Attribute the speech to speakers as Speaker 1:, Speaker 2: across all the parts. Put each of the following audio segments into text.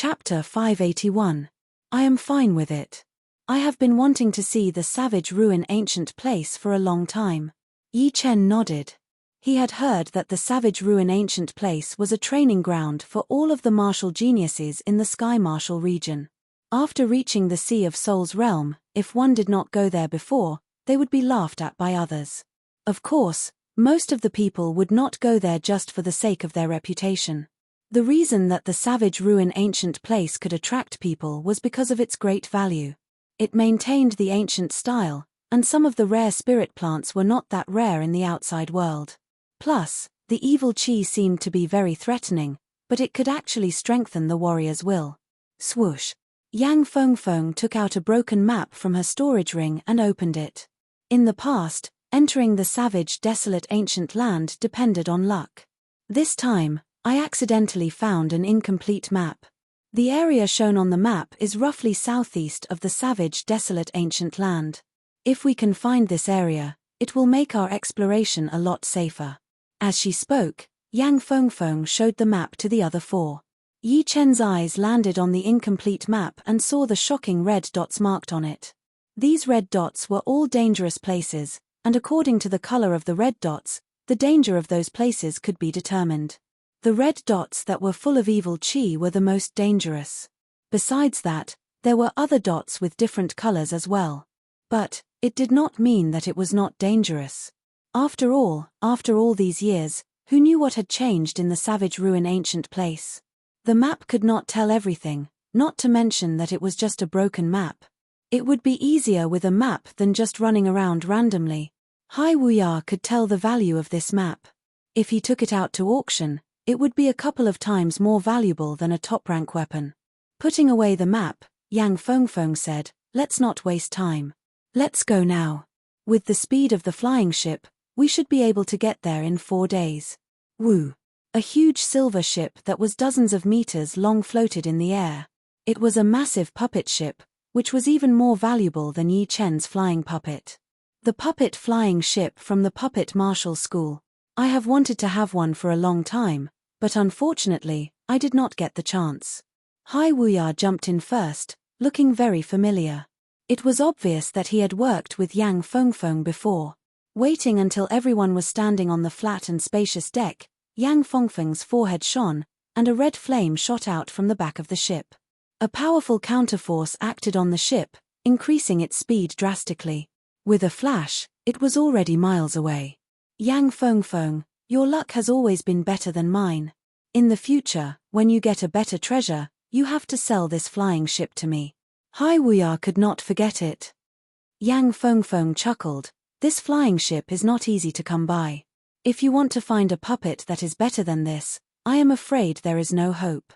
Speaker 1: Chapter 581. I am fine with it. I have been wanting to see the Savage Ruin Ancient Place for a long time. Yi Chen nodded. He had heard that the Savage Ruin Ancient Place was a training ground for all of the martial geniuses in the Sky Martial region. After reaching the Sea of Souls realm, if one did not go there before, they would be laughed at by others. Of course, most of the people would not go there just for the sake of their reputation. The reason that the Savage Ruin Ancient Place could attract people was because of its great value. It maintained the ancient style, and some of the rare spirit plants were not that rare in the outside world. Plus, the evil chi seemed to be very threatening, but it could actually strengthen the warrior's will. Swoosh. Yang Fengfeng took out a broken map from her storage ring and opened it. In the past, entering the savage desolate ancient land depended on luck. This time, I accidentally found an incomplete map. The area shown on the map is roughly southeast of the savage desolate ancient land. If we can find this area, it will make our exploration a lot safer. As she spoke, Yang Fengfeng showed the map to the other four. Yi Chen's eyes landed on the incomplete map and saw the shocking red dots marked on it. These red dots were all dangerous places, and according to the color of the red dots, the danger of those places could be determined. The red dots that were full of evil chi were the most dangerous. Besides that, there were other dots with different colors as well. But it did not mean that it was not dangerous. After all these years, who knew what had changed in the Savage Ruin Ancient Place? The map could not tell everything, not to mention that it was just a broken map. It would be easier with a map than just running around randomly. Hai Wuya could tell the value of this map. If he took it out to auction, it would be a couple of times more valuable than a top-rank weapon. Putting away the map, Yang Fengfeng said, "Let's not waste time. Let's go now. With the speed of the flying ship, we should be able to get there in 4 days." Woo! A huge silver ship that was dozens of meters long floated in the air. It was a massive puppet ship, which was even more valuable than Yi Chen's flying puppet. The puppet flying ship from the Puppet Martial School. I have wanted to have one for a long time, but unfortunately, I did not get the chance. Hai Wuya jumped in first, looking very familiar. It was obvious that he had worked with Yang Fengfeng before. Waiting until everyone was standing on the flat and spacious deck, Yang Fengfeng's forehead shone, and a red flame shot out from the back of the ship. A powerful counterforce acted on the ship, increasing its speed drastically. With a flash, it was already miles away. Yang Fengfeng, your luck has always been better than mine. In the future, when you get a better treasure, you have to sell this flying ship to me. Hai Wuya could not forget it. Yang Fengfeng chuckled. This flying ship is not easy to come by. If you want to find a puppet that is better than this, I am afraid there is no hope.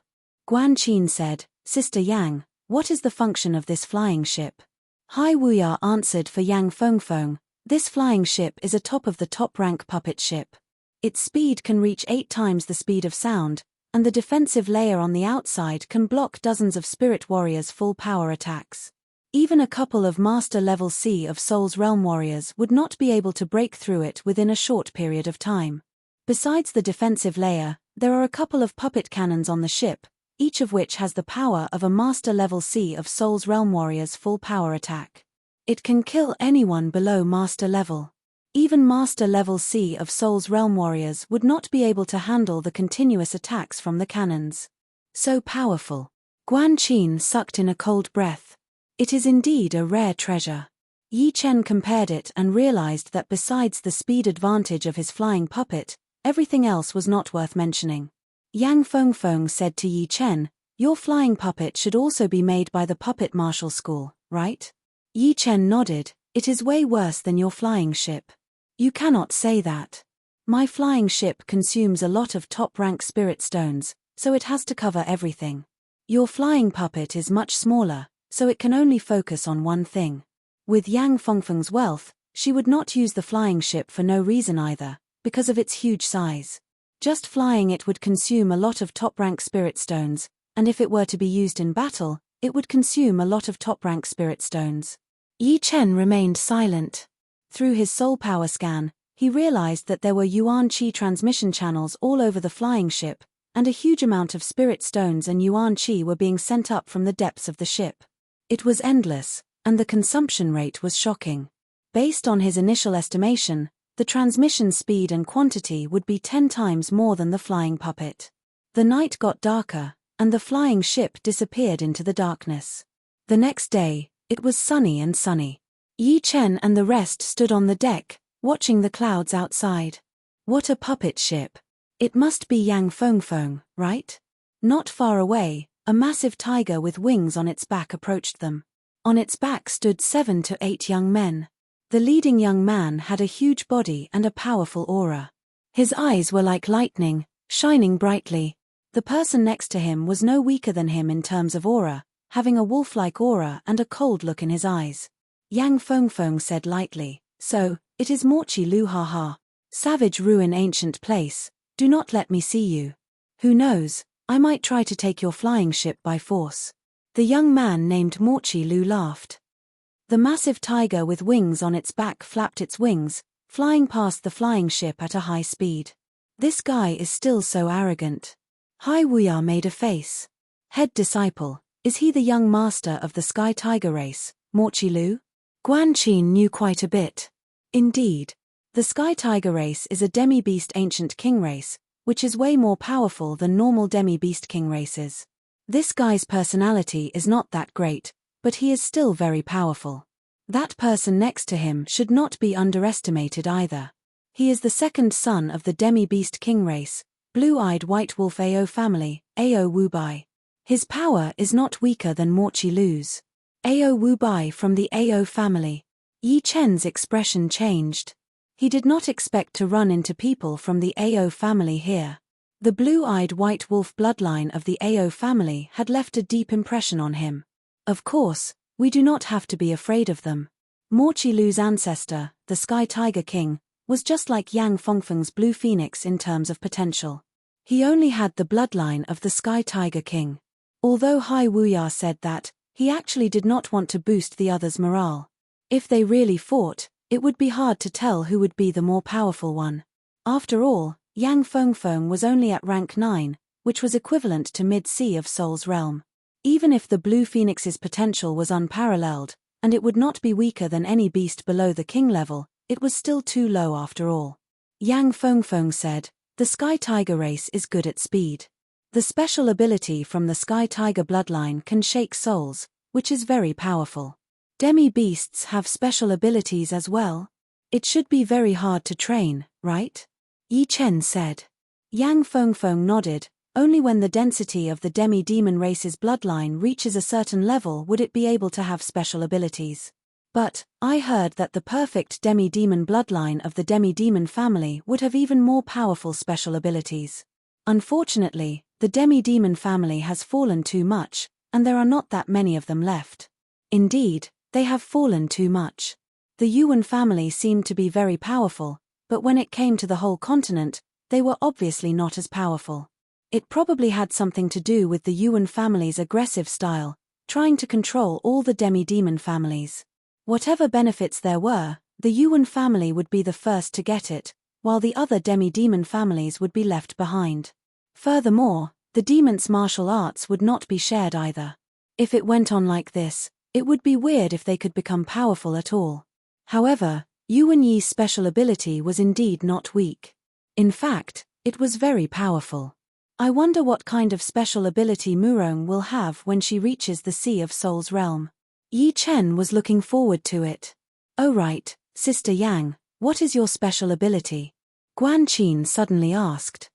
Speaker 1: Guan Qin said, "Sister Yang, what is the function of this flying ship?" Hai Wuya answered for Yang Fengfeng. This flying ship is a top-of-the-top-rank puppet ship. Its speed can reach 8 times the speed of sound, and the defensive layer on the outside can block dozens of spirit warriors' full-power attacks. Even a couple of master-level Sea of Souls realm warriors would not be able to break through it within a short period of time. Besides the defensive layer, there are a couple of puppet cannons on the ship, each of which has the power of a master-level Sea of Souls realm warrior's full-power attack. It can kill anyone below master level. Even master-level Sea of Souls realm warriors would not be able to handle the continuous attacks from the cannons. So powerful. Guan Qin sucked in a cold breath. It is indeed a rare treasure. Yi Chen compared it and realized that besides the speed advantage of his flying puppet, everything else was not worth mentioning. Yang Fengfeng said to Yi Chen, "Your flying puppet should also be made by the Puppet Martial School, right?" Yi Chen nodded. "It is way worse than your flying ship." "You cannot say that. My flying ship consumes a lot of top-rank spirit stones, so it has to cover everything. Your flying puppet is much smaller, so it can only focus on one thing." With Yang Fengfeng's wealth, she would not use the flying ship for no reason either, because of its huge size. Just flying it would consume a lot of top-rank spirit stones, and if it were to be used in battle, it would consume a lot of top-rank spirit stones. Yi Chen remained silent. Through his soul power scan, he realized that there were yuan qi transmission channels all over the flying ship, and a huge amount of spirit stones and yuan qi were being sent up from the depths of the ship. It was endless, and the consumption rate was shocking. Based on his initial estimation, the transmission speed and quantity would be 10 times more than the flying puppet. The night got darker, and the flying ship disappeared into the darkness. The next day, it was sunny and sunny. Yi Chen and the rest stood on the deck, watching the clouds outside. What a puppet ship! It must be Yang Fengfeng, right? Not far away, a massive tiger with wings on its back approached them. On its back stood 7 to 8 young men. The leading young man had a huge body and a powerful aura. His eyes were like lightning, shining brightly. The person next to him was no weaker than him in terms of aura, having a wolf-like aura and a cold look in his eyes. Yang Fengfeng said lightly, "So, it is Morchi Lu haha. Savage ruin ancient place, do not let me see you. Who knows, I might try to take your flying ship by force." The young man named Morchi Lu laughed. The massive tiger with wings on its back flapped its wings, flying past the flying ship at a high speed. This guy is still so arrogant. Hai Wuya made a face. Head disciple, is he the young master of the Sky Tiger race, Morchi Lu? Guan Qin knew quite a bit. Indeed. The Sky Tiger race is a demi-beast ancient king race, which is way more powerful than normal demi-beast king races. This guy's personality is not that great, but he is still very powerful. That person next to him should not be underestimated either. He is the second son of the demi-beast king race, blue-eyed white wolf Ao family, Ao Wubai. His power is not weaker than Morchi Lu's. Ao Wubai from the Ao family. Yi Chen's expression changed. He did not expect to run into people from the Ao family here. The blue-eyed white wolf bloodline of the Ao family had left a deep impression on him. Of course, we do not have to be afraid of them. Morchi Lu's ancestor, the Sky Tiger King, was just like Yang Fengfeng's Blue Phoenix in terms of potential. He only had the bloodline of the Sky Tiger King. Although Hai Wuya said that, he actually did not want to boost the others' morale. If they really fought, it would be hard to tell who would be the more powerful one. After all, Yang Fengfeng was only at rank 9, which was equivalent to mid-sea of Soul's realm. Even if the Blue Phoenix's potential was unparalleled, and it would not be weaker than any beast below the king level, it was still too low after all. Yang Fengfeng said, "The Sky Tiger race is good at speed. The special ability from the Sky Tiger bloodline can shake souls, which is very powerful. Demi-beasts have special abilities as well. It should be very hard to train, right?" Yi Chen said. Yang Fengfeng nodded. Only when the density of the demi-demon race's bloodline reaches a certain level would it be able to have special abilities. But, I heard that the perfect demi-demon bloodline of the demi-demon family would have even more powerful special abilities. Unfortunately, the demi-demon family has fallen too much, and there are not that many of them left. Indeed, they have fallen too much. The Yuan family seemed to be very powerful, but when it came to the whole continent, they were obviously not as powerful. It probably had something to do with the Yuan family's aggressive style, trying to control all the demi-demon families. Whatever benefits there were, the Yuan family would be the first to get it, while the other demi-demon families would be left behind. Furthermore, the demon's martial arts would not be shared either. If it went on like this, it would be weird if they could become powerful at all. However, Yuan Yi's special ability was indeed not weak. In fact, it was very powerful. I wonder what kind of special ability Murong will have when she reaches the Sea of Soul's realm. Yi Chen was looking forward to it. "Oh right, Sister Yang, what is your special ability?" Guan Qin suddenly asked.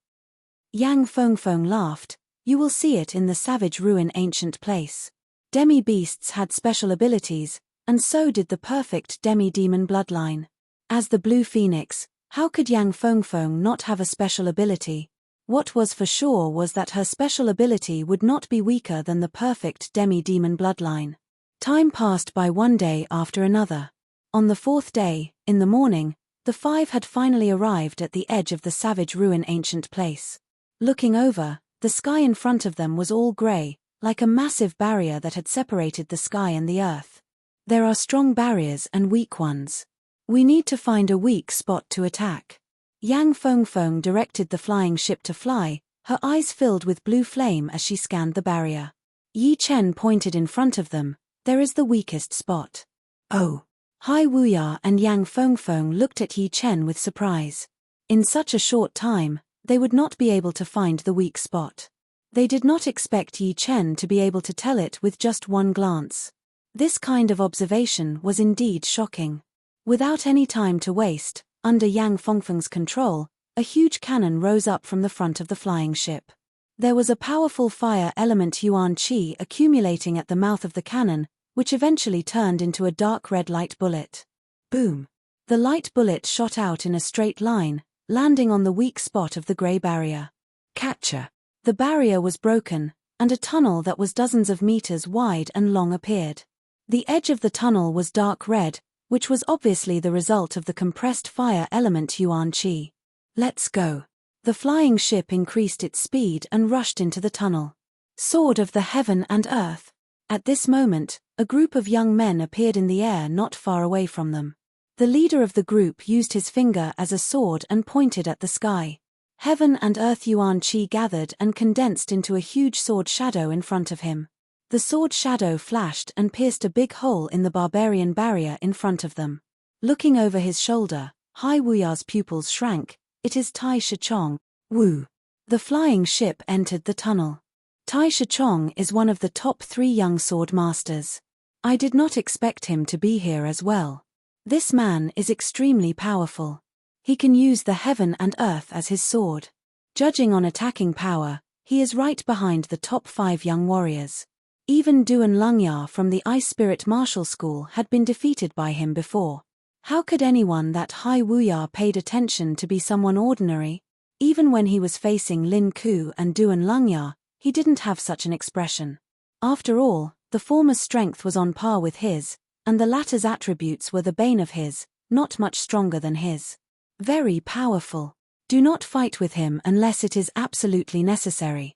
Speaker 1: Yang Fengfeng laughed. "You will see it in the Savage Ruin ancient place. Demi-beasts had special abilities, and so did the perfect demi-demon bloodline. As the Blue Phoenix, how could Yang Fengfeng not have a special ability? What was for sure was that her special ability would not be weaker than the perfect demi-demon bloodline." Time passed by one day after another. On the 4th day, in the morning, the 5 had finally arrived at the edge of the Savage Ruin ancient place. Looking over, the sky in front of them was all grey, like a massive barrier that had separated the sky and the earth. There are strong barriers and weak ones. We need to find a weak spot to attack. Yang Fengfeng directed the flying ship to fly, Her eyes filled with blue flame as she scanned the barrier. Yi Chen pointed in front of them. There is the weakest spot. Oh. Hai Wuya and Yang Fengfeng looked at Yi Chen with surprise. In such a short time, they would not be able to find the weak spot. They did not expect Yi Chen to be able to tell it with just one glance. This kind of observation was indeed shocking. Without any time to waste, under Yang Fengfeng's control, a huge cannon rose up from the front of the flying ship. There was a powerful fire element yuan qi accumulating at the mouth of the cannon, which eventually turned into a dark red light bullet. Boom! The light bullet shot out in a straight line, landing on the weak spot of the grey barrier. Catcher! The barrier was broken, and a tunnel that was dozens of meters wide and long appeared. The edge of the tunnel was dark red, which was obviously the result of the compressed fire element yuan qi. Let's go. The flying ship increased its speed and rushed into the tunnel. Sword of the heaven and earth. At this moment, a group of young men appeared in the air not far away from them. The leader of the group used his finger as a sword and pointed at the sky. Heaven and earth yuan qi gathered and condensed into a huge sword shadow in front of him. The sword shadow flashed and pierced a big hole in the barbarian barrier in front of them. Looking over his shoulder, Hai Wuya's pupils shrank. It is Tai Shichong. Wu. The flying ship entered the tunnel. Tai Shichong is one of the top 3 young sword masters. I did not expect him to be here as well. This man is extremely powerful. He can use the heaven and earth as his sword. Judging on attacking power, he is right behind the top 5 young warriors. Even Duan Lungya from the Ice Spirit Martial School had been defeated by him before. How could anyone that Hai Wuya paid attention to be someone ordinary? Even when he was facing Lin Ku and Duan Lungya, he didn't have such an expression. After all, the former's strength was on par with his, and the latter's attributes were the bane of his, not much stronger than his. Very powerful. Do not fight with him unless it is absolutely necessary.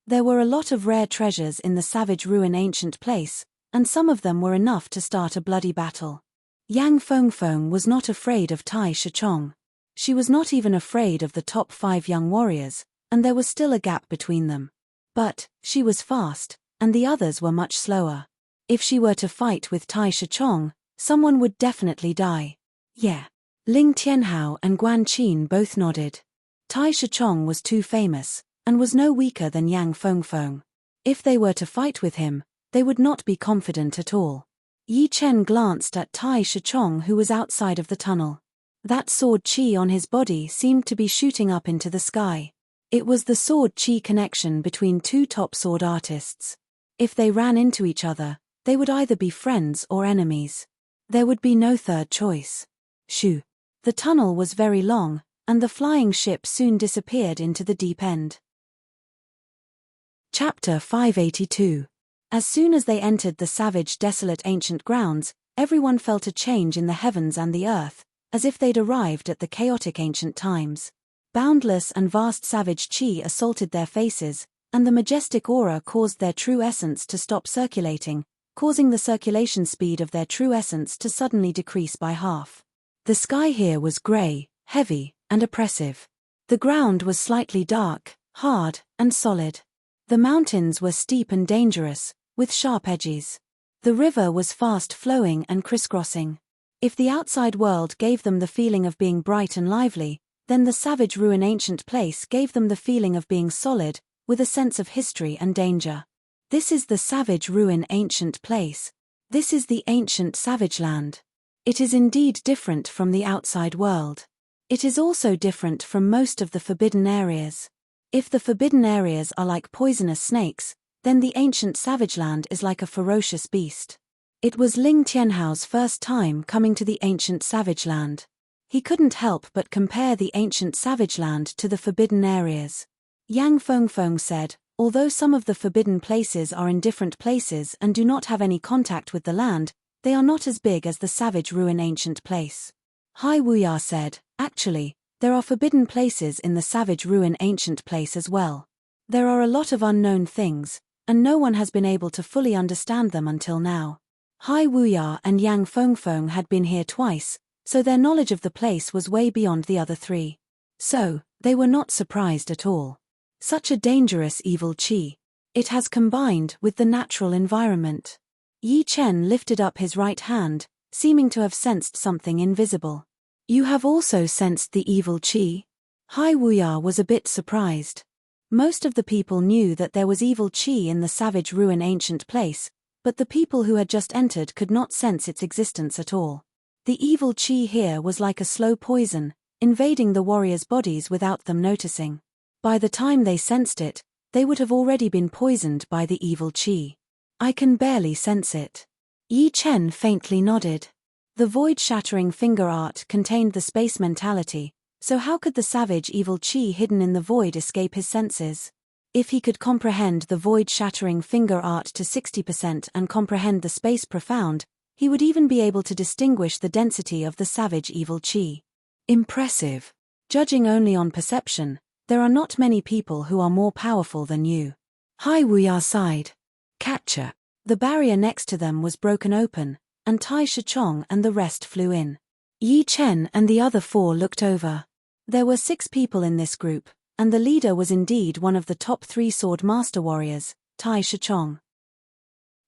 Speaker 1: There were a lot of rare treasures in the Savage Ruin ancient place, and some of them were enough to start a bloody battle. Yang Fengfeng was not afraid of Tai Shichong. She was not even afraid of the top 5 young warriors, and there was still a gap between them. But, she was fast, and the others were much slower. If she were to fight with Tai Shichong, someone would definitely die. Yeah. Ling Tianhao and Guan Qin both nodded. Tai Shichong was too famous, and was no weaker than Yang Fengfeng. If they were to fight with him, they would not be confident at all. Yi Chen glanced at Tai Shichong, who was outside of the tunnel. That sword qi on his body seemed to be shooting up into the sky. It was the sword qi connection between 2 top sword artists. If they ran into each other, they would either be friends or enemies. There would be no third choice. Shoo. The tunnel was very long, and the flying ship soon disappeared into the deep end. Chapter 582. As soon as they entered the savage, desolate ancient grounds, everyone felt a change in the heavens and the earth, as if they'd arrived at the chaotic ancient times. Boundless and vast savage qi assaulted their faces, and the majestic aura caused their true essence to stop circulating, causing the circulation speed of their true essence to suddenly decrease by half. The sky here was grey, heavy, and oppressive. The ground was slightly dark, hard, and solid. The mountains were steep and dangerous, with sharp edges. The river was fast-flowing and crisscrossing. If the outside world gave them the feeling of being bright and lively, then the Savage Ruin ancient place gave them the feeling of being solid, with a sense of history and danger. This is the Savage Ruin ancient place. This is the ancient Savage Land. It is indeed different from the outside world. It is also different from most of the forbidden areas. If the forbidden areas are like poisonous snakes, then the ancient Savage Land is like a ferocious beast. It was Ling Tianhao's first time coming to the ancient Savage Land. He couldn't help but compare the ancient Savage Land to the forbidden areas. Yang Fengfeng said, although some of the forbidden places are in different places and do not have any contact with the land, they are not as big as the Savage Ruin ancient place. Hai Wuya said, actually, there are forbidden places in the Savage Ruin ancient place as well. There are a lot of unknown things, and no one has been able to fully understand them until now. Hai Wuya and Yang Fengfeng had been here twice, so their knowledge of the place was way beyond the other 3. So, they were not surprised at all. Such a dangerous evil qi. It has combined with the natural environment. Yi Chen lifted up his right hand, seeming to have sensed something invisible. You have also sensed the evil qi? Hai Wuya was a bit surprised. Most of the people knew that there was evil qi in the savage ruin ancient place, but the people who had just entered could not sense its existence at all. The evil qi here was like a slow poison, invading the warriors' bodies without them noticing. By the time they sensed it, they would have already been poisoned by the evil qi. I can barely sense it. Yi Chen faintly nodded. The void-shattering finger art contained the space mentality, so how could the savage evil qi hidden in the void escape his senses? If he could comprehend the void-shattering finger art to 60% and comprehend the space profound, he would even be able to distinguish the density of the savage evil qi. Impressive. Judging only on perception, there are not many people who are more powerful than you. Hai Wuya sighed. Catcher. The barrier next to them was broken open, and Tai Shichong and the rest flew in. Yi Chen and the other 4 looked over. There were 6 people in this group, and the leader was indeed one of the top 3 sword master warriors, Tai Shichong.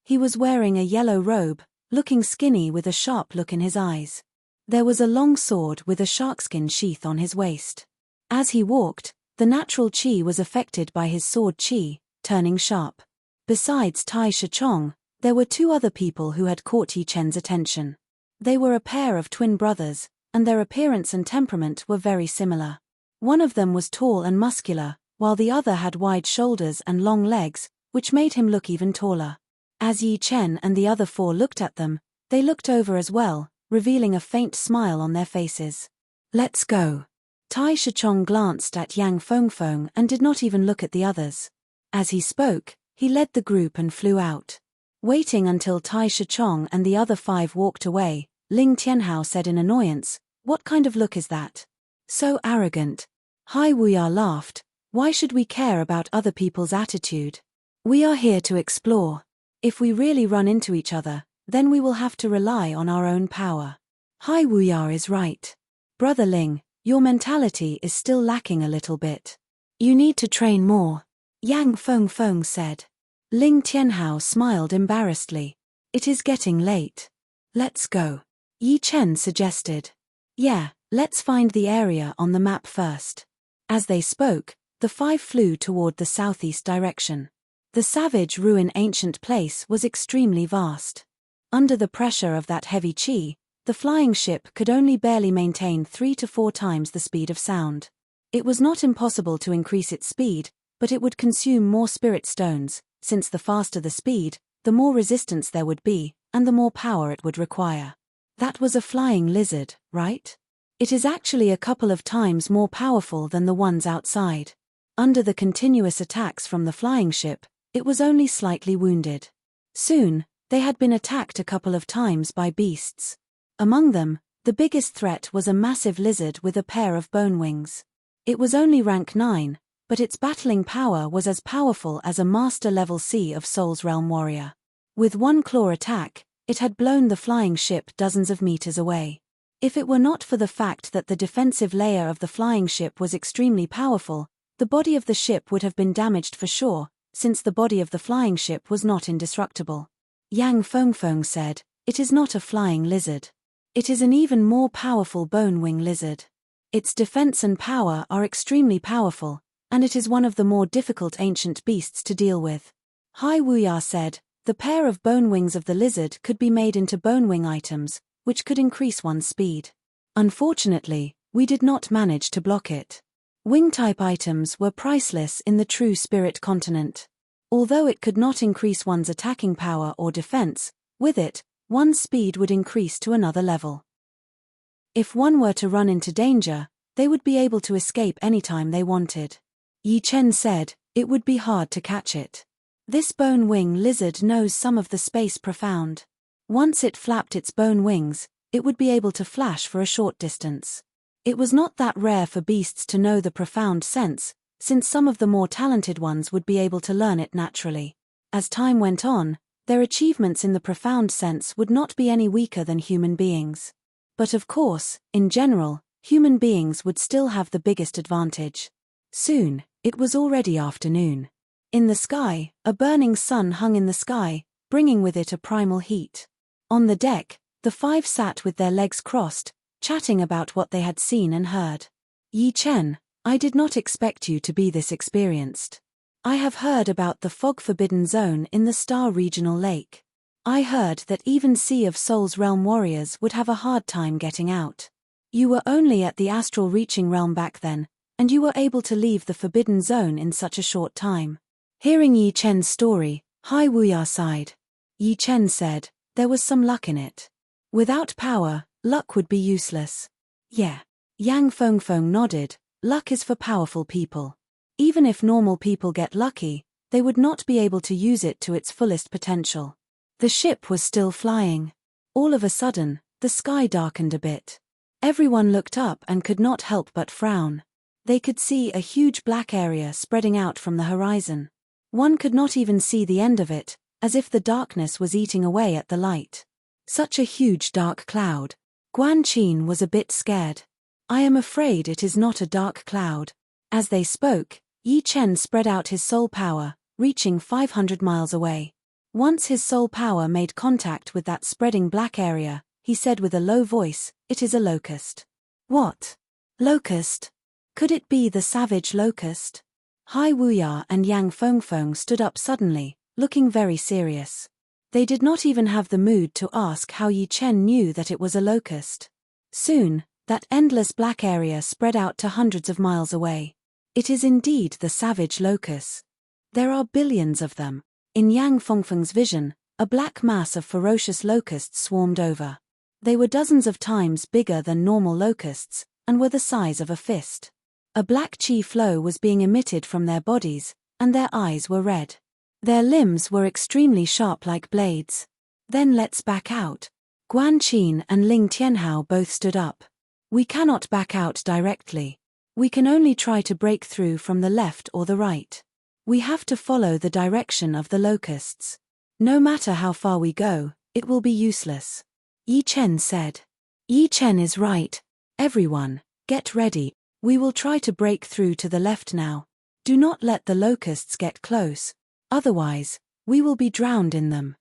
Speaker 1: He was wearing a yellow robe, looking skinny with a sharp look in his eyes. There was a long sword with a sharkskin sheath on his waist. As he walked, the natural qi was affected by his sword qi, turning sharp. Besides Tai Shichong, there were 2 other people who had caught Yi Chen's attention. They were a pair of twin brothers, and their appearance and temperament were very similar. One of them was tall and muscular, while the other had wide shoulders and long legs, which made him look even taller. As Yi Chen and the other 4 looked at them, they looked over as well, revealing a faint smile on their faces. Let's go. Tai Shichong glanced at Yang Fengfeng and did not even look at the others. As he spoke, he led the group and flew out. Waiting until Tai Shichong and the other 5 walked away, Ling Tianhao said in annoyance, "What kind of look is that? So arrogant." Hai Wuya laughed. "Why should we care about other people's attitude? We are here to explore. If we really run into each other, then we will have to rely on our own power." Hai Wuya is right. Brother Ling, your mentality is still lacking a little bit. You need to train more, Yang Fengfeng said. Ling Tianhao smiled embarrassedly. It is getting late. Let's go, Yi Chen suggested. Yeah, let's find the area on the map first. As they spoke, the 5 flew toward the southeast direction. The savage ruin ancient place was extremely vast. Under the pressure of that heavy qi, the flying ship could only barely maintain 3 to 4 times the speed of sound. It was not impossible to increase its speed, but it would consume more spirit stones, since the faster the speed, the more resistance there would be, and the more power it would require. That was a flying lizard, right? It is actually a couple of times more powerful than the ones outside. Under the continuous attacks from the flying ship, it was only slightly wounded. Soon, they had been attacked a couple of times by beasts. Among them, the biggest threat was a massive lizard with a pair of bone wings. It was only rank 9, but its battling power was as powerful as a master-level C of Soul's Realm warrior. With one claw attack, it had blown the flying ship dozens of meters away. If it were not for the fact that the defensive layer of the flying ship was extremely powerful, the body of the ship would have been damaged for sure, since the body of the flying ship was not indestructible. Yang Fengfeng said, "It is not a flying lizard. It is an even more powerful bone-wing lizard. Its defense and power are extremely powerful, and it is one of the more difficult ancient beasts to deal with." Hai Wuya said, "The pair of bone wings of the lizard could be made into bone-wing items, which could increase one's speed. Unfortunately, we did not manage to block it. Wing-type items were priceless in the true spirit continent. Although it could not increase one's attacking power or defense, with it, one's speed would increase to another level. If one were to run into danger, they would be able to escape anytime they wanted." Yi Chen said, "It would be hard to catch it. This bone-wing lizard knows some of the space profound. Once it flapped its bone wings, it would be able to flash for a short distance. It was not that rare for beasts to know the profound sense, since some of the more talented ones would be able to learn it naturally. As time went on, their achievements in the profound sense would not be any weaker than human beings. But of course, in general, human beings would still have the biggest advantage. Soon, It was already afternoon. In the sky, a burning sun hung in the sky, bringing with it a primal heat. On the deck, the five sat with their legs crossed, chatting about what they had seen and heard. Yi Chen, I did not expect you to be this experienced. I have heard about the fog-forbidden zone in the Star Regional Lake. I heard that even Sea of Souls realm warriors would have a hard time getting out. You were only at the astral reaching realm back then, and you were able to leave the forbidden zone in such a short time. Hearing Yi Chen's story, Hai Wuya sighed. Yi Chen said, there was some luck in it. Without power, luck would be useless. Yeah. Yang Fengfeng nodded, luck is for powerful people. Even if normal people get lucky, they would not be able to use it to its fullest potential. The ship was still flying. All of a sudden, the sky darkened a bit. Everyone looked up and could not help but frown. They could see a huge black area spreading out from the horizon. One could not even see the end of it, as if the darkness was eating away at the light. Such a huge dark cloud. Guan Qin was a bit scared. I am afraid it is not a dark cloud. As they spoke, Yi Chen spread out his soul power, reaching 500 miles away. Once his soul power made contact with that spreading black area, he said with a low voice, it is a locust. What? Locust? Could it be the savage locust? Hai Wuya and Yang Fengfeng stood up suddenly, looking very serious. They did not even have the mood to ask how Yi Chen knew that it was a locust. Soon, that endless black area spread out to hundreds of miles away. It is indeed the savage locust. There are billions of them. In Yang Fengfeng's vision, a black mass of ferocious locusts swarmed over. They were dozens of times bigger than normal locusts, and were the size of a fist. A black chi flow was being emitted from their bodies, and their eyes were red. Their limbs were extremely sharp like blades. Then let's back out. Guan Qin and Ling Tianhao both stood up. We cannot back out directly. We can only try to break through from the left or the right. We have to follow the direction of the locusts. No matter how far we go, it will be useless. Yi Chen said. Yi Chen is right. Everyone, get ready. We will try to break through to the left now. Do not let the locusts get close. Otherwise, we will be drowned in them.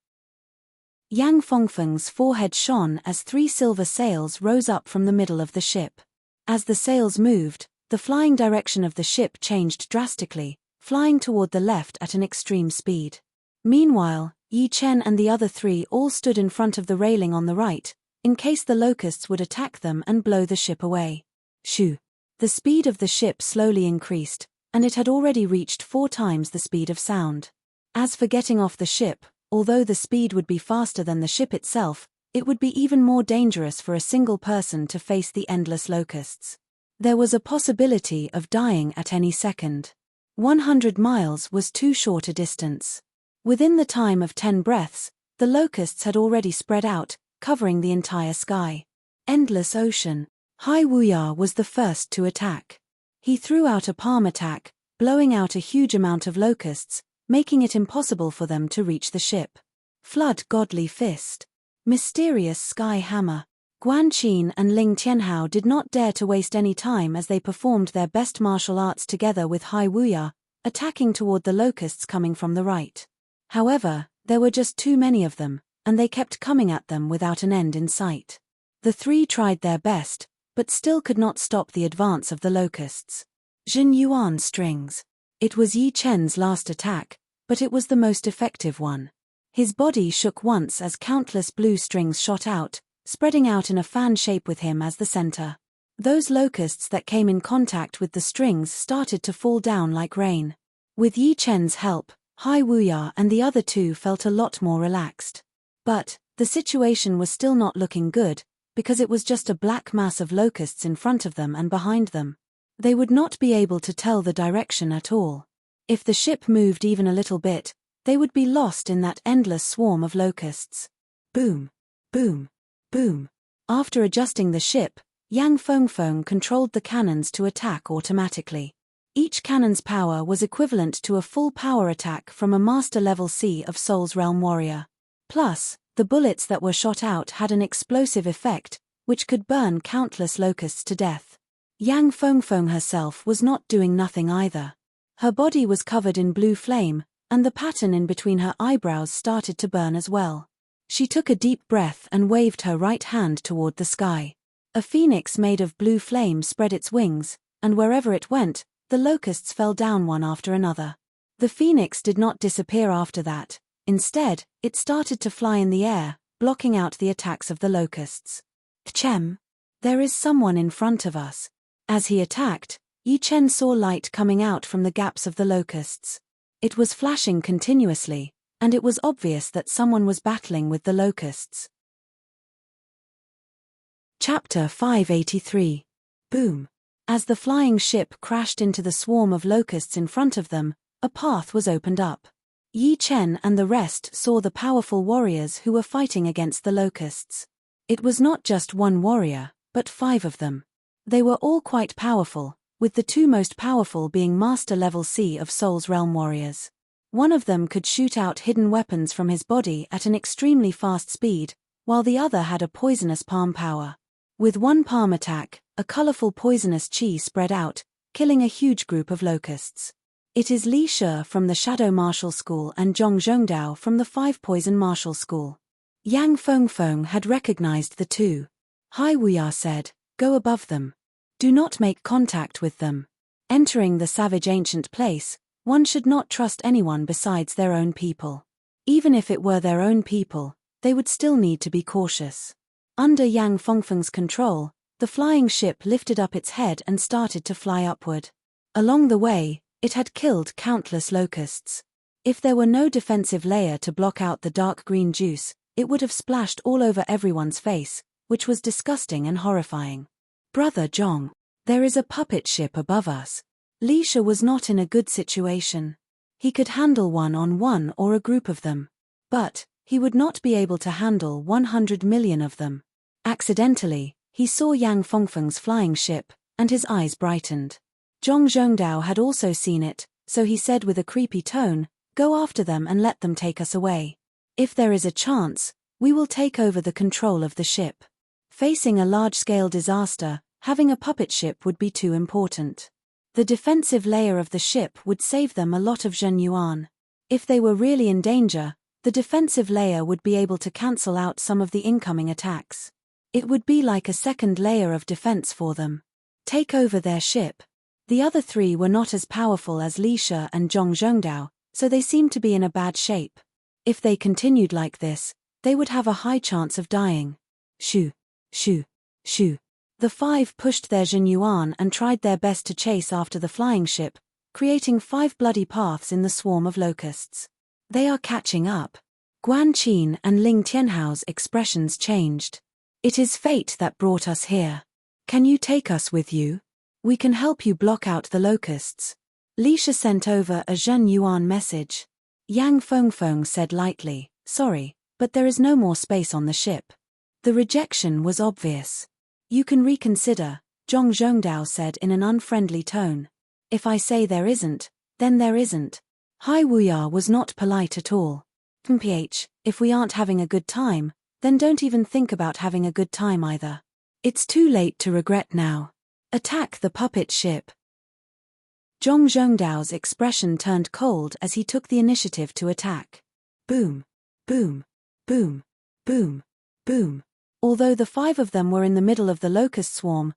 Speaker 1: Yang Fengfeng's forehead shone as 3 silver sails rose up from the middle of the ship. As the sails moved, the flying direction of the ship changed drastically, flying toward the left at an extreme speed. Meanwhile, Yi Chen and the other 3 all stood in front of the railing on the right, in case the locusts would attack them and blow the ship away. Shoo! The speed of the ship slowly increased, and it had already reached 4 times the speed of sound. As for getting off the ship, although the speed would be faster than the ship itself, it would be even more dangerous for a single person to face the endless locusts. There was a possibility of dying at any second. 100 miles was too short a distance. Within the time of 10 breaths, the locusts had already spread out, covering the entire sky. Endless ocean. Hai Wuya was the first to attack. He threw out a palm attack, blowing out a huge amount of locusts, making it impossible for them to reach the ship. Flood Godly Fist. Mysterious Sky Hammer. Guan Qin and Ling Tianhao did not dare to waste any time as they performed their best martial arts together with Hai Wuya, attacking toward the locusts coming from the right. However, there were just too many of them, and they kept coming at them without an end in sight. The 3 tried their best, but still could not stop the advance of the locusts. Jin Yuan Strings. It was Yi Chen's last attack, but it was the most effective one. His body shook once as countless blue strings shot out, spreading out in a fan shape with him as the center. Those locusts that came in contact with the strings started to fall down like rain. With Yi Chen's help, Hai Wuya and the other 2 felt a lot more relaxed. But the situation was still not looking good, because it was just a black mass of locusts in front of them and behind them. They would not be able to tell the direction at all. If the ship moved even a little bit, they would be lost in that endless swarm of locusts. Boom! Boom! Boom! After adjusting the ship, Yang Fengfeng controlled the cannons to attack automatically. Each cannon's power was equivalent to a full power attack from a master-level Sea of Souls realm warrior. Plus, the bullets that were shot out had an explosive effect, which could burn countless locusts to death. Yang Fengfeng herself was not doing nothing either. Her body was covered in blue flame, and the pattern in between her eyebrows started to burn as well. She took a deep breath and waved her right hand toward the sky. A phoenix made of blue flame spread its wings, and wherever it went, the locusts fell down one after another. The phoenix did not disappear after that. Instead, it started to fly in the air, blocking out the attacks of the locusts. Chem. There is someone in front of us. As he attacked, Yi Chen saw light coming out from the gaps of the locusts. It was flashing continuously, and it was obvious that someone was battling with the locusts. Chapter 583. Boom. As the flying ship crashed into the swarm of locusts in front of them, a path was opened up. Yi Chen and the rest saw the powerful warriors who were fighting against the locusts. It was not just one warrior, but 5 of them. They were all quite powerful, with the 2 most powerful being Master Level C of Soul's Realm warriors. One of them could shoot out hidden weapons from his body at an extremely fast speed, while the other had a poisonous palm power. With one palm attack, a colorful poisonous chi spread out, killing a huge group of locusts. It is Li Shi from the Shadow Martial School and Zhong Zhongdao from the 5 Poison Martial School. Yang Fengfeng had recognized the 2. Hai Wuya said, "Go above them. Do not make contact with them. Entering the savage ancient place, one should not trust anyone besides their own people. Even if it were their own people, they would still need to be cautious." Under Yang Fengfeng's control, the flying ship lifted up its head and started to fly upward. Along the way, it had killed countless locusts. If there were no defensive layer to block out the dark green juice, it would have splashed all over everyone's face, which was disgusting and horrifying. "Brother Zhong, there is a puppet ship above us." Li Shi was not in a good situation. He could handle one-on-one or a group of them. But he would not be able to handle 100 million of them. Accidentally, he saw Yang Fengfeng's flying ship, and his eyes brightened. Zhong Zhongdao had also seen it, so he said with a creepy tone, "Go after them and let them take us away. If there is a chance, we will take over the control of the ship." Facing a large-scale disaster, having a puppet ship would be too important. The defensive layer of the ship would save them a lot of Zhen Yuan. If they were really in danger, the defensive layer would be able to cancel out some of the incoming attacks. It would be like a second layer of defense for them. Take over their ship. The other 3 were not as powerful as Li Shi and Zhong Zhongdao, so they seemed to be in a bad shape. If they continued like this, they would have a high chance of dying. Shoo, shoo, shoo. The 5 pushed their Zhen Yuan and tried their best to chase after the flying ship, creating 5 bloody paths in the swarm of locusts. They are catching up. Guan Qin and Ling Tianhao's expressions changed. "It is fate that brought us here. Can you take us with you? We can help you block out the locusts." Li Shi sent over a Zhen Yuan message. Yang Fengfeng said lightly, "Sorry, but there is no more space on the ship." The rejection was obvious. "You can reconsider," Zhong Zhongdao said in an unfriendly tone. "If I say there isn't, then there isn't." Hai Wuya was not polite at all. "Mph, if we aren't having a good time, then don't even think about having a good time either. It's too late to regret now. Attack the puppet ship." Zhong Zhongdao's expression turned cold as he took the initiative to attack. Boom, boom, boom, boom, boom. Although the 5 of them were in the middle of the locust swarm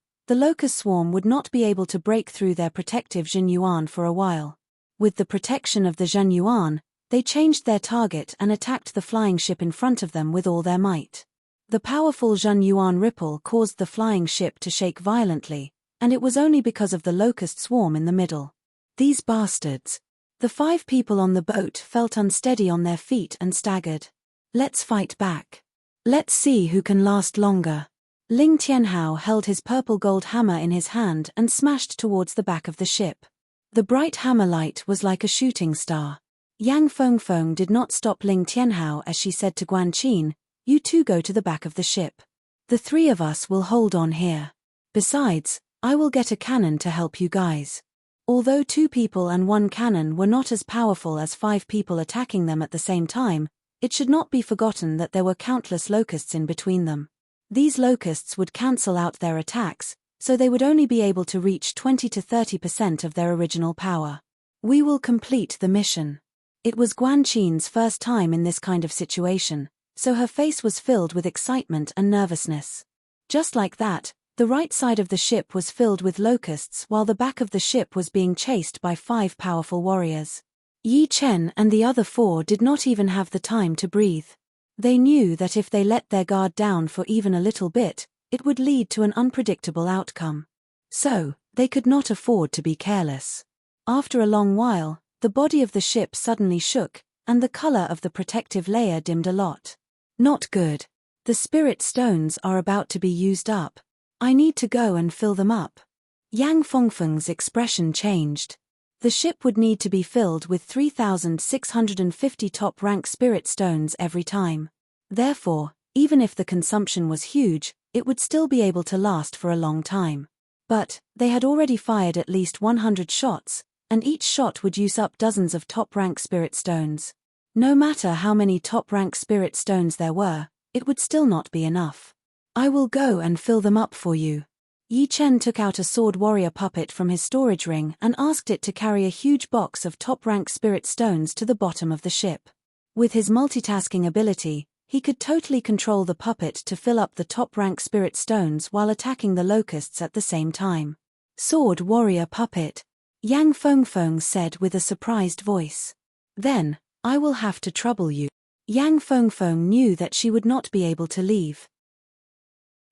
Speaker 1: would not be able to break through their protective Zhen Yuan for a while. With the protection of the Zhen Yuan, they changed their target and attacked the flying ship in front of them with all their might. The powerful Zhen Yuan ripple caused the flying ship to shake violently, and it was only because of the locust swarm in the middle. These bastards. The 5 people on the boat felt unsteady on their feet and staggered. "Let's fight back. Let's see who can last longer." Ling Tianhao held his purple gold hammer in his hand and smashed towards the back of the ship. The bright hammer light was like a shooting star. Yang Fengfeng did not stop Ling Tianhao as she said to Guan Qin, "You 2 go to the back of the ship. The 3 of us will hold on here. Besides, I will get a cannon to help you guys." Although 2 people and 1 cannon were not as powerful as 5 people attacking them at the same time, it should not be forgotten that there were countless locusts in between them. These locusts would cancel out their attacks, so they would only be able to reach 20 to 30% of their original power. We will complete the mission. It was Guan Qin's first time in this kind of situation, so her face was filled with excitement and nervousness. Just like that, the right side of the ship was filled with locusts while the back of the ship was being chased by 5 powerful warriors. Yi Chen and the other 4 did not even have the time to breathe. They knew that if they let their guard down for even a little bit, it would lead to an unpredictable outcome. So, they could not afford to be careless. After a long while, the body of the ship suddenly shook, and the color of the protective layer dimmed a lot. Not good. The spirit stones are about to be used up. I need to go and fill them up. Yang Fengfeng's expression changed. The ship would need to be filled with 3,650 top-rank spirit stones every time. Therefore, even if the consumption was huge, it would still be able to last for a long time. But, they had already fired at least 100 shots, and each shot would use up dozens of top-rank spirit stones. No matter how many top-rank spirit stones there were, it would still not be enough. I will go and fill them up for you. Yi Chen took out a sword warrior puppet from his storage ring and asked it to carry a huge box of top-rank spirit stones to the bottom of the ship. With his multitasking ability, he could totally control the puppet to fill up the top-rank spirit stones while attacking the locusts at the same time. Sword warrior puppet, Yang Fengfeng said with a surprised voice. Then, I will have to trouble you. Yang Fengfeng knew that she would not be able to leave.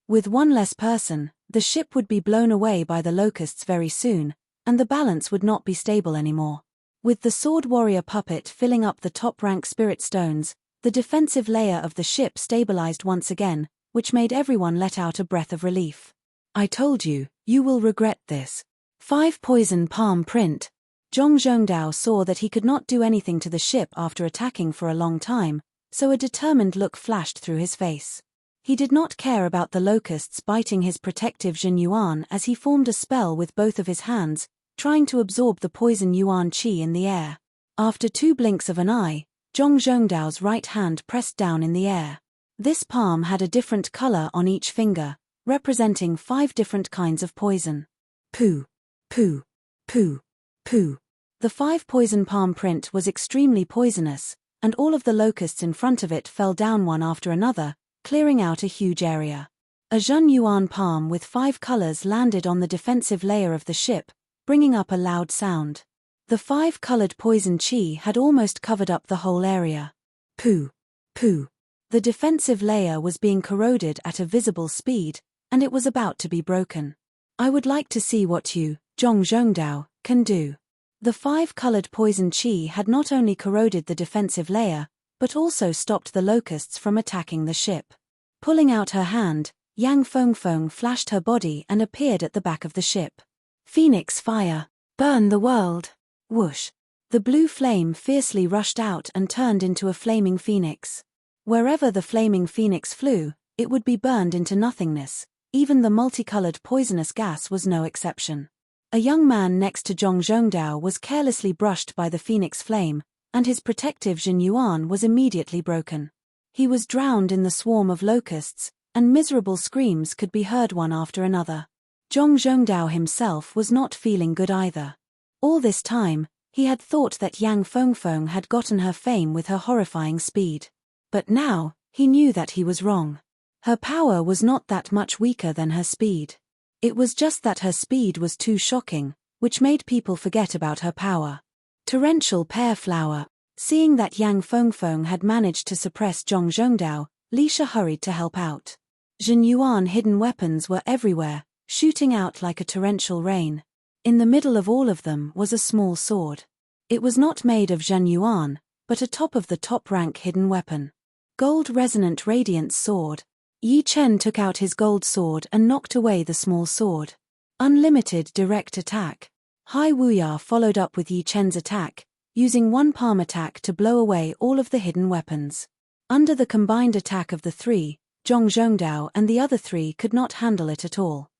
Speaker 1: With one less person, the ship would be blown away by the locusts very soon, and the balance would not be stable anymore. With the sword warrior puppet filling up the top-rank spirit stones, the defensive layer of the ship stabilized once again, which made everyone let out a breath of relief. I told you, you will regret this. 5 poison palm print. Zhong Zhongdao saw that he could not do anything to the ship after attacking for a long time, so a determined look flashed through his face. He did not care about the locusts biting his protective Jin Yuan as he formed a spell with both of his hands, trying to absorb the poison Yuan Qi in the air. After 2 blinks of an eye, Zhong Zhongdao's right hand pressed down in the air. This palm had a different color on each finger, representing 5 different kinds of poison. Poo, poo, poo, poo. The 5 poison palm print was extremely poisonous, and all of the locusts in front of it fell down one after another, clearing out a huge area. A Jun Yuan palm with 5 colors landed on the defensive layer of the ship, bringing up a loud sound. The 5-colored poison chi had almost covered up the whole area. Poo, poo. The defensive layer was being corroded at a visible speed, and it was about to be broken. I would like to see what you, Zhong Zhongdao, can do. The 5-colored poison chi had not only corroded the defensive layer, but also stopped the locusts from attacking the ship. Pulling out her hand, Yang Fengfeng flashed her body and appeared at the back of the ship. Phoenix fire, burn the world. Whoosh. The blue flame fiercely rushed out and turned into a flaming phoenix. Wherever the flaming phoenix flew, it would be burned into nothingness. Even the multicolored poisonous gas was no exception. A young man next to Zhong Zhongdao was carelessly brushed by the phoenix flame, and his protective Jin Yuan was immediately broken. He was drowned in the swarm of locusts, and miserable screams could be heard one after another. Zhong Zhongdao himself was not feeling good either. All this time, he had thought that Yang Fengfeng had gotten her fame with her horrifying speed. But now, he knew that he was wrong. Her power was not that much weaker than her speed. It was just that her speed was too shocking, which made people forget about her power. Torrential pear flower. Seeing that Yang Fengfeng had managed to suppress Zhong Zhongdao, Li Shi hurried to help out. Jin Yuan hidden weapons were everywhere, shooting out like a torrential rain. In the middle of all of them was a small sword. It was not made of Zhen Yuan, but a top-of-the-top-rank hidden weapon. Gold resonant radiance sword. Yi Chen took out his gold sword and knocked away the small sword. Unlimited direct attack. Hai Wuya followed up with Yi Chen's attack, using 1 palm attack to blow away all of the hidden weapons. Under the combined attack of the 3, Zhong Zhongdao and the other 3 could not handle it at all.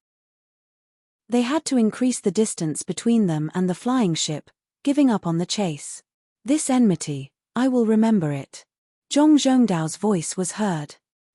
Speaker 1: They had to increase the distance between them and the flying ship, giving up on the chase. This enmity, I will remember it. Zhong Zhongdao's voice was heard.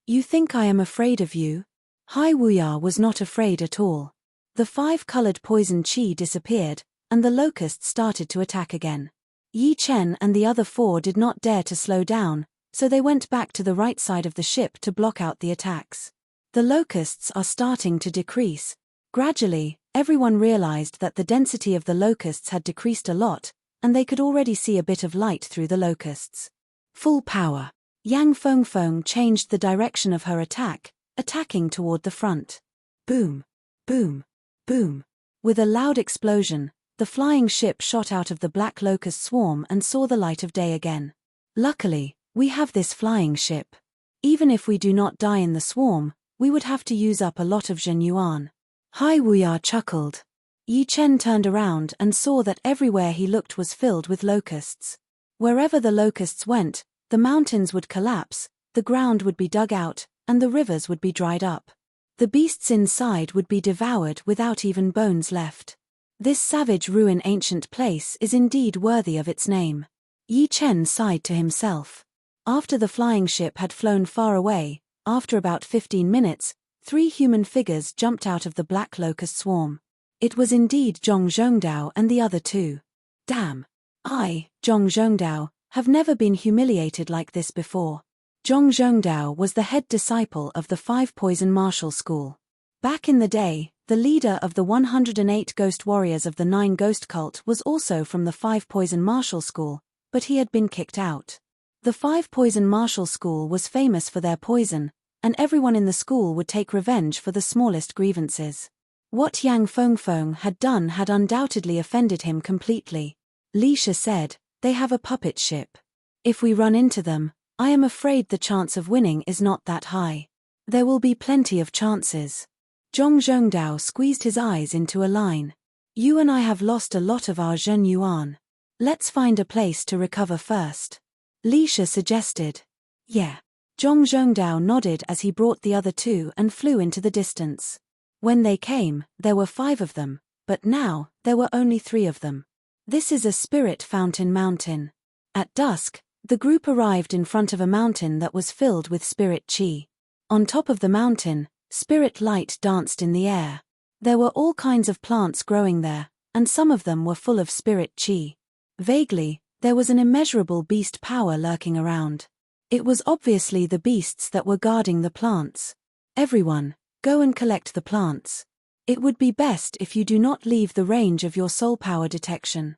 Speaker 1: You think I am afraid of you? Hai Wuya was not afraid at all. The 5-colored poison chi disappeared, and the locusts started to attack again. Yi Chen and the other 4 did not dare to slow down, so they went back to the right side of the ship to block out the attacks. The locusts are starting to decrease. Gradually, everyone realized that the density of the locusts had decreased a lot, and they could already see a bit of light through the locusts. Full power. Yang Fengfeng changed the direction of her attack, attacking toward the front. Boom, boom, boom. With a loud explosion, the flying ship shot out of the black locust swarm and saw the light of day again. Luckily, we have this flying ship. Even if we do not die in the swarm, we would have to use up a lot of Zhen Yuan. Hai Wuya chuckled. Yi Chen turned around and saw that everywhere he looked was filled with locusts. Wherever the locusts went, the mountains would collapse, the ground would be dug out, and the rivers would be dried up. The beasts inside would be devoured without even bones left. This savage ruin ancient place is indeed worthy of its name. Yi Chen sighed to himself. After the flying ship had flown far away, after about 15 minutes, 3 human figures jumped out of the black locust swarm. It was indeed Zhong Zhongdao and the other 2. Damn. I, Zhong Zhongdao, have never been humiliated like this before. Zhong Zhongdao was the head disciple of the 5 Poison Martial School. Back in the day, the leader of the 108 ghost warriors of the 9 Ghost Cult was also from the 5 Poison Martial School, but he had been kicked out. The 5 Poison Martial School was famous for their poison, and everyone in the school would take revenge for the smallest grievances. What Yang Fengfeng had done had undoubtedly offended him completely. Li Shi said, "They have a puppet ship. If we run into them, I am afraid the chance of winning is not that high. There will be plenty of chances." Zhong Zhongdao squeezed his eyes into a line. "You and I have lost a lot of our Zhen Yuan. Let's find a place to recover first." Li Shi suggested. "Yeah." Zhong Zhongdao nodded as he brought the other 2 and flew into the distance. When they came, there were 5 of them, but now, there were only 3 of them. This is a spirit fountain mountain. At dusk, the group arrived in front of a mountain that was filled with spirit qi. On top of the mountain, spirit light danced in the air. There were all kinds of plants growing there, and some of them were full of spirit qi. Vaguely, there was an immeasurable beast power lurking around. It was obviously the beasts that were guarding the plants. Everyone, go and collect the plants. It would be best if you do not leave the range of your soul power detection.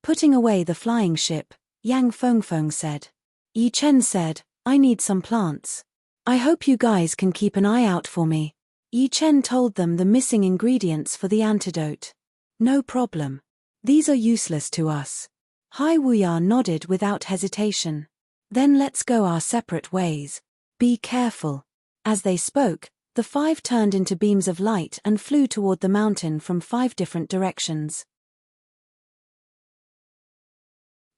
Speaker 1: Putting away the flying ship, Yang Fengfeng said. Yi Chen said, "I need some plants. I hope you guys can keep an eye out for me." Yi Chen told them the missing ingredients for the antidote. "No problem. These are useless to us." Hai Wuya nodded without hesitation. "Then let's go our separate ways. Be careful." As they spoke, the 5 turned into beams of light and flew toward the mountain from 5 different directions.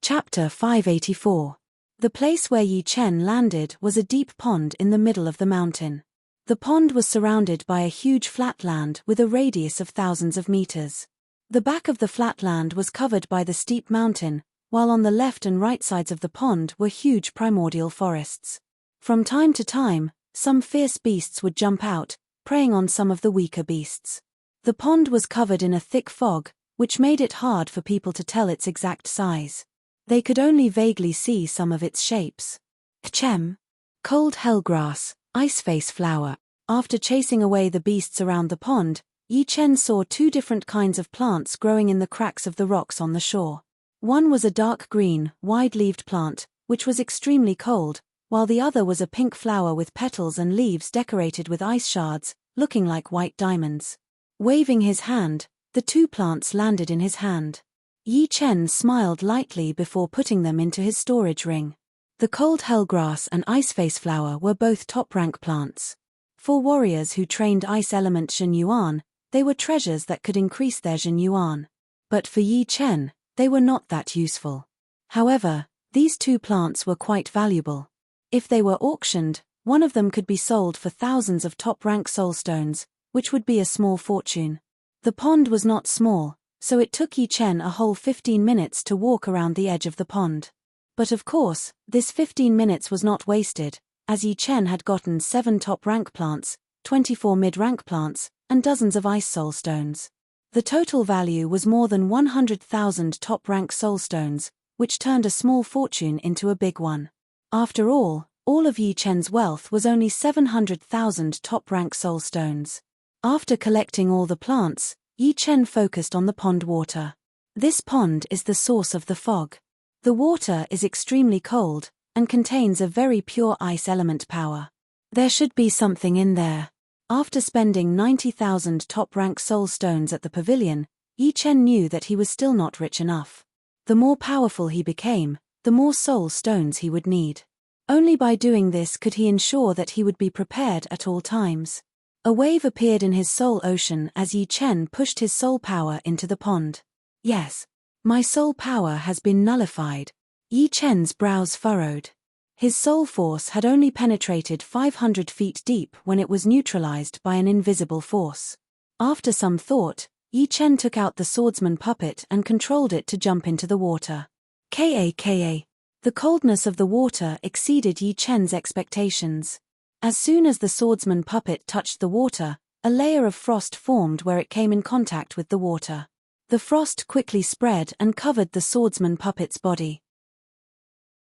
Speaker 1: Chapter 584. The place where Yi Chen landed was a deep pond in the middle of the mountain. The pond was surrounded by a huge flatland with a radius of thousands of meters. The back of the flatland was covered by the steep mountain, while on the left and right sides of the pond were huge primordial forests. From time to time, some fierce beasts would jump out, preying on some of the weaker beasts. The pond was covered in a thick fog, which made it hard for people to tell its exact size. They could only vaguely see some of its shapes. Kchem. Cold hellgrass, iceface flower. After chasing away the beasts around the pond, Yi Chen saw 2 different kinds of plants growing in the cracks of the rocks on the shore. One was a dark green, wide-leaved plant, which was extremely cold, while the other was a pink flower with petals and leaves decorated with ice shards, looking like white diamonds. Waving his hand, the 2 plants landed in his hand. Yi Chen smiled lightly before putting them into his storage ring. The cold hellgrass and iceface flower were both top-rank plants. For warriors who trained ice element Zhen Yuan, they were treasures that could increase their Zhen Yuan. But for Yi Chen, they were not that useful. However, these 2 plants were quite valuable. If they were auctioned, one of them could be sold for thousands of top-rank soulstones, which would be a small fortune. The pond was not small, so it took Yi Chen a whole 15 minutes to walk around the edge of the pond. But of course, this 15 minutes was not wasted, as Yi Chen had gotten 7 top-rank plants, 24 mid-rank plants, and dozens of ice soulstones. The total value was more than 100,000 top-rank soulstones, which turned a small fortune into a big one. After all of Yi Chen's wealth was only 700,000 top-rank soulstones. After collecting all the plants, Yi Chen focused on the pond water. This pond is the source of the fog. The water is extremely cold, and contains a very pure ice element power. There should be something in there. After spending 90,000 top-rank soulstones at the pavilion, Yi Chen knew that he was still not rich enough. The more powerful he became, the more soul stones he would need. Only by doing this could he ensure that he would be prepared at all times. A wave appeared in his soul ocean as Yi Chen pushed his soul power into the pond. Yes. My soul power has been nullified. Yi Chen's brows furrowed. His soul force had only penetrated 500 feet deep when it was neutralized by an invisible force. After some thought, Yi Chen took out the swordsman puppet and controlled it to jump into the water. Ka. The coldness of the water exceeded Yi Chen's expectations. As soon as the swordsman puppet touched the water, a layer of frost formed where it came in contact with the water. The frost quickly spread and covered the swordsman puppet's body.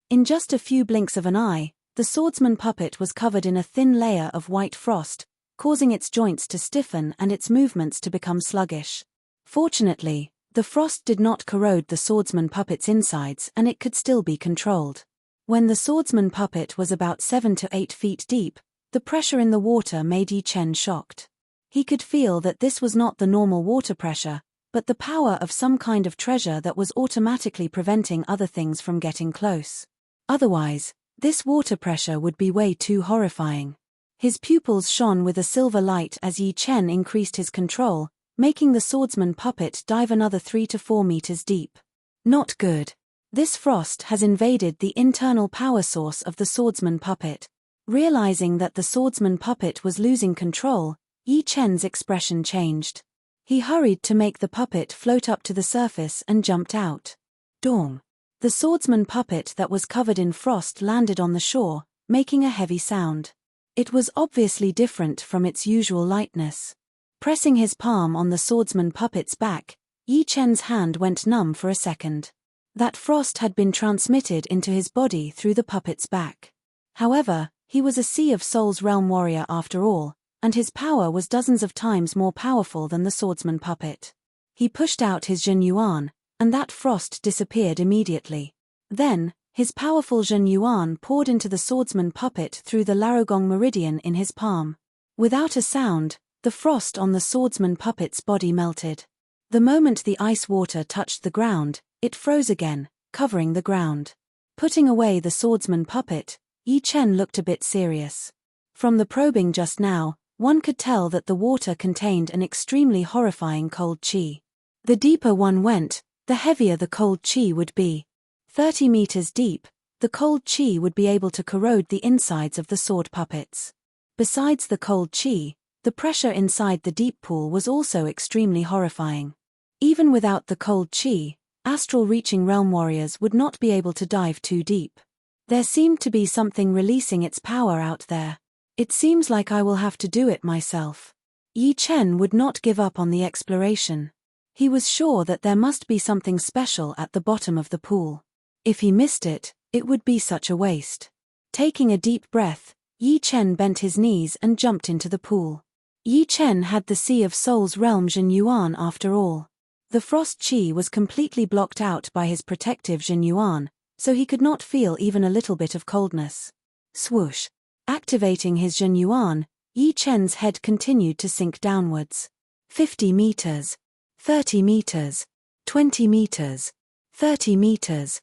Speaker 1: In just a few blinks of an eye, the swordsman puppet was covered in a thin layer of white frost, causing its joints to stiffen and its movements to become sluggish. Fortunately, the frost did not corrode the swordsman puppet's insides and it could still be controlled. When the swordsman puppet was about 7 to 8 feet deep, the pressure in the water made Yi Chen shocked. He could feel that this was not the normal water pressure, but the power of some kind of treasure that was automatically preventing other things from getting close. Otherwise, this water pressure would be way too horrifying. His pupils shone with a silver light as Yi Chen increased his control, making the swordsman puppet dive another 3 to 4 meters deep. Not good. This frost has invaded the internal power source of the swordsman puppet. Realizing that the swordsman puppet was losing control, Yi Chen's expression changed. He hurried to make the puppet float up to the surface and jumped out. Dong. The swordsman puppet that was covered in frost landed on the shore, making a heavy sound. It was obviously different from its usual lightness. Pressing his palm on the swordsman puppet's back, Yi Chen's hand went numb for a second. That frost had been transmitted into his body through the puppet's back. However, he was a Sea of Souls realm warrior after all, and his power was dozens of times more powerful than the swordsman puppet. He pushed out his Jin Yuan, and that frost disappeared immediately. Then, his powerful Jin Yuan poured into the swordsman puppet through the Larogong meridian in his palm. Without a sound, the frost on the swordsman puppet's body melted. The moment the ice water touched the ground, it froze again, covering the ground. Putting away the swordsman puppet, Yi Chen looked a bit serious. From the probing just now, one could tell that the water contained an extremely horrifying cold qi. The deeper one went, the heavier the cold qi would be. 30 meters deep, the cold qi would be able to corrode the insides of the sword puppets. Besides the cold qi, the pressure inside the deep pool was also extremely horrifying. Even without the cold qi, astral-reaching realm warriors would not be able to dive too deep. There seemed to be something releasing its power out there. It seems like I will have to do it myself. Yi Chen would not give up on the exploration. He was sure that there must be something special at the bottom of the pool. If he missed it, it would be such a waste. Taking a deep breath, Yi Chen bent his knees and jumped into the pool. Yi Chen had the Sea of Souls realm Jin Yuan after all. The frost qi was completely blocked out by his protective Jin Yuan, so he could not feel even a little bit of coldness. Swoosh. Activating his Jin Yuan, Yi Chen's head continued to sink downwards. 50 meters. 30 meters. 20 meters. 30 meters.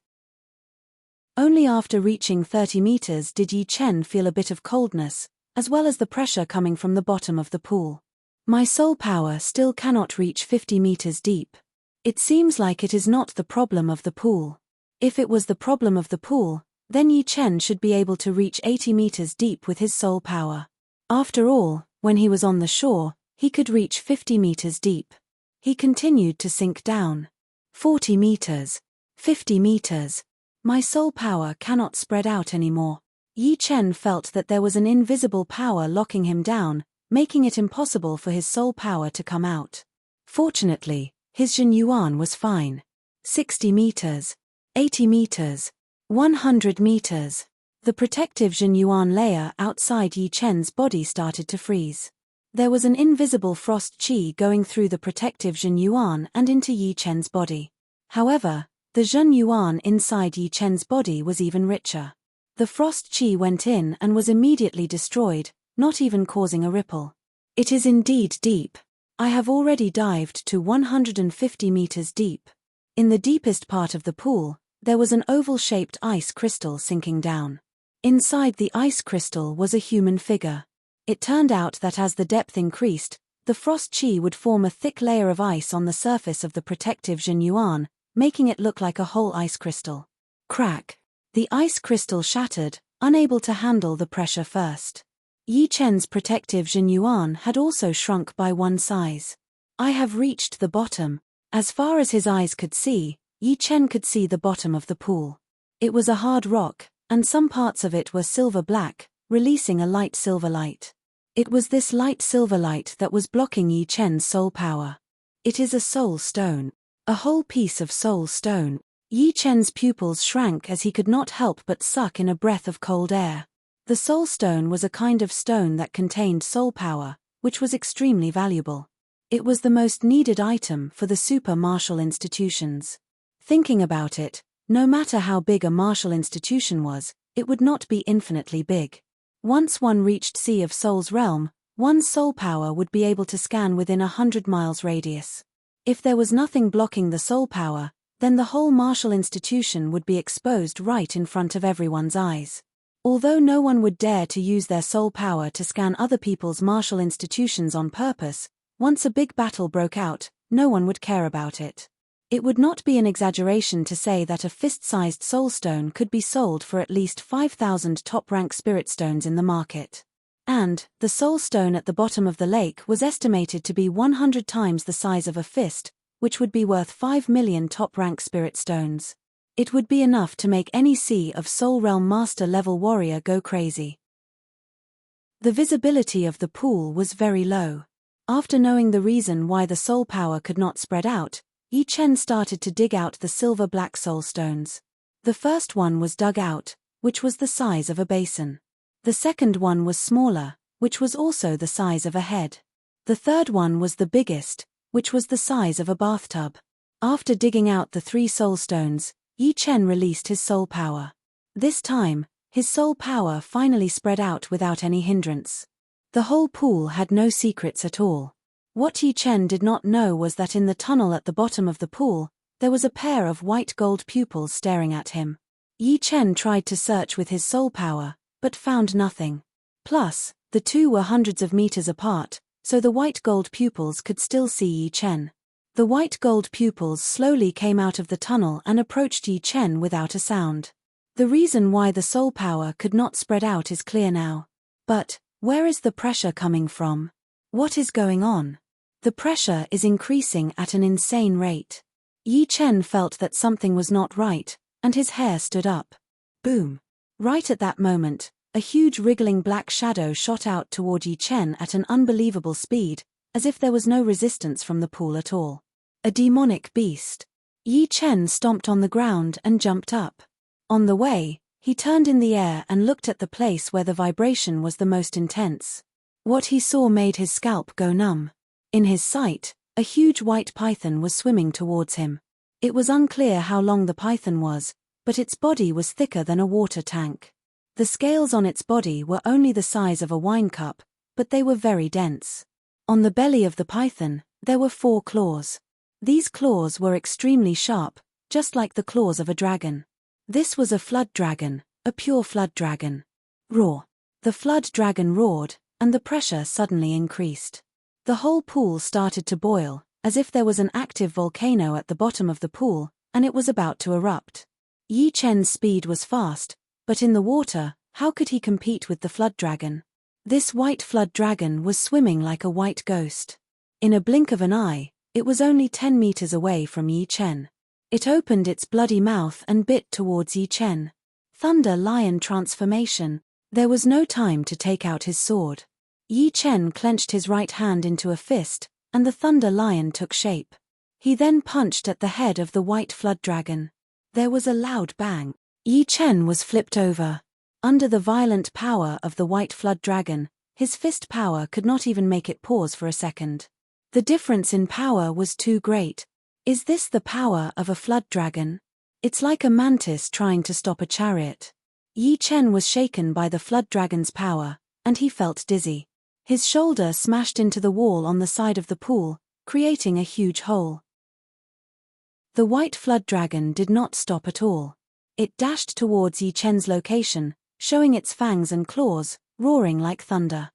Speaker 1: Only after reaching 30 meters did Yi Chen feel a bit of coldness, as well as the pressure coming from the bottom of the pool. My soul power still cannot reach 50 meters deep. It seems like it is not the problem of the pool. If it was the problem of the pool, then Yi Chen should be able to reach 80 meters deep with his soul power. After all, when he was on the shore, he could reach 50 meters deep. He continued to sink down. 40 meters. 50 meters. My soul power cannot spread out anymore. Yi Chen felt that there was an invisible power locking him down, making it impossible for his soul power to come out. Fortunately, his Jin Yuan was fine. 60 meters. 80 meters. 100 meters. The protective Jin Yuan layer outside Yi Chen's body started to freeze. There was an invisible frost qi going through the protective Jin Yuan and into Yi Chen's body. However, the Jin Yuan inside Yi Chen's body was even richer. The frost qi went in and was immediately destroyed, not even causing a ripple. It is indeed deep. I have already dived to 150 meters deep. In the deepest part of the pool, there was an oval-shaped ice crystal sinking down. Inside the ice crystal was a human figure. It turned out that as the depth increased, the frost qi would form a thick layer of ice on the surface of the protective Jin Yuan, making it look like a whole ice crystal. Crack. The ice crystal shattered, unable to handle the pressure first. Yi Chen's protective Jin Yuan had also shrunk by one size. I have reached the bottom. As far as his eyes could see, Yi Chen could see the bottom of the pool. It was a hard rock, and some parts of it were silver-black, releasing a light silver light. It was this light silver light that was blocking Yi Chen's soul power. It is a soul stone. A whole piece of soul stone. Yi Chen's pupils shrank as he could not help but suck in a breath of cold air. The soul stone was a kind of stone that contained soul power, which was extremely valuable. It was the most needed item for the super martial institutions. Thinking about it, no matter how big a martial institution was, it would not be infinitely big. Once one reached Sea of Soul's realm, one's soul power would be able to scan within 100 miles radius. If there was nothing blocking the soul power, then the whole martial institution would be exposed right in front of everyone's eyes. Although no one would dare to use their soul power to scan other people's martial institutions on purpose, once a big battle broke out, no one would care about it. It would not be an exaggeration to say that a fist-sized soul stone could be sold for at least 5,000 top-rank spirit stones in the market. And, the soul stone at the bottom of the lake was estimated to be 100 times the size of a fist, which would be worth 5 million top-rank spirit stones. It would be enough to make any Sea of Soul Realm Master-level warrior go crazy. The visibility of the pool was very low. After knowing the reason why the soul power could not spread out, Yi Chen started to dig out the silver-black soul stones. The first one was dug out, which was the size of a basin. The second one was smaller, which was also the size of a head. The third one was the biggest, which was the size of a bathtub. After digging out the 3 soul stones, Yi Chen released his soul power. This time, his soul power finally spread out without any hindrance. The whole pool had no secrets at all. What Yi Chen did not know was that in the tunnel at the bottom of the pool, there was a pair of white gold pupils staring at him. Yi Chen tried to search with his soul power, but found nothing. Plus, the two were hundreds of meters apart, so the white gold pupils could still see Yi Chen. The white gold pupils slowly came out of the tunnel and approached Yi Chen without a sound. The reason why the soul power could not spread out is clear now. But, where is the pressure coming from? What is going on? The pressure is increasing at an insane rate. Yi Chen felt that something was not right, and his hair stood up. Boom! Right at that moment, a huge wriggling black shadow shot out toward Yi Chen at an unbelievable speed, as if there was no resistance from the pool at all. A demonic beast. Yi Chen stomped on the ground and jumped up. On the way, he turned in the air and looked at the place where the vibration was the most intense. What he saw made his scalp go numb. In his sight, a huge white python was swimming towards him. It was unclear how long the python was, but its body was thicker than a water tank. The scales on its body were only the size of a wine cup, but they were very dense. On the belly of the python, there were 4 claws. These claws were extremely sharp, just like the claws of a dragon. This was a flood dragon, a pure flood dragon. Roar! The flood dragon roared, and the pressure suddenly increased. The whole pool started to boil, as if there was an active volcano at the bottom of the pool, and it was about to erupt. Yi Chen's speed was fast, but in the water, how could he compete with the flood dragon? This white flood dragon was swimming like a white ghost. In a blink of an eye, it was only 10 meters away from Yi Chen. It opened its bloody mouth and bit towards Yi Chen. Thunder Lion transformation. There was no time to take out his sword. Yi Chen clenched his right hand into a fist, and the thunder lion took shape. He then punched at the head of the white flood dragon. There was a loud bang. Yi Chen was flipped over. Under the violent power of the white flood dragon, his fist power could not even make it pause for a second. The difference in power was too great. Is this the power of a flood dragon? It's like a mantis trying to stop a chariot. Yi Chen was shaken by the flood dragon's power, and he felt dizzy. His shoulder smashed into the wall on the side of the pool, creating a huge hole. The white flood dragon did not stop at all. It dashed towards Yi Chen's location, showing its fangs and claws, roaring like thunder.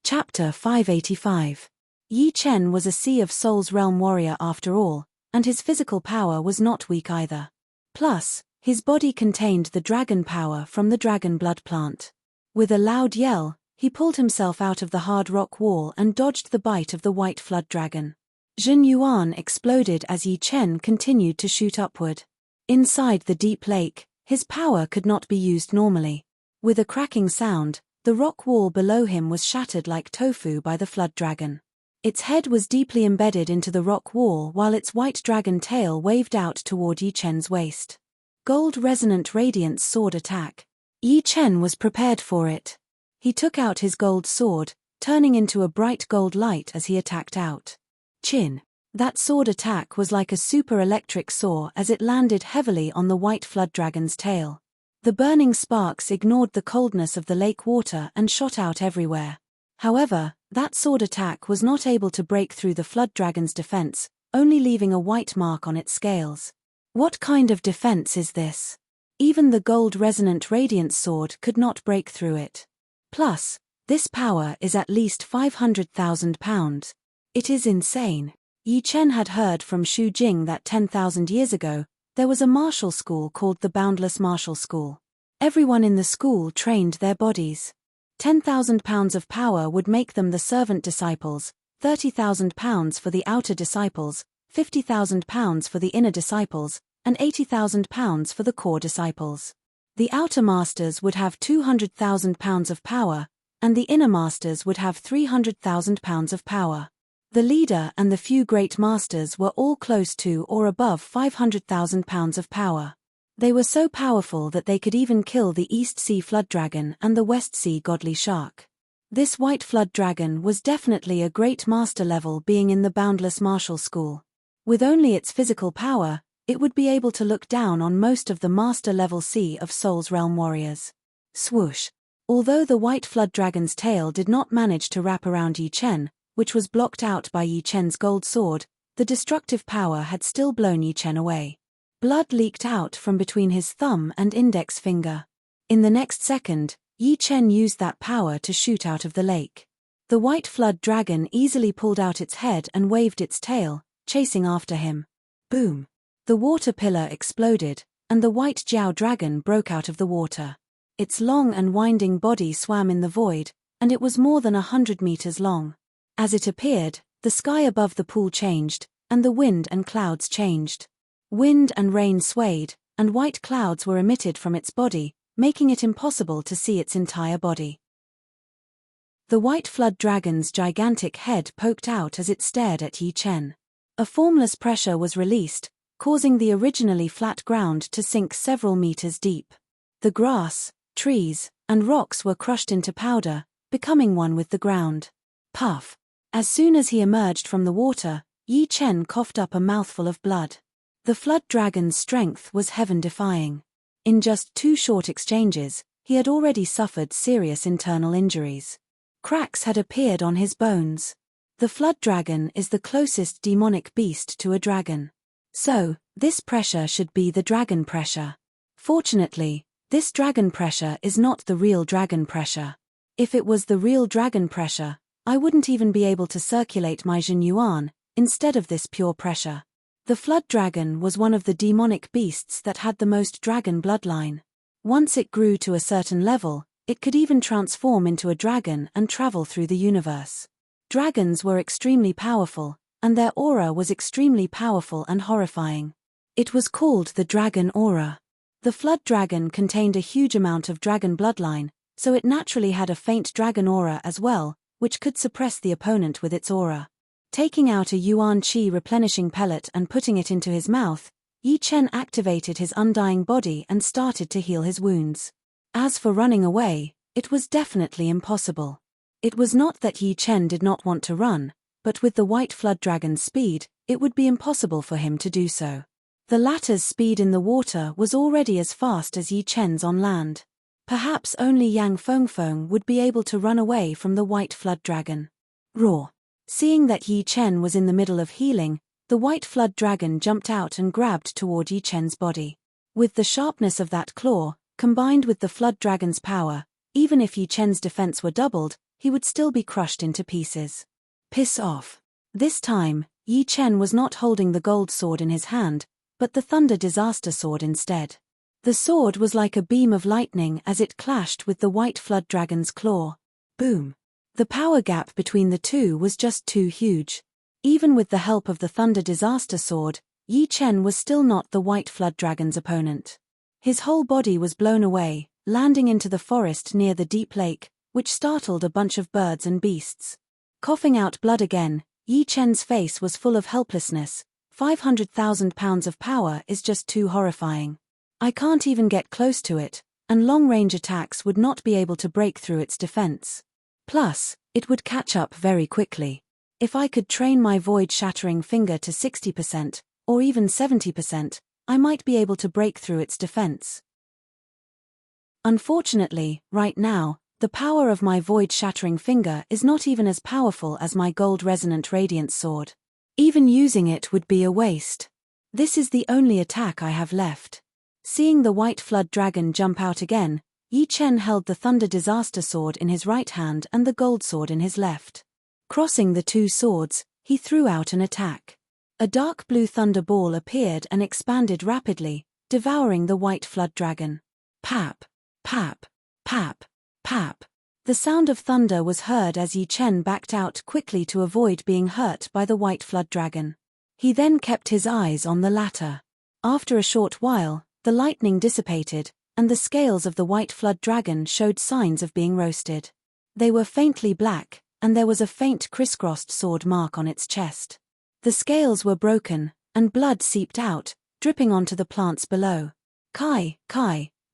Speaker 1: Chapter 585. Yi Chen was a Sea of Souls realm warrior after all, and his physical power was not weak either. Plus, his body contained the dragon power from the dragon blood plant. With a loud yell, he pulled himself out of the hard rock wall and dodged the bite of the white flood dragon. Jin Yuan exploded as Yi Chen continued to shoot upward. Inside the deep lake, his power could not be used normally. With a cracking sound, the rock wall below him was shattered like tofu by the flood dragon. Its head was deeply embedded into the rock wall while its white dragon tail waved out toward Yi Chen's waist. Gold resonant radiance sword attack. Yi Chen was prepared for it. He took out his gold sword, turning into a bright gold light as he attacked out. Chin. That sword attack was like a super electric saw as it landed heavily on the white flood dragon's tail. The burning sparks ignored the coldness of the lake water and shot out everywhere. However, that sword attack was not able to break through the flood dragon's defense, only leaving a white mark on its scales. What kind of defense is this? Even the gold resonant radiance sword could not break through it. Plus, this power is at least 500,000 pounds. It is insane. Yi Chen had heard from Xu Jing that 10,000 years ago, there was a martial school called the Boundless Martial School. Everyone in the school trained their bodies. 10,000 pounds of power would make them the servant disciples, 30,000 pounds for the outer disciples, 50,000 pounds for the inner disciples, and 80,000 pounds for the core disciples. The outer masters would have 200,000 pounds of power, and the inner masters would have 300,000 pounds of power. The leader and the few great masters were all close to or above 500,000 pounds of power. They were so powerful that they could even kill the East Sea Flood Dragon and the West Sea Godly Shark. This white flood dragon was definitely a great master level being in the Boundless Martial School. With only its physical power, it would be able to look down on most of the master level Sea of Souls realm warriors. Swoosh. Although the white flood dragon's tail did not manage to wrap around Yi Chen, which was blocked out by Yi Chen's gold sword, the destructive power had still blown Yi Chen away. Blood leaked out from between his thumb and index finger. In the next second, Yi Chen used that power to shoot out of the lake. The white flood dragon easily pulled out its head and waved its tail, chasing after him. Boom! The water pillar exploded, and the white Jiao dragon broke out of the water. Its long and winding body swam in the void, and it was more than 100 meters long. As it appeared, the sky above the pool changed, and the wind and clouds changed. Wind and rain swayed, and white clouds were emitted from its body, making it impossible to see its entire body. The white flood dragon's gigantic head poked out as it stared at Yi Chen. A formless pressure was released, causing the originally flat ground to sink several meters deep. The grass, trees, and rocks were crushed into powder, becoming one with the ground. Puff! As soon as he emerged from the water, Yi Chen coughed up a mouthful of blood. The flood dragon's strength was heaven-defying. In just 2 short exchanges, he had already suffered serious internal injuries. Cracks had appeared on his bones. The flood dragon is the closest demonic beast to a dragon. So, this pressure should be the dragon pressure. Fortunately, this dragon pressure is not the real dragon pressure. If it was the real dragon pressure, I wouldn't even be able to circulate my Jin Yuan, instead of this pure pressure. The flood dragon was one of the demonic beasts that had the most dragon bloodline. Once it grew to a certain level, it could even transform into a dragon and travel through the universe. Dragons were extremely powerful, and their aura was extremely powerful and horrifying. It was called the dragon aura. The flood dragon contained a huge amount of dragon bloodline, so it naturally had a faint dragon aura as well, which could suppress the opponent with its aura. Taking out a yuan qi replenishing pellet and putting it into his mouth, Yi Chen activated his undying body and started to heal his wounds. As for running away, it was definitely impossible. It was not that Yi Chen did not want to run, but with the white flood dragon's speed, it would be impossible for him to do so. The latter's speed in the water was already as fast as Yi Chen's on land. Perhaps only Yang Fengfeng would be able to run away from the white flood dragon. Roar! Seeing that Yi Chen was in the middle of healing, the white flood dragon jumped out and grabbed toward Yi Chen's body. With the sharpness of that claw, combined with the flood dragon's power, even if Yi Chen's defense were doubled, he would still be crushed into pieces. Piss off. This time, Yi Chen was not holding the gold sword in his hand, but the thunder disaster sword instead. The sword was like a beam of lightning as it clashed with the white flood dragon's claw. Boom. The power gap between the two was just too huge. Even with the help of the thunder disaster sword, Yi Chen was still not the white flood dragon's opponent. His whole body was blown away, landing into the forest near the deep lake, which startled a bunch of birds and beasts. Coughing out blood again, Yi Chen's face was full of helplessness. 500,000 pounds of power is just too horrifying. I can't even get close to it, and long-range attacks would not be able to break through its defense. Plus, it would catch up very quickly. If I could train my void-shattering finger to 60%, or even 70%, I might be able to break through its defense. Unfortunately, right now, the power of my void-shattering finger is not even as powerful as my gold-resonant radiance sword. Even using it would be a waste. This is the only attack I have left. Seeing the white flood dragon jump out again, Yi Chen held the thunder disaster sword in his right hand and the gold sword in his left. Crossing the two swords, he threw out an attack. A dark blue thunder ball appeared and expanded rapidly, devouring the white flood dragon. Pap, pap, pap, pap. The sound of thunder was heard as Yi Chen backed out quickly to avoid being hurt by the white flood dragon. He then kept his eyes on the latter. After a short while, the lightning dissipated, and the scales of the white flood dragon showed signs of being roasted. They were faintly black, and there was a faint crisscrossed sword mark on its chest. The scales were broken, and blood seeped out, dripping onto the plants below. Kai.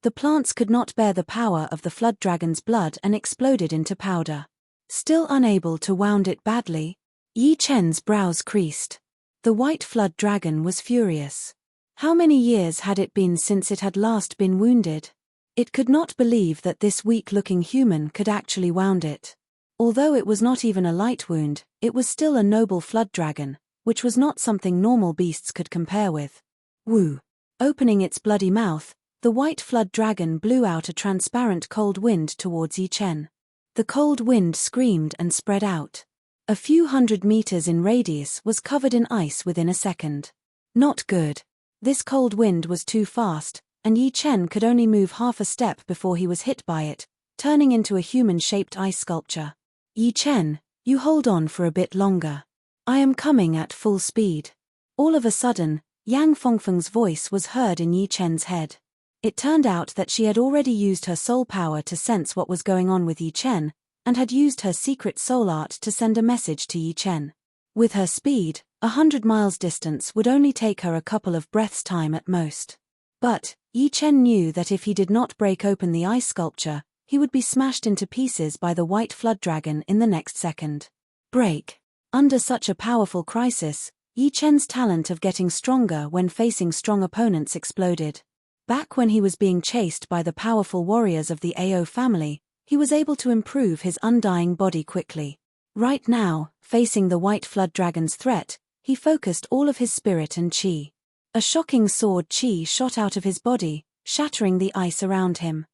Speaker 1: The plants could not bear the power of the flood dragon's blood and exploded into powder. Still unable to wound it badly, Yi Chen's brows creased. The white flood dragon was furious. How many years had it been since it had last been wounded? It could not believe that this weak-looking human could actually wound it. Although it was not even a light wound, it was still a noble flood dragon, which was not something normal beasts could compare with. Woo! Opening its bloody mouth, the white flood dragon blew out a transparent cold wind towards Yi Chen. The cold wind screamed and spread out. A few 100 meters in radius was covered in ice within a second. Not good. This cold wind was too fast, and Yi Chen could only move half a step before he was hit by it, turning into a human-shaped ice sculpture. Yi Chen, you hold on for a bit longer. I am coming at full speed. All of a sudden, Yang Fengfeng's voice was heard in Yi Chen's head. It turned out that she had already used her soul power to sense what was going on with Yi Chen, and had used her secret soul art to send a message to Yi Chen. With her speed, 100 miles distance would only take her a couple of breaths' time at most. But, Yi Chen knew that if he did not break open the ice sculpture, he would be smashed into pieces by the white flood dragon in the next second. Break. Under such a powerful crisis, Yi Chen's talent of getting stronger when facing strong opponents exploded. Back when he was being chased by the powerful warriors of the Ao family, he was able to improve his undying body quickly. Right now, facing the white flood dragon's threat, he focused all of his spirit and qi. A shocking sword qi shot out of his body, shattering the ice around him.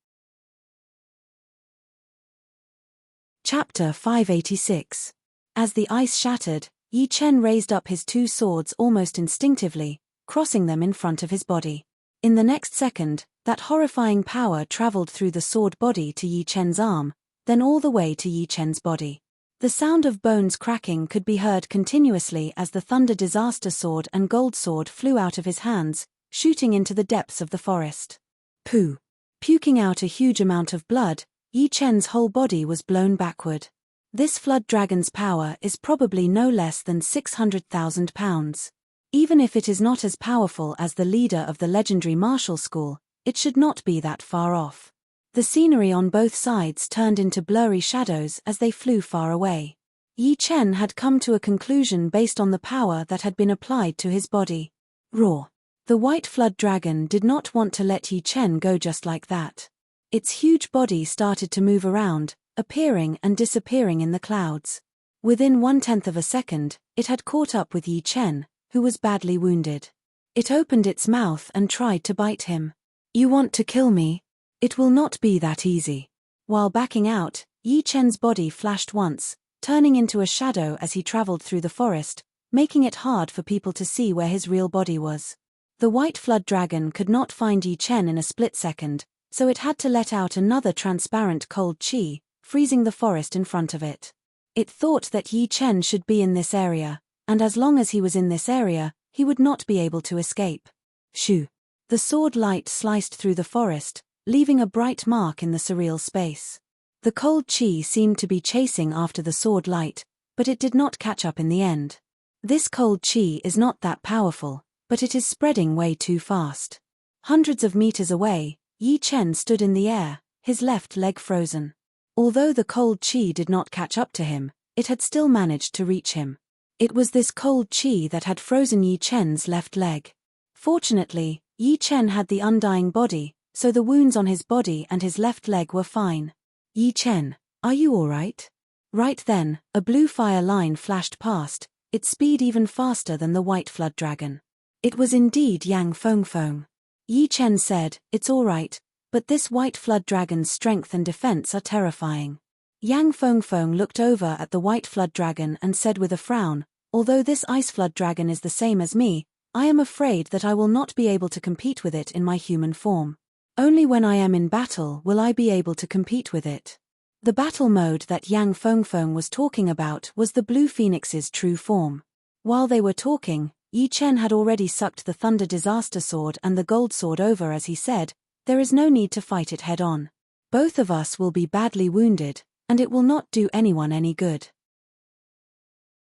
Speaker 1: Chapter 586. As the ice shattered, Yi Chen raised up his two swords almost instinctively, crossing them in front of his body. In the next second, that horrifying power traveled through the sword body to Yi Chen's arm, then all the way to Yi Chen's body. The sound of bones cracking could be heard continuously as the thunder disaster sword and gold sword flew out of his hands, shooting into the depths of the forest. Pooh! Puking out a huge amount of blood, Yi Chen's whole body was blown backward. This flood dragon's power is probably no less than 600,000 pounds. Even if it is not as powerful as the leader of the legendary martial school, it should not be that far off. The scenery on both sides turned into blurry shadows as they flew far away. Yi Chen had come to a conclusion based on the power that had been applied to his body. Roar. The white flood dragon did not want to let Yi Chen go just like that. Its huge body started to move around, appearing and disappearing in the clouds. Within 1/10 of a second, it had caught up with Yi Chen, who was badly wounded. It opened its mouth and tried to bite him. "You want to kill me? It will not be that easy." While backing out, Yi Chen's body flashed once, turning into a shadow as he traveled through the forest, making it hard for people to see where his real body was. The white flood dragon could not find Yi Chen in a split second, so it had to let out another transparent cold chi, freezing the forest in front of it. It thought that Yi Chen should be in this area, and as long as he was in this area, he would not be able to escape. Shoo! The sword light sliced through the forest, leaving a bright mark in the surreal space. The cold chi seemed to be chasing after the sword light, but it did not catch up in the end. This cold chi is not that powerful, but it is spreading way too fast. Hundreds of meters away, Yi Chen stood in the air, his left leg frozen. Although the cold chi did not catch up to him, it had still managed to reach him. It was this cold chi that had frozen Yi Chen's left leg. Fortunately, Yi Chen had the undying body, so the wounds on his body and his left leg were fine. "Yi Chen, are you alright?" Right then, a blue fire line flashed past, its speed even faster than the white flood dragon. It was indeed Yang Fengfeng. Yi Chen said, "It's alright, but this white flood dragon's strength and defense are terrifying." Yang Fengfeng looked over at the white flood dragon and said with a frown, "Although this ice flood dragon is the same as me, I am afraid that I will not be able to compete with it in my human form. Only when I am in battle will I be able to compete with it." The battle mode that Yang Fengfeng was talking about was the Blue Phoenix's true form. While they were talking, Yi Chen had already sucked the Thunder Disaster Sword and the Gold Sword over as he said, "There is no need to fight it head on. Both of us will be badly wounded, and it will not do anyone any good."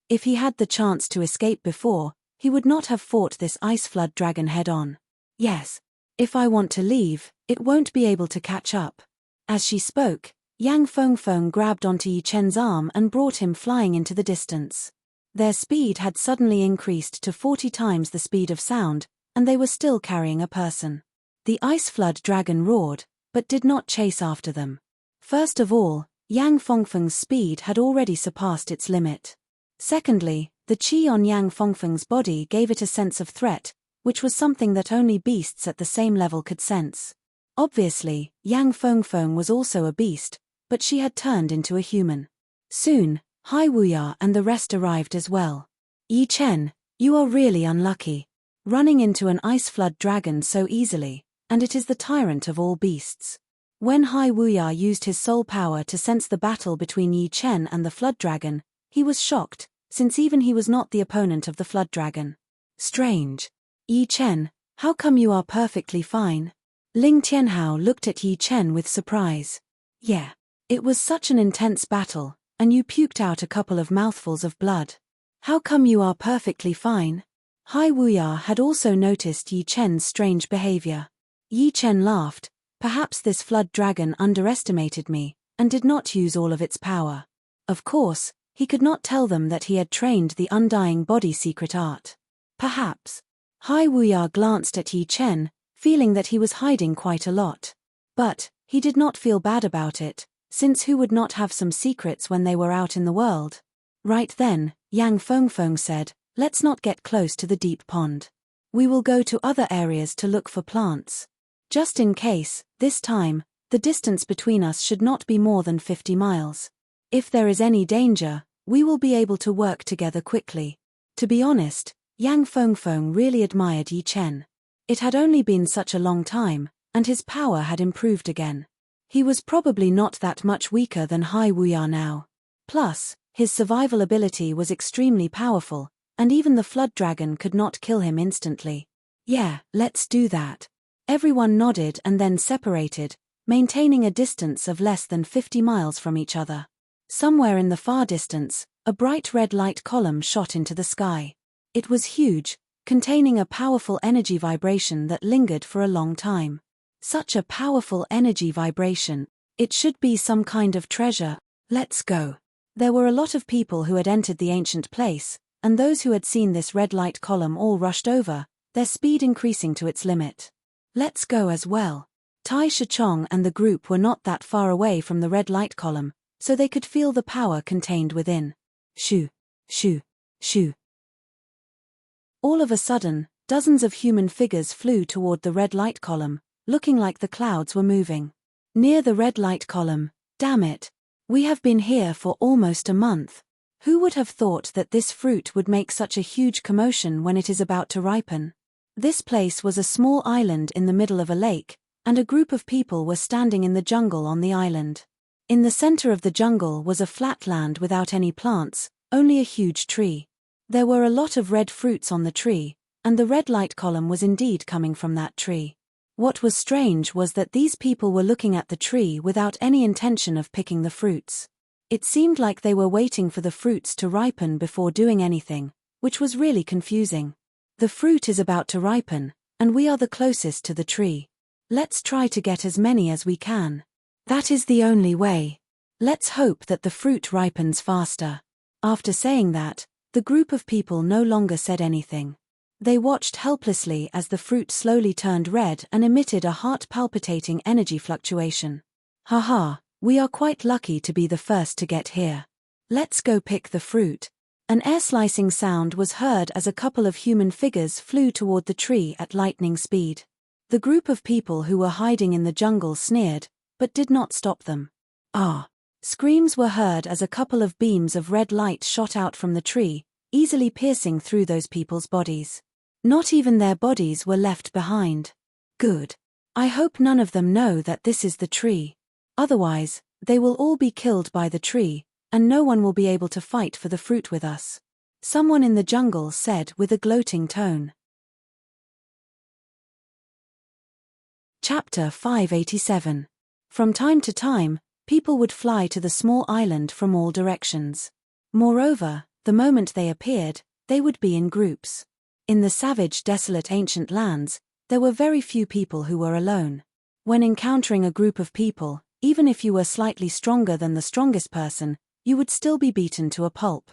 Speaker 1: If he had the chance to escape before, he would not have fought this ice flood dragon head on. "Yes. If I want to leave, it won't be able to catch up." As she spoke, Yang Fengfeng grabbed onto Yi Chen's arm and brought him flying into the distance. Their speed had suddenly increased to 40 times the speed of sound, and they were still carrying a person. The ice flood dragon roared, but did not chase after them. First of all, Yang Fengfeng's speed had already surpassed its limit. Secondly, the chi on Yang Fengfeng's body gave it a sense of threat, which was something that only beasts at the same level could sense. Obviously, Yang Fengfeng was also a beast, but she had turned into a human. Soon, Hai Wuya and the rest arrived as well. "Yi Chen, you are really unlucky. Running into an ice flood dragon so easily, and it is the tyrant of all beasts." When Hai Wuya used his soul power to sense the battle between Yi Chen and the flood dragon, he was shocked, since even he was not the opponent of the flood dragon. "Strange. Yi Chen, how come you are perfectly fine?" Ling Tianhao looked at Yi Chen with surprise. "Yeah. It was such an intense battle, and you puked out a couple of mouthfuls of blood. How come you are perfectly fine?" Hai Wuya had also noticed Yi Chen's strange behavior. Yi Chen laughed, "Perhaps this flood dragon underestimated me, and did not use all of its power." Of course, he could not tell them that he had trained the undying body secret art. Perhaps. Hai Wuya glanced at Yi Chen, feeling that he was hiding quite a lot. But he did not feel bad about it, since who would not have some secrets when they were out in the world? Right then, Yang Fengfeng said, "Let's not get close to the deep pond. We will go to other areas to look for plants. Just in case, this time, the distance between us should not be more than 50 miles. If there is any danger, we will be able to work together quickly." To be honest, Yang Fengfeng really admired Yi Chen. It had only been such a long time, and his power had improved again. He was probably not that much weaker than Hai Wuya now. Plus, his survival ability was extremely powerful, and even the flood dragon could not kill him instantly. "Yeah, let's do that." Everyone nodded and then separated, maintaining a distance of less than 50 miles from each other. Somewhere in the far distance, a bright red light column shot into the sky. It was huge, containing a powerful energy vibration that lingered for a long time. Such a powerful energy vibration. It should be some kind of treasure. Let's go. There were a lot of people who had entered the ancient place, and those who had seen this red light column all rushed over, their speed increasing to its limit. Let's go as well. Tai Shichong and the group were not that far away from the red light column, so they could feel the power contained within. Shoo, shoo, shoo. All of a sudden, dozens of human figures flew toward the red light column, looking like the clouds were moving. Near the red light column, damn it. We have been here for almost a month. Who would have thought that this fruit would make such a huge commotion when it is about to ripen? This place was a small island in the middle of a lake, and a group of people were standing in the jungle on the island. In the center of the jungle was a flat land without any plants, only a huge tree. There were a lot of red fruits on the tree, and the red light column was indeed coming from that tree. What was strange was that these people were looking at the tree without any intention of picking the fruits. It seemed like they were waiting for the fruits to ripen before doing anything, which was really confusing. The fruit is about to ripen, and we are the closest to the tree. Let's try to get as many as we can. That is the only way. Let's hope that the fruit ripens faster. After saying that, the group of people no longer said anything. They watched helplessly as the fruit slowly turned red and emitted a heart-palpitating energy fluctuation. Haha, we are quite lucky to be the first to get here. Let's go pick the fruit. An air-slicing sound was heard as a couple of human figures flew toward the tree at lightning speed. The group of people who were hiding in the jungle sneered, but did not stop them. Ah! Screams were heard as a couple of beams of red light shot out from the tree, easily piercing through those people's bodies. Not even their bodies were left behind. Good. I hope none of them know that this is the tree. Otherwise, they will all be killed by the tree, and no one will be able to fight for the fruit with us. Someone in the jungle said with a gloating tone. Chapter 587. From time to time, people would fly to the small island from all directions. Moreover, the moment they appeared, they would be in groups. In the savage, desolate ancient lands, there were very few people who were alone. When encountering a group of people, even if you were slightly stronger than the strongest person, you would still be beaten to a pulp.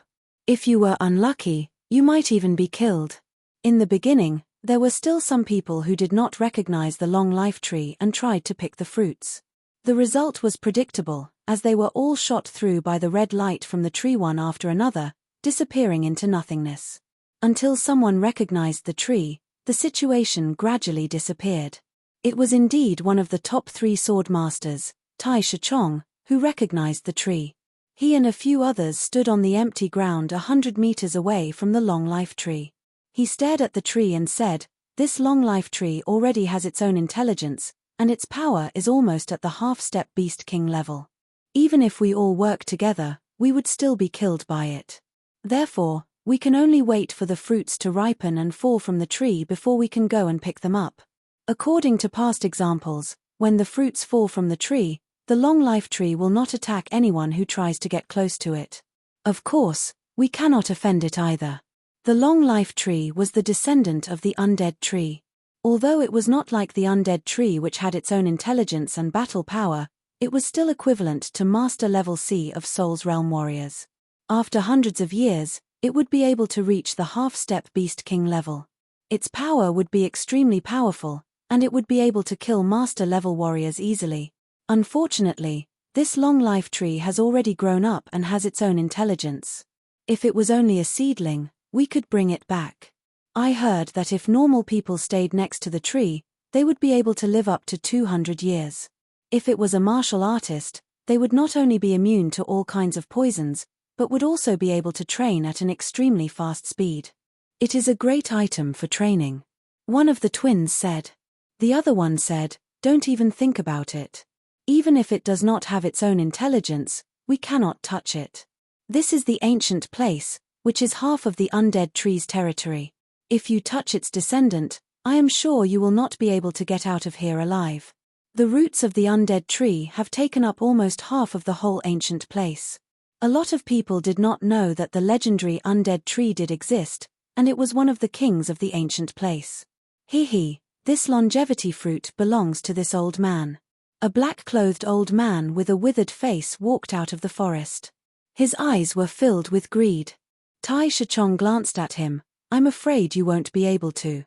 Speaker 1: If you were unlucky, you might even be killed. In the beginning, there were still some people who did not recognize the long life tree and tried to pick the fruits. The result was predictable, as they were all shot through by the red light from the tree one after another, disappearing into nothingness. Until someone recognized the tree, the situation gradually disappeared. It was indeed one of the top 3 sword masters, Tai Shichong, who recognized the tree. He and a few others stood on the empty ground 100 meters away from the long life tree. He stared at the tree and said, "This long life tree already has its own intelligence, and its power is almost at the half-step Beast King level. Even if we all work together, we would still be killed by it. Therefore, we can only wait for the fruits to ripen and fall from the tree before we can go and pick them up." According to past examples, when the fruits fall from the tree, the long life tree will not attack anyone who tries to get close to it. Of course, we cannot offend it either. The long life tree was the descendant of the undead tree. Although it was not like the undead tree which had its own intelligence and battle power, it was still equivalent to Master Level C of Soul's Realm warriors. After hundreds of years, it would be able to reach the half-step Beast King level. Its power would be extremely powerful, and it would be able to kill Master Level warriors easily. Unfortunately, this long life tree has already grown up and has its own intelligence. If it was only a seedling, we could bring it back. I heard that if normal people stayed next to the tree, they would be able to live up to 200 years. If it was a martial artist, they would not only be immune to all kinds of poisons, but would also be able to train at an extremely fast speed. It is a great item for training. One of the twins said. The other one said, "Don't even think about it. Even if it does not have its own intelligence, we cannot touch it. This is the ancient place, which is half of the undead tree's territory. If you touch its descendant, I am sure you will not be able to get out of here alive. The roots of the undead tree have taken up almost half of the whole ancient place. A lot of people did not know that the legendary undead tree did exist, and it was one of the kings of the ancient place. This longevity fruit belongs to this old man. A black-clothed old man with a withered face walked out of the forest. His eyes were filled with greed. Tai Shichong glanced at him. I'm afraid you won't be able to.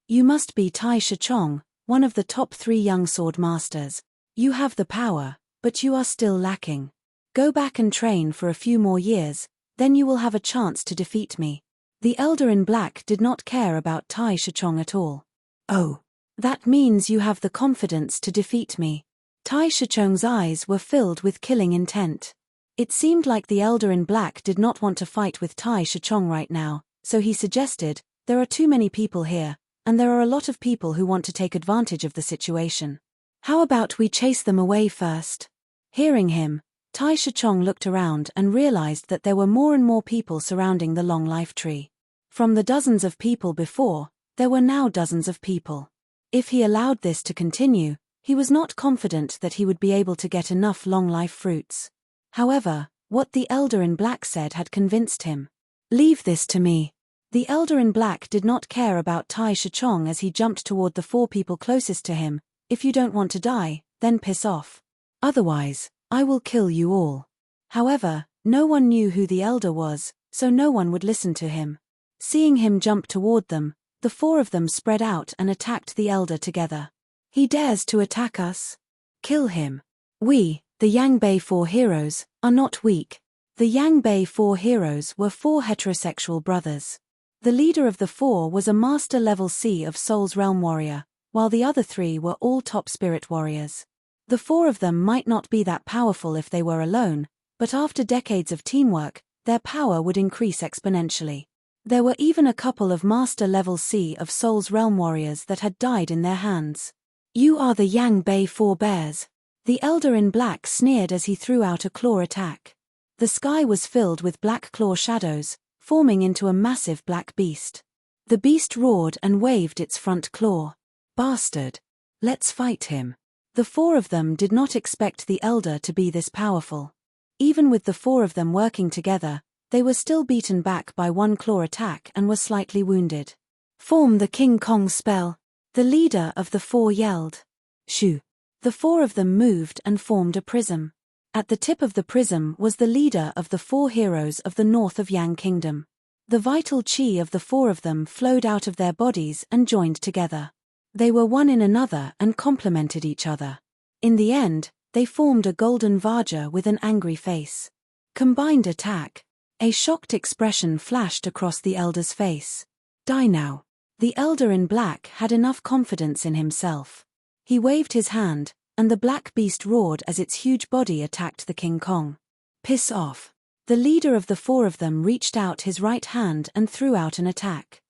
Speaker 1: You must be Tai Shichong, one of the top 3 young sword masters. You have the power, but you are still lacking. Go back and train for a few more years, then you will have a chance to defeat me. The elder in black did not care about Tai Shichong at all. Oh, that means you have the confidence to defeat me. Tai Shichong's eyes were filled with killing intent. It seemed like the elder in black did not want to fight with Tai Shichong right now, so he suggested, there are too many people here, and there are a lot of people who want to take advantage of the situation. How about we chase them away first? Hearing him, Tai Shichong looked around and realized that there were more and more people surrounding the long life tree. From the dozens of people before, there were now dozens of people. If he allowed this to continue, he was not confident that he would be able to get enough long life fruits. However, what the elder in black said had convinced him. Leave this to me. The elder in black did not care about Tai Shichong as he jumped toward the 4 people closest to him. If you don't want to die, then piss off. Otherwise, I will kill you all. However, no one knew who the elder was, so no one would listen to him. Seeing him jump toward them, the 4 of them spread out and attacked the elder together. He dares to attack us? Kill him. We, the Yangbei 4 heroes, are not weak. The Yangbei 4 heroes were 4 heterosexual brothers. The leader of the 4 was a master level C of Soul's Realm warrior, while the other 3 were all top spirit warriors. The 4 of them might not be that powerful if they were alone, but after decades of teamwork, their power would increase exponentially. There were even a couple of master level C of Soul's Realm warriors that had died in their hands. You are the Yangbei 4 bears. The elder in black sneered as he threw out a claw attack. The sky was filled with black claw shadows, forming into a massive black beast. The beast roared and waved its front claw. Bastard! Let's fight him. The 4 of them did not expect the elder to be this powerful. Even with the 4 of them working together, they were still beaten back by 1 claw attack and were slightly wounded. Form the King Kong spell. The leader of the 4 yelled. Shoo! The 4 of them moved and formed a prism. At the tip of the prism was the leader of the 4 heroes of the north of Yang Kingdom. The vital chi of the 4 of them flowed out of their bodies and joined together. They were one in another and complemented each other. In the end, they formed a golden Vajra with an angry face. Combined attack. A shocked expression flashed across the elder's face. Die now. The elder in black had enough confidence in himself. He waved his hand, and the black beast roared as its huge body attacked the King Kong. Piss off. The leader of the 4 of them reached out his right hand and threw out an attack.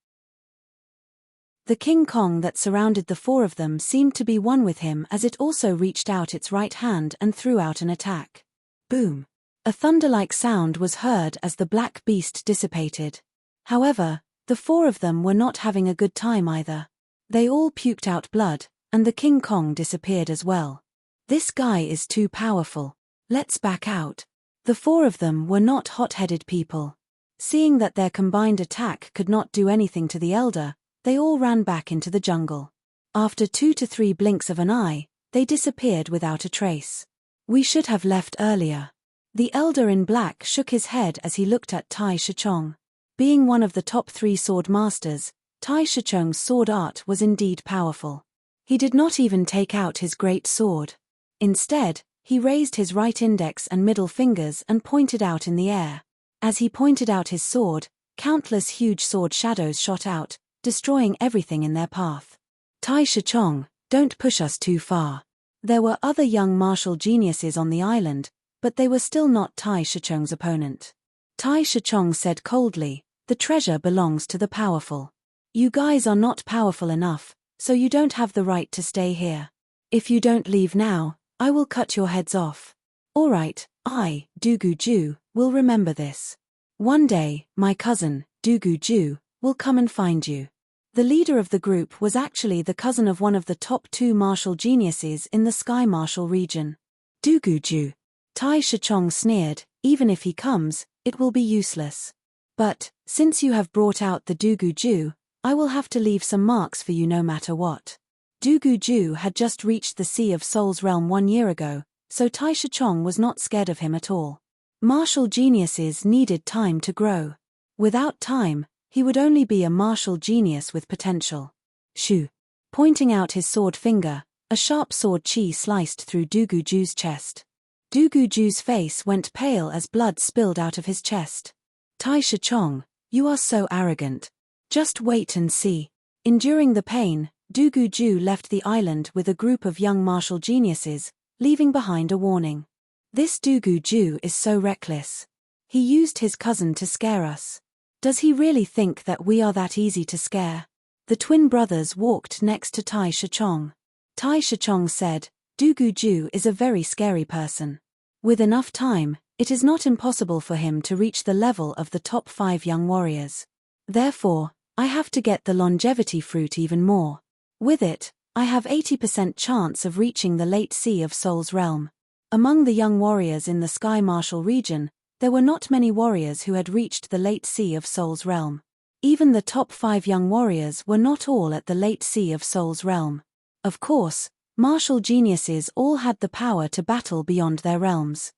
Speaker 1: The King Kong that surrounded the 4 of them seemed to be one with him as it also reached out its right hand and threw out an attack. Boom! A thunder-like sound was heard as the black beast dissipated. However, the 4 of them were not having a good time either. They all puked out blood, and the King Kong disappeared as well. This guy is too powerful. Let's back out. The 4 of them were not hot-headed people. Seeing that their combined attack could not do anything to the elder, they all ran back into the jungle. After 2 to 3 blinks of an eye, they disappeared without a trace. We should have left earlier. The elder in black shook his head as he looked at Tai Shichong. Being one of the top 3 sword masters, Tai Shichong's sword art was indeed powerful. He did not even take out his great sword. Instead, he raised his right index and middle fingers and pointed out in the air. As he pointed out his sword, countless huge sword shadows shot out, destroying everything in their path. Tai Shichong, don't push us too far. There were other young martial geniuses on the island, but they were still not Tai Shichong's opponent. Tai Shichong said coldly, the treasure belongs to the powerful. You guys are not powerful enough, so you don't have the right to stay here. If you don't leave now, I will cut your heads off. Alright, I, Dugu Ju, will remember this. One day, my cousin, Dugu Ju, will come and find you. The leader of the group was actually the cousin of one of the top 2 martial geniuses in the Sky Martial region. Dugu Ju. Tai Shichong sneered, even if he comes, it will be useless. But, since you have brought out the Dugu-ju, I will have to leave some marks for you no matter what. Dugu-ju had just reached the Sea of Souls realm 1 year ago, so Tai Shichong was not scared of him at all. Martial geniuses needed time to grow. Without time, he would only be a martial genius with potential. Shoo! Pointing out his sword finger, a sharp sword chi sliced through Dugu-ju's chest. Dugu-ju's face went pale as blood spilled out of his chest. Tai Shichong, you are so arrogant. Just wait and see. Enduring the pain, Dugu-ju left the island with a group of young martial geniuses, leaving behind a warning. This Dugu-ju is so reckless. He used his cousin to scare us. Does he really think that we are that easy to scare? The twin brothers walked next to Tai Shichong. Tai Shichong said, Dugu-ju is a very scary person. With enough time, it is not impossible for him to reach the level of the top 5 young warriors. Therefore, I have to get the longevity fruit even more. With it, I have 80% chance of reaching the late Sea of Souls realm. Among the young warriors in the Sky Martial region, there were not many warriors who had reached the late Sea of Souls realm. Even the top 5 young warriors were not all at the late Sea of Souls realm. Of course, martial geniuses all had the power to battle beyond their realms.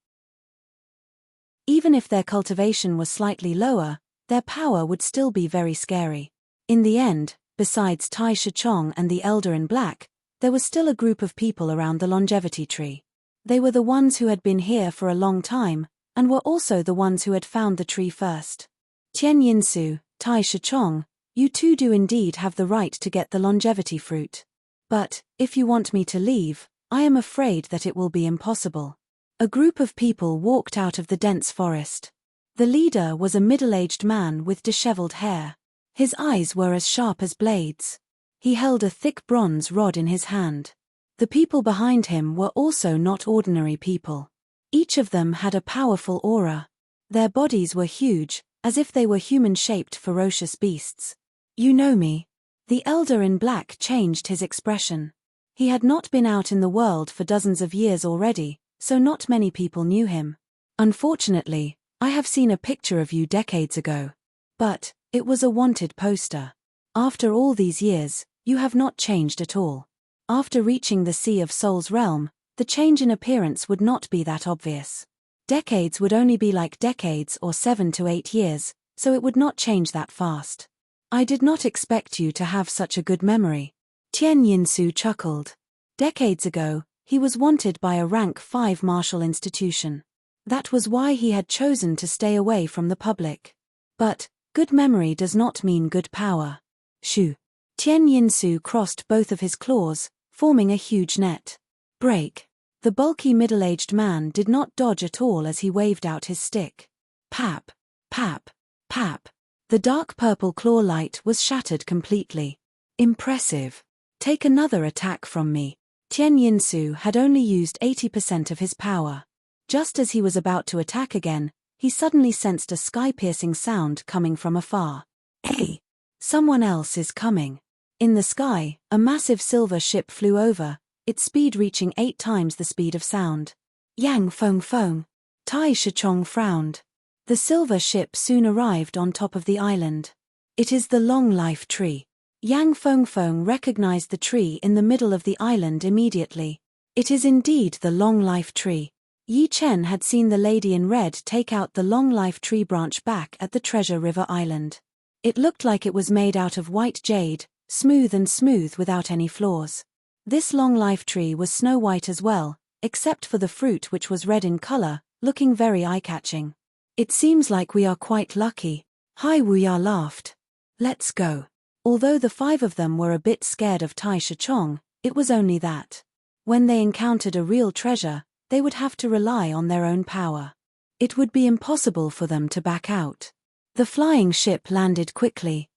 Speaker 1: Even if their cultivation was slightly lower, their power would still be very scary. In the end, besides Tai Shichong and the Elder in Black, there was still a group of people around the longevity tree. They were the ones who had been here for a long time, and were also the ones who had found the tree first. Tian Yinsu, Tai Shichong, you two do indeed have the right to get the longevity fruit. But, if you want me to leave, I am afraid that it will be impossible. A group of people walked out of the dense forest. The leader was a middle-aged man with disheveled hair. His eyes were as sharp as blades. He held a thick bronze rod in his hand. The people behind him were also not ordinary people. Each of them had a powerful aura. Their bodies were huge, as if they were human-shaped ferocious beasts. You know me. The Elder in Black changed his expression. He had not been out in the world for dozens of years already, so not many people knew him. Unfortunately, I have seen a picture of you decades ago. But, it was a wanted poster. After all these years, you have not changed at all. After reaching the Sea of Souls realm, the change in appearance would not be that obvious. Decades would only be like decades or 7 to 8 years, so it would not change that fast. I did not expect you to have such a good memory. Tian Yinsu chuckled. Decades ago, he was wanted by a rank 5 martial institution. That was why he had chosen to stay away from the public. But, good memory does not mean good power. Shoo! Tian Yinsu crossed both of his claws, forming a huge net. Break! The bulky middle-aged man did not dodge at all as he waved out his stick. Pap! Pap! Pap! The dark purple claw light was shattered completely. Impressive. Take another attack from me. Tian Yinsu had only used 80% of his power. Just as he was about to attack again, he suddenly sensed a sky-piercing sound coming from afar. Hey! Someone else is coming. In the sky, a massive silver ship flew over, its speed reaching 8 times the speed of sound. Yang Feng Feng. Tai Shichong frowned. The silver ship soon arrived on top of the island. It is the Long Life Tree. Yang Feng Feng recognized the tree in the middle of the island immediately. It is indeed the Long Life Tree. Yi Chen had seen the lady in red take out the Long Life Tree branch back at the Treasure River Island. It looked like it was made out of white jade, smooth without any flaws. This Long Life Tree was snow white as well, except for the fruit which was red in color, looking very eye-catching. It seems like we are quite lucky. Hai Wuya laughed. Let's go. Although the 5 of them were a bit scared of Tai Shichong, it was only that. When they encountered a real treasure, they would have to rely on their own power. It would be impossible for them to back out. The flying ship landed quickly.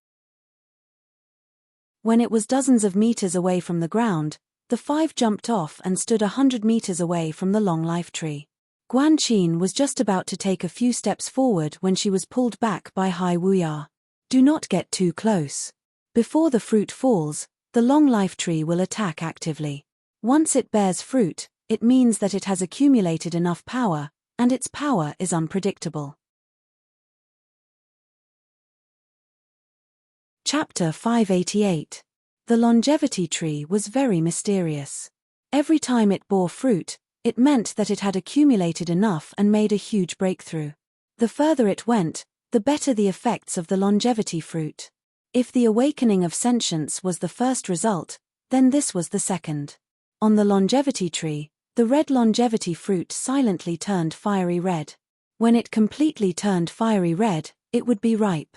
Speaker 1: When it was dozens of meters away from the ground, the 5 jumped off and stood 100 meters away from the Long Life Tree. Guan Qin was just about to take a few steps forward when she was pulled back by Hai Wuya. Do not get too close. Before the fruit falls, the Long Life Tree will attack actively. Once it bears fruit, It means that it has accumulated enough power, and its power is unpredictable. Chapter 588. The longevity tree was very mysterious. Every time it bore fruit, it meant that it had accumulated enough and made a huge breakthrough. The further it went, the better the effects of the longevity fruit. If the awakening of sentience was the first result, then this was the second. On the longevity tree, the red longevity fruit silently turned fiery red. When it completely turned fiery red, it would be ripe.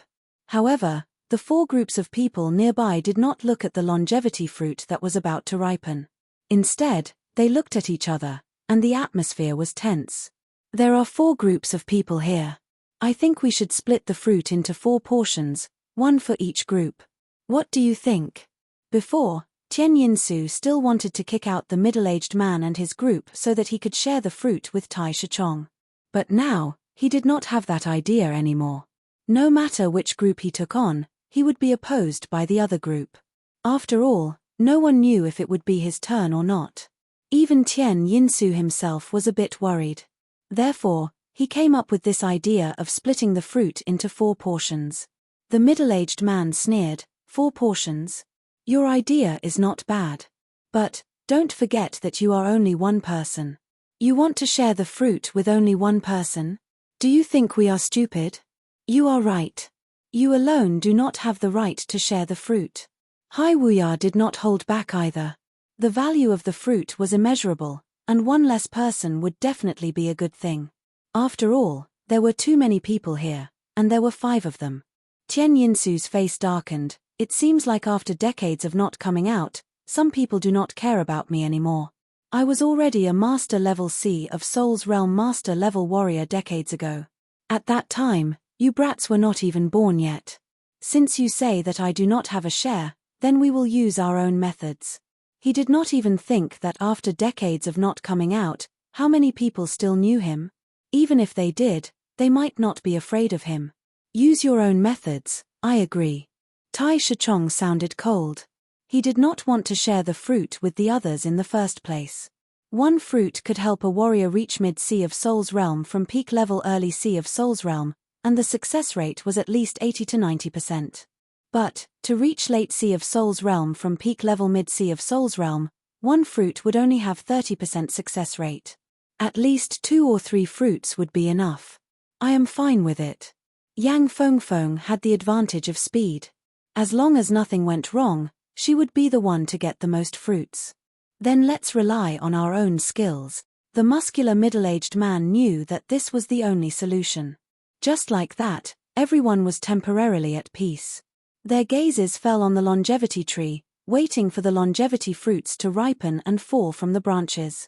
Speaker 1: However, the 4 groups of people nearby did not look at the longevity fruit that was about to ripen. Instead, they looked at each other, and the atmosphere was tense. There are 4 groups of people here. I think we should split the fruit into 4 portions, 1 for each group. What do you think? Before, Tian Yinsu still wanted to kick out the middle-aged man and his group so that he could share the fruit with Tai Shichong. But now, he did not have that idea anymore. No matter which group he took on, he would be opposed by the other group. After all, no one knew if it would be his turn or not. Even Tian Yinsu himself was a bit worried. Therefore, he came up with this idea of splitting the fruit into 4 portions. The middle-aged man sneered, 4 portions? Your idea is not bad. But, don't forget that you are only one person. You want to share the fruit with only one person? Do you think we are stupid? You are right. You alone do not have the right to share the fruit. Hai Wuya did not hold back either. The value of the fruit was immeasurable, and one less person would definitely be a good thing. After all, there were too many people here, and there were 5 of them. Tian Yinsu's face darkened. It seems like after decades of not coming out, some people do not care about me anymore. I was already a Master Level C of Soul's Realm Master Level Warrior decades ago. At that time, you brats were not even born yet. Since you say that I do not have a share, then we will use our own methods. He did not even think that after decades of not coming out, how many people still knew him? Even if they did, they might not be afraid of him. Use your own methods, I agree. Tai Shichong sounded cold. He did not want to share the fruit with the others in the first place. 1 fruit could help a warrior reach mid-C of Soul's Realm from peak level early C of Soul's Realm, and the success rate was at least 80 to 90%. But, to reach late C of Soul's Realm from peak level mid-C of Soul's Realm, 1 fruit would only have 30% success rate. At least 2 or 3 fruits would be enough. I am fine with it. Yang Fengfeng had the advantage of speed. As long as nothing went wrong, she would be the one to get the most fruits. Then let's rely on our own skills. The muscular middle-aged man knew that this was the only solution. Just like that, everyone was temporarily at peace. Their gazes fell on the longevity tree, waiting for the longevity fruits to ripen and fall from the branches.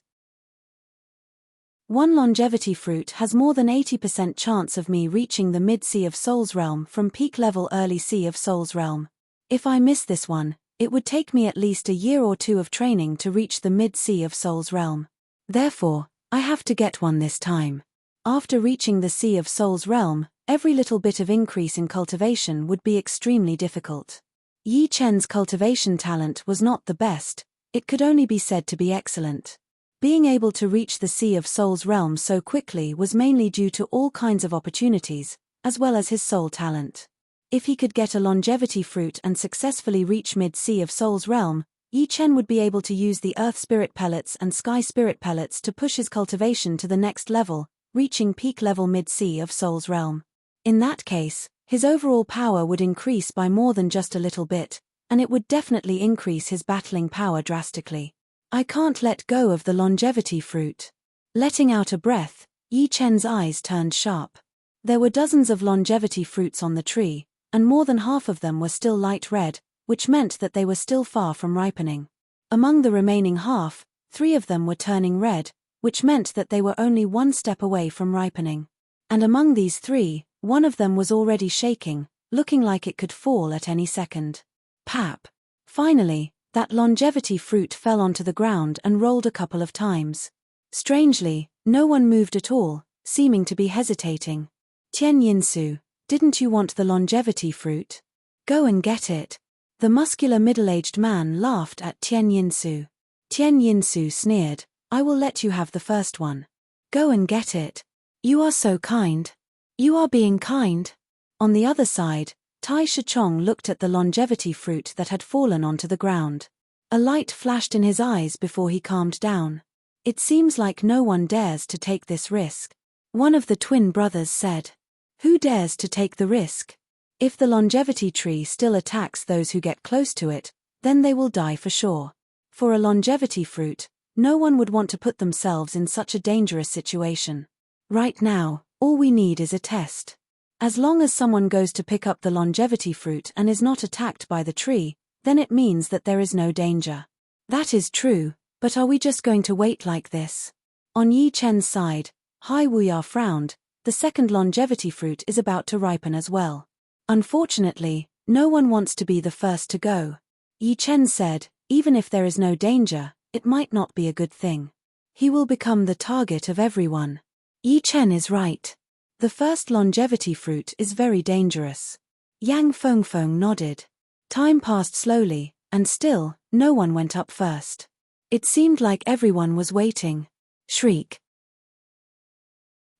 Speaker 1: 1 longevity fruit has more than 80% chance of me reaching the mid-C of Soul's Realm from peak level early C of Soul's Realm. If I miss this one, it would take me at least a year or 2 of training to reach the mid-C of Soul's Realm. Therefore, I have to get one this time. After reaching the C of Soul's Realm, every little bit of increase in cultivation would be extremely difficult. Yi Chen's cultivation talent was not the best, it could only be said to be excellent. Being able to reach the C of Soul's Realm so quickly was mainly due to all kinds of opportunities, as well as his soul talent. If he could get a longevity fruit and successfully reach mid-C of Soul's Realm, Yi Chen would be able to use the Earth Spirit Pellets and Sky Spirit Pellets to push his cultivation to the next level, reaching peak level mid-C of Soul's Realm. In that case, his overall power would increase by more than just a little bit, and it would definitely increase his battling power drastically. I can't let go of the longevity fruit. Letting out a breath, Yi Chen's eyes turned sharp. There were dozens of longevity fruits on the tree, and more than half of them were still light red, which meant that they were still far from ripening. Among the remaining half, 3 of them were turning red, which meant that they were only 1 step away from ripening. And among these 3, 1 of them was already shaking, looking like it could fall at any second. Pap! Finally, that longevity fruit fell onto the ground and rolled a couple of times. Strangely, no one moved at all, seeming to be hesitating. Tian Yinsu, didn't you want the longevity fruit? Go and get it. The muscular middle-aged man laughed at Tian Yinsu. Tian Yinsu sneered, I will let you have the first one. Go and get it. You are so kind. You are being kind. On the other side, Tai Shichong looked at the longevity fruit that had fallen onto the ground. A light flashed in his eyes before he calmed down. It seems like no one dares to take this risk. One of the twin brothers said. Who dares to take the risk? If the longevity tree still attacks those who get close to it, then they will die for sure. For a longevity fruit, no one would want to put themselves in such a dangerous situation. Right now, all we need is a test. As long as someone goes to pick up the longevity fruit and is not attacked by the tree, then it means that there is no danger. That is true, but are we just going to wait like this? On Yi Chen's side, Hai Wuya frowned. The second longevity fruit is about to ripen as well. Unfortunately, no one wants to be the first to go. Yi Chen said, even if there is no danger, it might not be a good thing. He will become the target of everyone. Yi Chen is right. The first longevity fruit is very dangerous. Yang Fengfeng nodded. Time passed slowly, and still, no one went up first. It seemed like everyone was waiting. Shriek.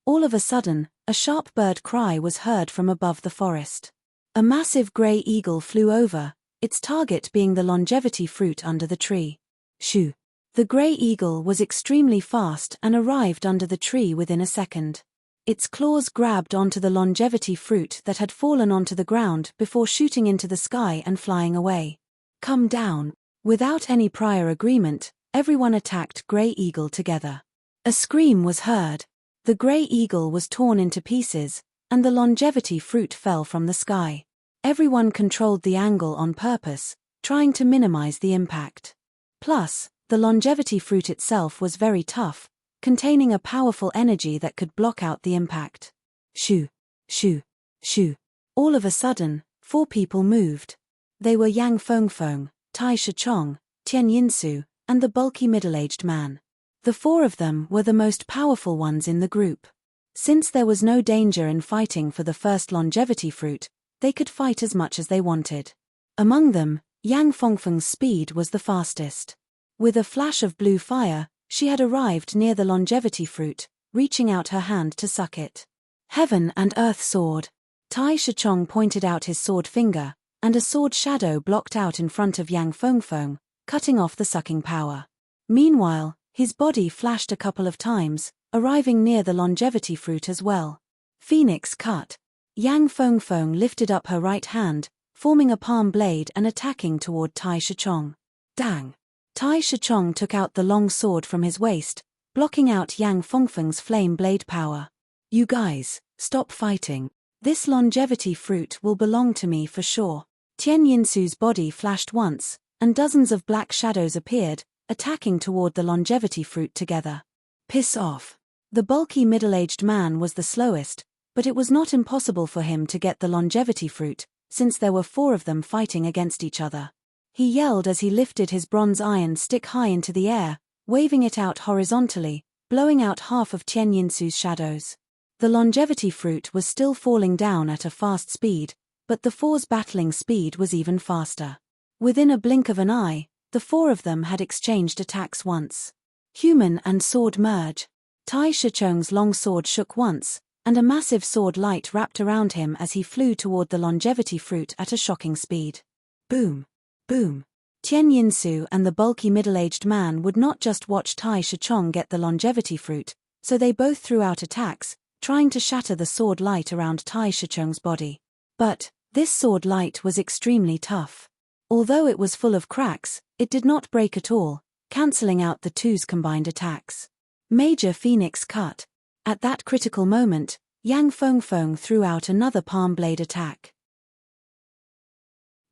Speaker 1: All of a sudden, a sharp bird cry was heard from above the forest. A massive grey eagle flew over, its target being the longevity fruit under the tree. Shoo. The grey eagle was extremely fast and arrived under the tree within a second. Its claws grabbed onto the longevity fruit that had fallen onto the ground before shooting into the sky and flying away. Come down. Without any prior agreement, everyone attacked Grey Eagle together. A scream was heard. The Grey Eagle was torn into pieces, and the longevity fruit fell from the sky. Everyone controlled the angle on purpose, trying to minimize the impact. Plus, the longevity fruit itself was very tough, containing a powerful energy that could block out the impact. Shoo, shoo, shoo. All of a sudden, 4 people moved. They were Yang Fengfeng, Tai Shichong, Tian Yinsu, and the bulky middle-aged man. The 4 of them were the most powerful ones in the group. Since there was no danger in fighting for the first longevity fruit, they could fight as much as they wanted. Among them, Yang Fengfeng's speed was the fastest. With a flash of blue fire, she had arrived near the longevity fruit, reaching out her hand to suck it. Heaven and Earth Sword. Tai Shichong pointed out his sword finger, and a sword shadow blocked out in front of Yang Fengfeng, cutting off the sucking power. Meanwhile, his body flashed a couple of times, arriving near the longevity fruit as well. Phoenix Cut. Yang Fengfeng lifted up her right hand, forming a palm blade and attacking toward Tai Shichong. Dang! Tai Shichong took out the long sword from his waist, blocking out Yang Fengfeng's flame blade power. You guys, stop fighting. This longevity fruit will belong to me for sure. Tian Yinsu's body flashed once, and dozens of black shadows appeared, attacking toward the longevity fruit together. Piss off. The bulky middle-aged man was the slowest, but it was not impossible for him to get the longevity fruit, since there were 4 of them fighting against each other. He yelled as he lifted his bronze iron stick high into the air, waving it out horizontally, blowing out half of Tian Yinsu's shadows. The longevity fruit was still falling down at a fast speed, but the 4's battling speed was even faster. Within a blink of an eye, the 4 of them had exchanged attacks once. Human and sword merge. Tai Shichong's long sword shook once, and a massive sword light wrapped around him as he flew toward the longevity fruit at a shocking speed. Boom! Boom! Tian Yinsu and the bulky middle-aged man would not just watch Tai Shichong get the longevity fruit, so they both threw out attacks, trying to shatter the sword light around Tai Shichong's body. But this sword light was extremely tough. Although it was full of cracks, it did not break at all, cancelling out the 2's combined attacks. Major Phoenix Cut. At that critical moment, Yang Fengfeng threw out another palm blade attack.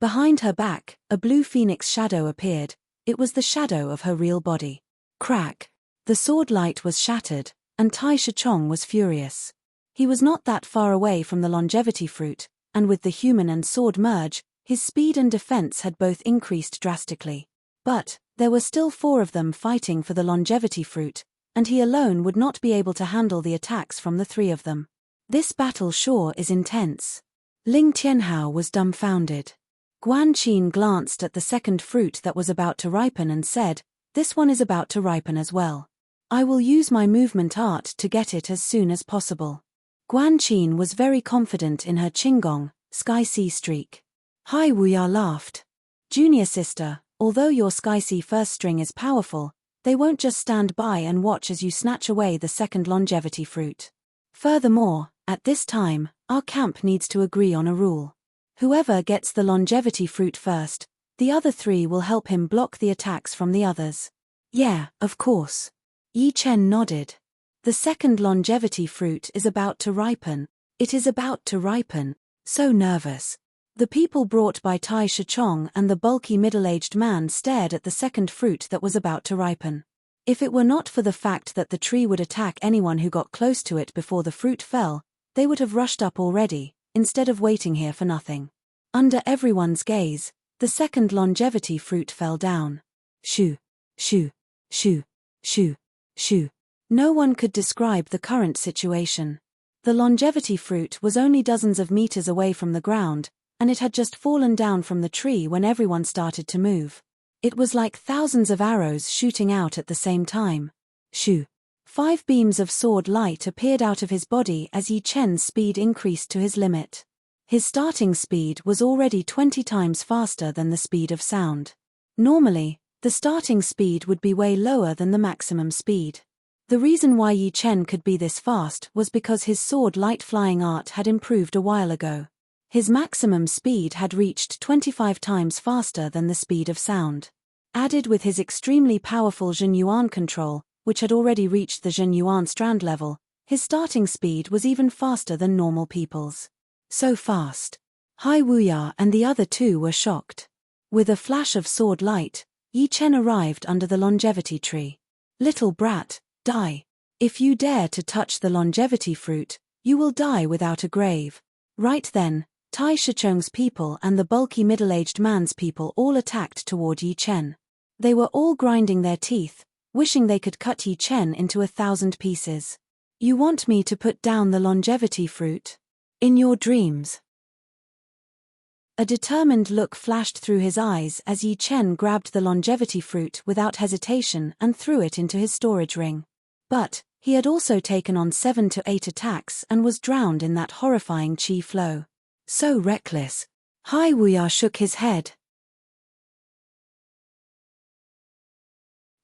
Speaker 1: Behind her back, a blue phoenix shadow appeared. It was the shadow of her real body. Crack! The sword light was shattered, and Tai Shichong was furious. He was not that far away from the longevity fruit, and with the human and sword merge, his speed and defense had both increased drastically. But there were still 4 of them fighting for the longevity fruit, and he alone would not be able to handle the attacks from the 3 of them. This battle sure is intense. Ling Tianhao was dumbfounded. Guan Qin glanced at the second fruit that was about to ripen and said, "This one is about to ripen as well." I will use my movement art to get it as soon as possible. Guan Qin was very confident in her Qinggong, Sky Sea streak. Hai Wuya laughed. Junior sister, although your Sky Sea first string is powerful, they won't just stand by and watch as you snatch away the second longevity fruit. Furthermore, at this time, our camp needs to agree on a rule. Whoever gets the longevity fruit first, the other three will help him block the attacks from the others. Yeah, of course. Yi Chen nodded. The second longevity fruit is about to ripen. It is about to ripen. So nervous. The people brought by Tai Shichong and the bulky middle-aged man stared at the second fruit that was about to ripen. If it were not for the fact that the tree would attack anyone who got close to it before the fruit fell, they would have rushed up already, instead of waiting here for nothing. Under everyone's gaze, the second longevity fruit fell down. Shoo, shoo, shoo, shoo, shoo. No one could describe the current situation. The longevity fruit was only dozens of meters away from the ground, and it had just fallen down from the tree when everyone started to move. It was like thousands of arrows shooting out at the same time. Shoo. 5 beams of sword light appeared out of his body as Yi Chen's speed increased to his limit. His starting speed was already 20 times faster than the speed of sound. Normally, the starting speed would be way lower than the maximum speed. The reason why Yi Chen could be this fast was because his sword light flying art had improved a while ago. His maximum speed had reached 25 times faster than the speed of sound. Added with his extremely powerful Zhen Yuan control, which had already reached the Zhen Yuan strand level, his starting speed was even faster than normal people's. So fast. Hai Wuya and the other two were shocked. With a flash of sword light, Yi Chen arrived under the longevity tree. Little brat, die. If you dare to touch the longevity fruit, you will die without a grave. Right then, Tai Shichong's people and the bulky middle-aged man's people all attacked toward Yi Chen. They were all grinding their teeth, wishing they could cut Yi Chen into 1,000 pieces. You want me to put down the longevity fruit? In your dreams. A determined look flashed through his eyes as Yi Chen grabbed the longevity fruit without hesitation and threw it into his storage ring. But, he had also taken on 7 to 8 attacks and was drowned in that horrifying qi flow. So reckless. Hai Wuya shook his head.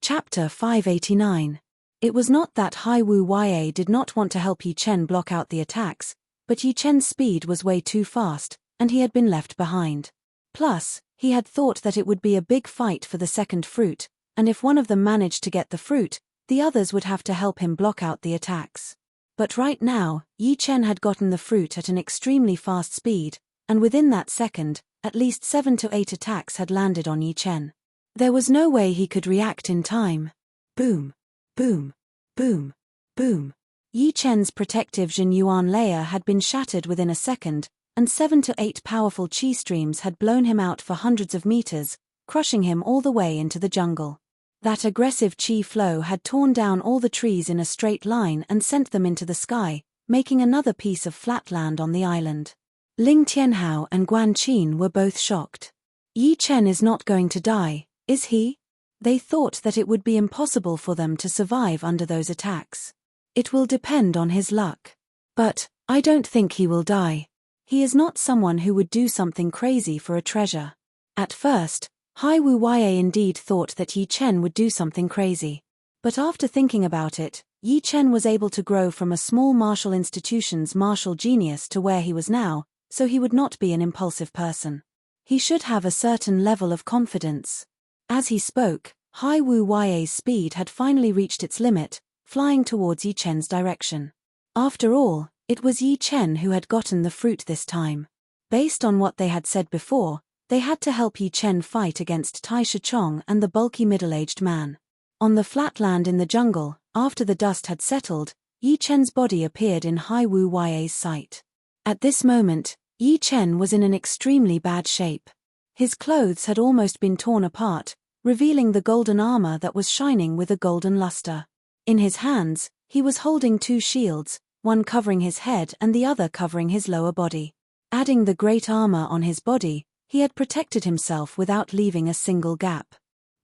Speaker 1: Chapter 589. It was not that Hai Wuya did not want to help Yi Chen block out the attacks, but Yi Chen's speed was way too fast, and he had been left behind. Plus, he had thought that it would be a big fight for the second fruit, and if one of them managed to get the fruit, the others would have to help him block out the attacks. But right now, Yi Chen had gotten the fruit at an extremely fast speed, and within that second, at least 7 to 8 attacks had landed on Yi Chen. There was no way he could react in time. Boom, boom, boom, boom. Yi Chen's protective Zhen Yuan layer had been shattered within a second, and 7 to 8 powerful qi streams had blown him out for hundreds of meters, crushing him all the way into the jungle. That aggressive qi flow had torn down all the trees in a straight line and sent them into the sky, making another piece of flat land on the island. Ling Tianhao and Guan Qin were both shocked. Yi Chen is not going to die, is he? They thought that it would be impossible for them to survive under those attacks. It will depend on his luck. But, I don't think he will die. He is not someone who would do something crazy for a treasure. At first, Hai Wuya indeed thought that Yi Chen would do something crazy. But after thinking about it, Yi Chen was able to grow from a small martial institution's martial genius to where he was now, so he would not be an impulsive person. He should have a certain level of confidence. As he spoke, Hai Wuya's speed had finally reached its limit, flying towards Yi Chen's direction. After all, it was Yi Chen who had gotten the fruit this time. Based on what they had said before, they had to help Yi Chen fight against Tai Shichong and the bulky middle-aged man. On the flat land in the jungle, after the dust had settled, Yi Chen's body appeared in Hai Wuya's sight. At this moment, Yi Chen was in an extremely bad shape. His clothes had almost been torn apart, revealing the golden armor that was shining with a golden luster. In his hands, he was holding 2 shields, one covering his head and the other covering his lower body. Adding the great armor on his body, he had protected himself without leaving a single gap.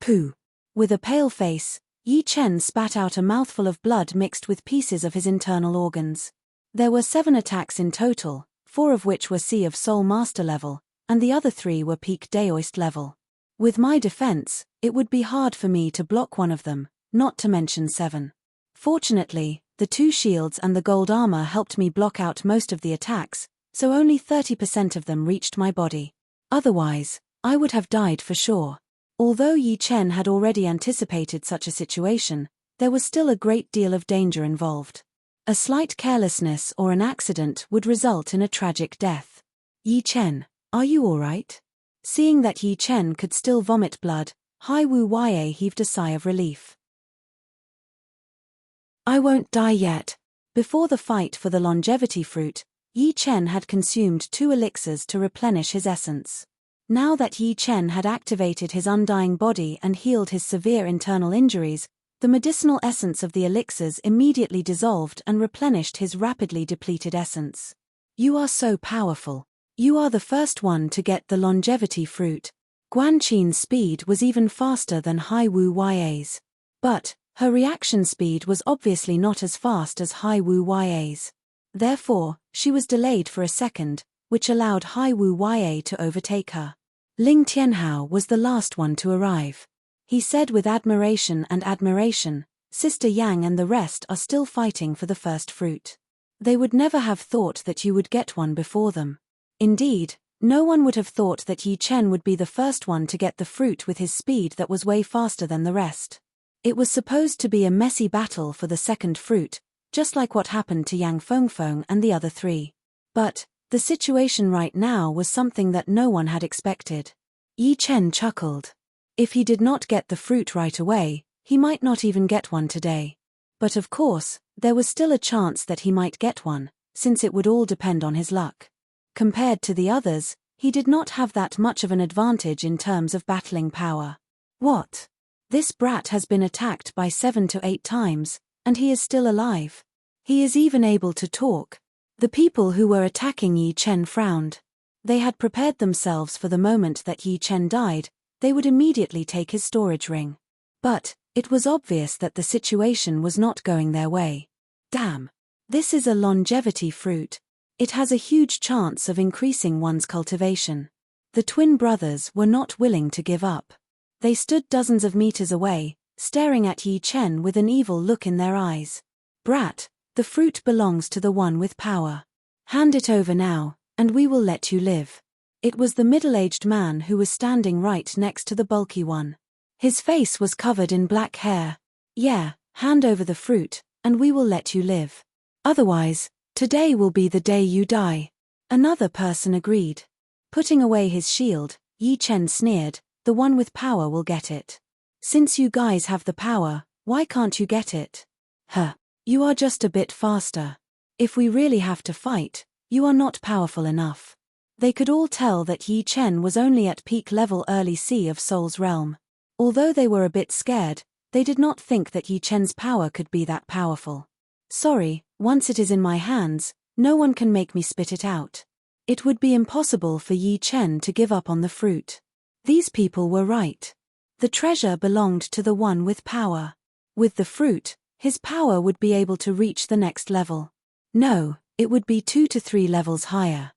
Speaker 1: Pooh! With a pale face, Yi Chen spat out a mouthful of blood mixed with pieces of his internal organs. There were 7 attacks in total, 4 of which were Sea of Soul Master level, and the other 3 were Peak Daoist level. With my defense, it would be hard for me to block one of them, not to mention 7. Fortunately, the 2 shields and the gold armor helped me block out most of the attacks, so only 30% of them reached my body. Otherwise, I would have died for sure. Although Yi Chen had already anticipated such a situation, there was still a great deal of danger involved. A slight carelessness or an accident would result in a tragic death. Yi Chen, are you alright? Seeing that Yi Chen could still vomit blood, Hai Wu Ya heaved a sigh of relief. I won't die yet. Before the fight for the longevity fruit, Yi Chen had consumed 2 elixirs to replenish his essence. Now that Yi Chen had activated his undying body and healed his severe internal injuries, the medicinal essence of the elixirs immediately dissolved and replenished his rapidly depleted essence. You are so powerful. You are the first one to get the longevity fruit. Guan Qin's speed was even faster than Hai Wu Ya's. But her reaction speed was obviously not as fast as Hai Wu Ya's. Therefore, she was delayed for a second, which allowed Hai Wu Ya to overtake her. Ling Tianhao was the last one to arrive. He said with admiration, Sister Yang and the rest are still fighting for the first fruit. They would never have thought that you would get one before them. Indeed, no one would have thought that Yi Chen would be the first one to get the fruit with his speed that was way faster than the rest. It was supposed to be a messy battle for the second fruit, just like what happened to Yang Fengfeng and the other 3. But the situation right now was something that no one had expected. Yi Chen chuckled. If he did not get the fruit right away, he might not even get one today. But of course, there was still a chance that he might get one, since it would all depend on his luck. Compared to the others, he did not have that much of an advantage in terms of battling power. What? This brat has been attacked by 7 to 8 times, and he is still alive. He is even able to talk. The people who were attacking Yi Chen frowned. They had prepared themselves for the moment that Yi Chen died, they would immediately take his storage ring. But it was obvious that the situation was not going their way. Damn. This is a longevity fruit. It has a huge chance of increasing one's cultivation. The twin brothers were not willing to give up. They stood dozens of meters away, staring at Yi Chen with an evil look in their eyes. Brat, the fruit belongs to the one with power. Hand it over now, and we will let you live. It was the middle-aged man who was standing right next to the bulky one. His face was covered in black hair. Yeah, hand over the fruit, and we will let you live. Otherwise, today will be the day you die. Another person agreed. Putting away his shield, Yi Chen sneered, the one with power will get it. Since you guys have the power, why can't you get it? Huh. You are just a bit faster. If we really have to fight, you are not powerful enough. They could all tell that Yi Chen was only at peak level early Sea of Soul's realm. Although they were a bit scared, they did not think that Yi Chen's power could be that powerful. Sorry, once it is in my hands, no one can make me spit it out. It would be impossible for Yi Chen to give up on the fruit. These people were right. The treasure belonged to the one with power. With the fruit, his power would be able to reach the next level. No, it would be 2 to 3 levels higher.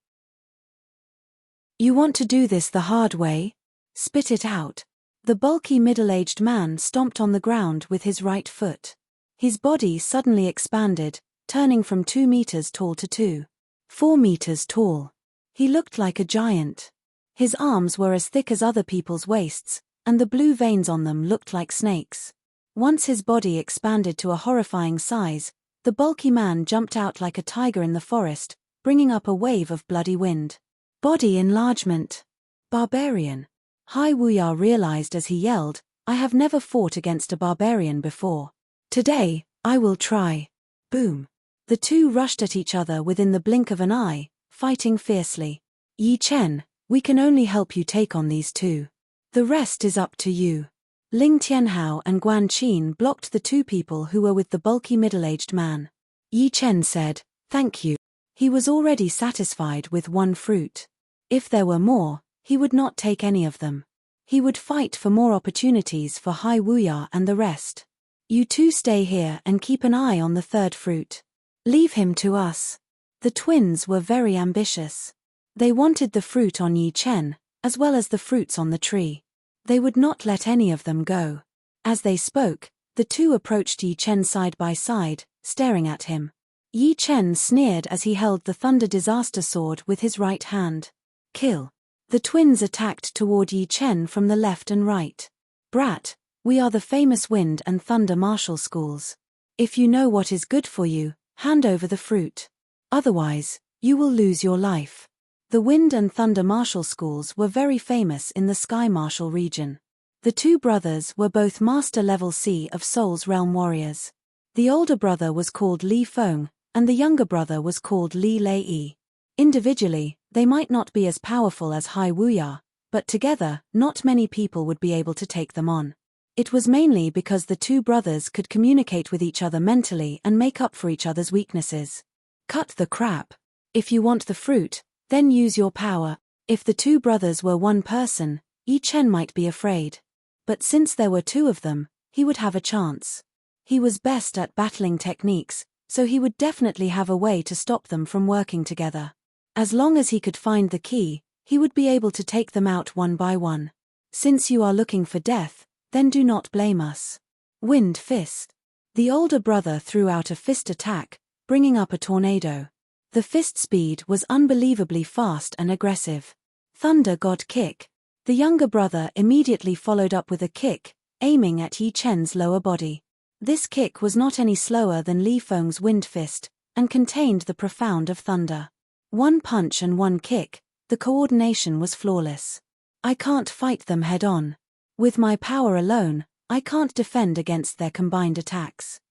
Speaker 1: You want to do this the hard way? Spit it out. The bulky middle-aged man stomped on the ground with his right foot. His body suddenly expanded, turning from 2 meters tall to 4 meters tall. He looked like a giant. His arms were as thick as other people's waists, and the blue veins on them looked like snakes. Once his body expanded to a horrifying size, the bulky man jumped out like a tiger in the forest, bringing up a wave of bloody wind. Body enlargement. Barbarian. Hai Wuya realized as he yelled, I have never fought against a barbarian before. Today, I will try. Boom. The two rushed at each other within the blink of an eye, fighting fiercely. Yi Chen, we can only help you take on these two. The rest is up to you. Ling Tianhao and Guan Qin blocked the 2 people who were with the bulky middle-aged man. Yi Chen said, thank you. He was already satisfied with 1 fruit. If there were more, he would not take any of them. He would fight for more opportunities for Hai Wuya and the rest. You two stay here and keep an eye on the third fruit. Leave him to us. The twins were very ambitious. They wanted the fruit on Yi Chen, as well as the fruits on the tree. They would not let any of them go. As they spoke, the two approached Yi Chen side by side, staring at him. Yi Chen sneered as he held the Thunder Disaster Sword with his right hand. Kill. The twins attacked toward Yi Chen from the left and right. Brat, we are the famous Wind and Thunder Martial Schools. If you know what is good for you, hand over the fruit. Otherwise, you will lose your life. The Wind and Thunder Martial Schools were very famous in the Sky Martial region. The two brothers were both Master Level C of Soul's Realm warriors. The older brother was called Li Feng, and the younger brother was called Li Lei. Individually, they might not be as powerful as Hai Wuya, but together, not many people would be able to take them on. It was mainly because the two brothers could communicate with each other mentally and make up for each other's weaknesses. Cut the crap. If you want the fruit, then use your power. If the two brothers were one person, Yi Chen might be afraid. But since there were two of them, he would have a chance. He was best at battling techniques, so he would definitely have a way to stop them from working together. As long as he could find the key, he would be able to take them out one by one. Since you are looking for death, then do not blame us. Wind Fist. The older brother threw out a fist attack, bringing up a tornado. The fist speed was unbelievably fast and aggressive. Thunder God Kick. The younger brother immediately followed up with a kick, aiming at Yi Chen's lower body. This kick was not any slower than Li Feng's Wind Fist, and contained the profound of thunder. One punch and one kick, the coordination was flawless. I can't fight them head-on. With my power alone, I can't defend against their combined attacks.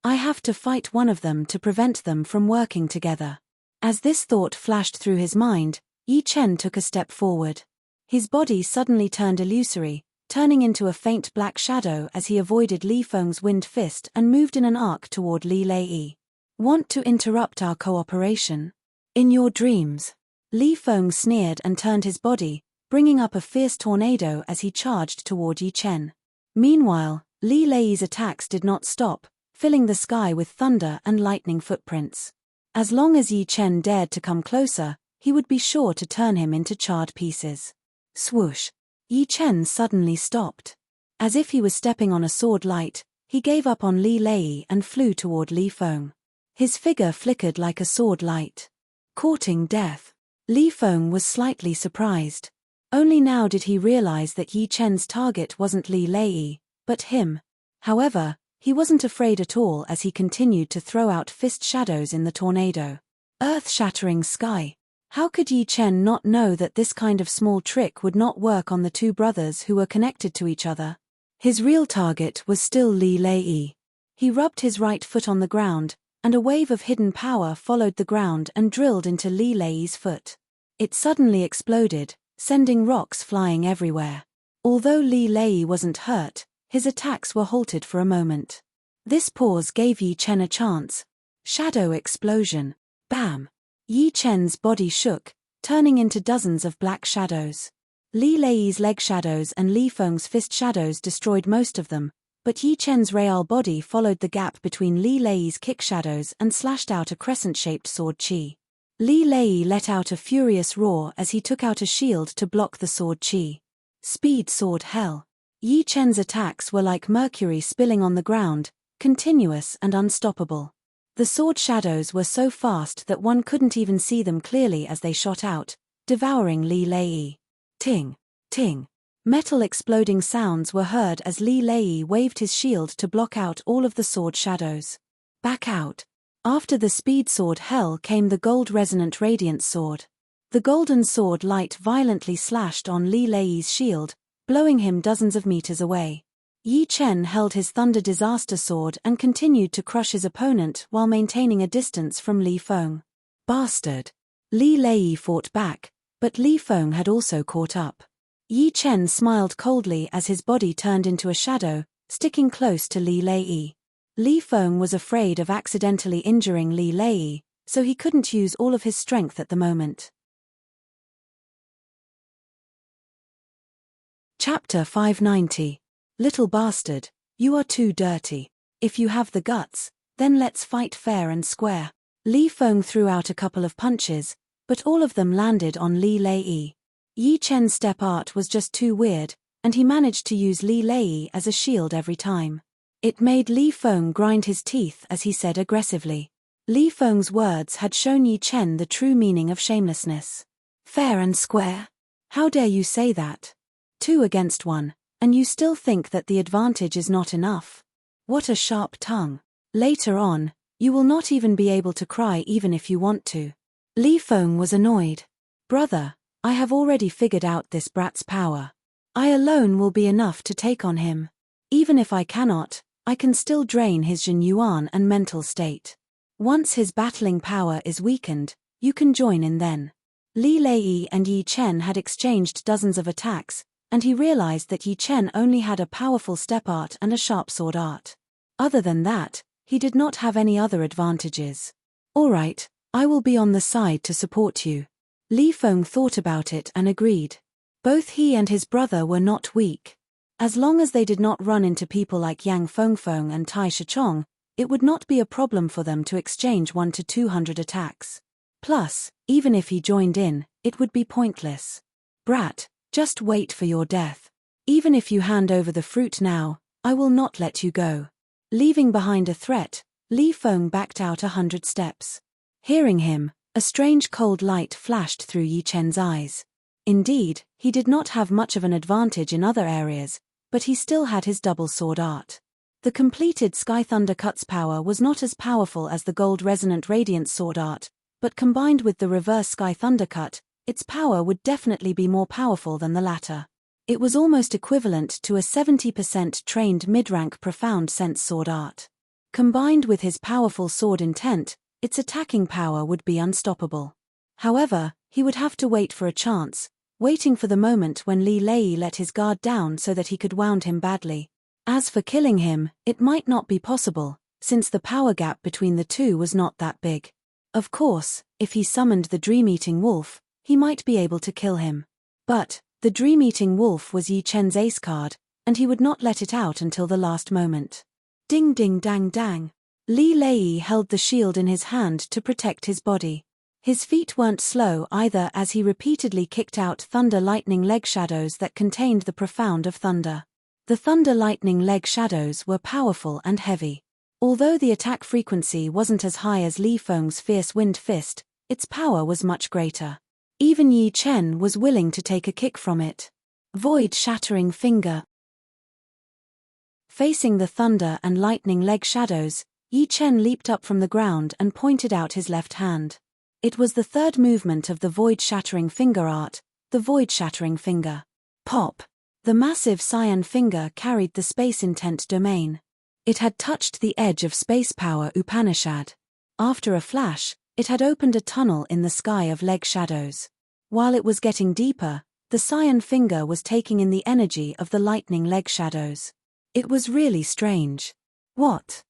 Speaker 1: I have to fight one of them to prevent them from working together. As this thought flashed through his mind, Yi Chen took a step forward. His body suddenly turned illusory, turning into a faint black shadow as he avoided Li Feng's Wind Fist and moved in an arc toward Li Lei. Want to interrupt our cooperation? In your dreams. Li Feng sneered and turned his body, bringing up a fierce tornado as he charged toward Yi Chen. Meanwhile, Li Lei's attacks did not stop, filling the sky with thunder and lightning footprints. As long as Yi Chen dared to come closer, he would be sure to turn him into charred pieces. Swoosh! Yi Chen suddenly stopped. As if he was stepping on a sword light, he gave up on Li Lei and flew toward Li Feng. His figure flickered like a sword light. Courting death. Li Feng was slightly surprised. Only now did he realize that Yi Chen's target wasn't Li Lei, but him. However, he wasn't afraid at all as he continued to throw out fist shadows in the tornado. Earth-shattering sky. How could Yi Chen not know that this kind of small trick would not work on the two brothers who were connected to each other? His real target was still Li Lei. He rubbed his right foot on the ground, and a wave of hidden power followed the ground and drilled into Li Lei's foot. It suddenly exploded, sending rocks flying everywhere. Although Li Lei wasn't hurt, his attacks were halted for a moment. This pause gave Yi Chen a chance. Shadow explosion. Bam! Yi Chen's body shook, turning into dozens of black shadows. Li Lei's leg shadows and Li Feng's fist shadows destroyed most of them, but Yi Chen's real body followed the gap between Li Lei's kick shadows and slashed out a crescent-shaped sword chi. Li Lei let out a furious roar as he took out a shield to block the sword chi. Speed sword hell. Yi Chen's attacks were like mercury spilling on the ground, continuous and unstoppable. The sword shadows were so fast that one couldn't even see them clearly as they shot out, devouring Li Lei. Ting! Ting! Metal exploding sounds were heard as Li Lei waved his shield to block out all of the sword shadows. Back out! After the speed sword hell came the gold resonant radiant sword. The golden sword light violently slashed on Li Lei's shield, blowing him dozens of meters away. Yi Chen held his Thunder Disaster Sword and continued to crush his opponent while maintaining a distance from Li Feng. Bastard! Li Lei fought back, but Li Feng had also caught up. Yi Chen smiled coldly as his body turned into a shadow, sticking close to Li Lei. Li Feng was afraid of accidentally injuring Li Lei, so he couldn't use all of his strength at the moment. Chapter 590. Little Bastard, You are too dirty. If you have the guts, then let's fight fair and square. Li Feng threw out a couple of punches, but all of them landed on Li Lei. Yi Chen's step art was just too weird, and he managed to use Li Lei as a shield every time. It made Li Feng grind his teeth as he said aggressively. Li Feng's words had shown Yi Chen the true meaning of shamelessness. Fair and square? How dare you say that? 2 against 1, and you still think that the advantage is not enough? What a sharp tongue. Later on, you will not even be able to cry even if you want to. Li Feng was annoyed. Brother, I have already figured out this brat's power. I alone will be enough to take on him. Even if I cannot, I can still drain his Jin Yuan and mental state. Once his battling power is weakened, you can join in then. Li Lei and Yi Chen had exchanged dozens of attacks, and he realized that Yi Chen only had a powerful step art and a sharp sword art. Other than that, he did not have any other advantages. Alright, I will be on the side to support you. Li Feng thought about it and agreed. Both he and his brother were not weak. As long as they did not run into people like Yang Fengfeng and Tai Shichong, it would not be a problem for them to exchange 1 to 200 attacks. Plus, even if he joined in, it would be pointless. Brat, just wait for your death. Even if you hand over the fruit now, I will not let you go. Leaving behind a threat, Li Feng backed out 100 steps. Hearing him, a strange cold light flashed through Yi Chen's eyes. Indeed, he did not have much of an advantage in other areas, but he still had his double sword art. The completed Sky Thunder Cut's power was not as powerful as the Gold Resonant Radiance sword art, but combined with the reverse Sky Thunder Cut, its power would definitely be more powerful than the latter. It was almost equivalent to a 70% trained mid-rank Profound Sense sword art. Combined with his powerful sword intent, its attacking power would be unstoppable. However, he would have to wait for a chance, waiting for the moment when Li Lei let his guard down so that he could wound him badly. As for killing him, it might not be possible, since the power gap between the two was not that big. Of course, if he summoned the Dream-Eating Wolf, he might be able to kill him. But, the Dream-Eating Wolf was Yi Chen's ace card, and he would not let it out until the last moment. Ding ding dang dang. Li Lei held the shield in his hand to protect his body. His feet weren't slow either as he repeatedly kicked out thunder lightning leg shadows that contained the profound of thunder. The thunder lightning leg shadows were powerful and heavy. Although the attack frequency wasn't as high as Li Feng's fierce wind fist, its power was much greater. Even Yi Chen was willing to take a kick from it. Void Shattering Finger. Facing the thunder and lightning leg shadows, Yi Chen leaped up from the ground and pointed out his left hand. It was the third movement of the Void Shattering Finger art, the Void Shattering Finger. Pop! The massive cyan finger carried the space intent domain. It had touched the edge of space power Upanishad. After a flash, it had opened a tunnel in the sky of leg shadows. While it was getting deeper, the cyan finger was taking in the energy of the lightning leg shadows. It was really strange. What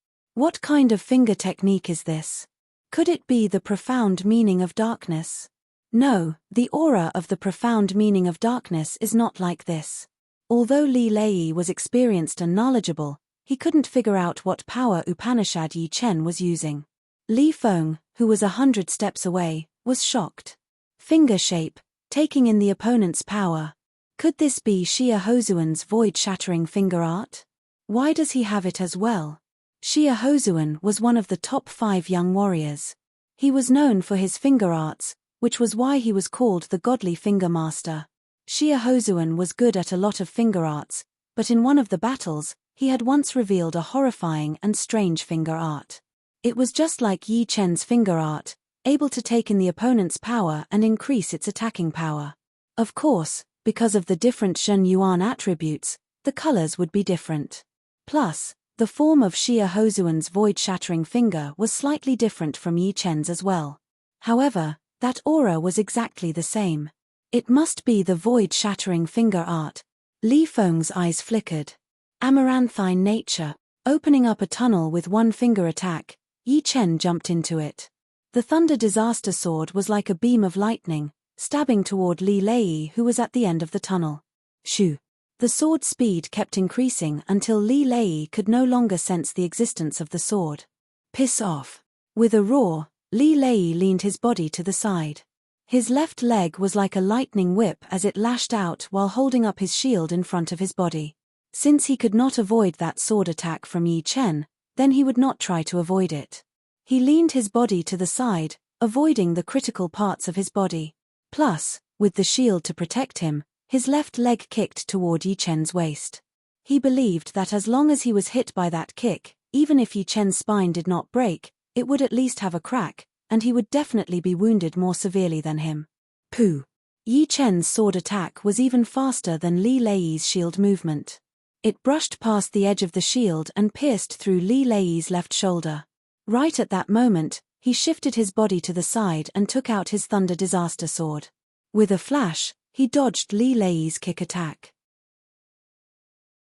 Speaker 1: kind of finger technique is this? Could it be the profound meaning of darkness? No, the aura of the profound meaning of darkness is not like this. Although Li Lei was experienced and knowledgeable, he couldn't figure out what power Upanishad Yi Chen was using. Li Feng, who was 100 steps away, was shocked. Finger shape, taking in the opponent's power. Could this be Xia Hozuan's void-shattering finger art? Why does he have it as well? Xia Hozuan was one of the top 5 young warriors. He was known for his finger arts, which was why he was called the Godly Finger Master. Xia Hozuan was good at a lot of finger arts, but in one of the battles, he had once revealed a horrifying and strange finger art. It was just like Yi Chen's finger art, able to take in the opponent's power and increase its attacking power. Of course, because of the different Zhen Yuan attributes, the colors would be different. Plus, the form of Xia Hozuan's void-shattering finger was slightly different from Yi Chen's as well. However, that aura was exactly the same. It must be the void-shattering finger art. Li Feng's eyes flickered. Amaranthine nature. Opening up a tunnel with one finger attack, Yi Chen jumped into it. The Thunder Disaster Sword was like a beam of lightning, stabbing toward Li Lei who was at the end of the tunnel. Shoo! The sword's speed kept increasing until Li Lei could no longer sense the existence of the sword. Piss off. With a roar, Li Lei leaned his body to the side. His left leg was like a lightning whip as it lashed out while holding up his shield in front of his body. Since he could not avoid that sword attack from Yi Chen, then he would not try to avoid it. He leaned his body to the side, avoiding the critical parts of his body. Plus, with the shield to protect him, his left leg kicked toward Yi Chen's waist. He believed that as long as he was hit by that kick, even if Yi Chen's spine did not break, it would at least have a crack, and he would definitely be wounded more severely than him. Pooh! Yi Chen's sword attack was even faster than Li Lei's shield movement. It brushed past the edge of the shield and pierced through Li Lei's left shoulder. Right at that moment, he shifted his body to the side and took out his Thunder Disaster Sword. With a flash, he dodged Li Lei's kick attack.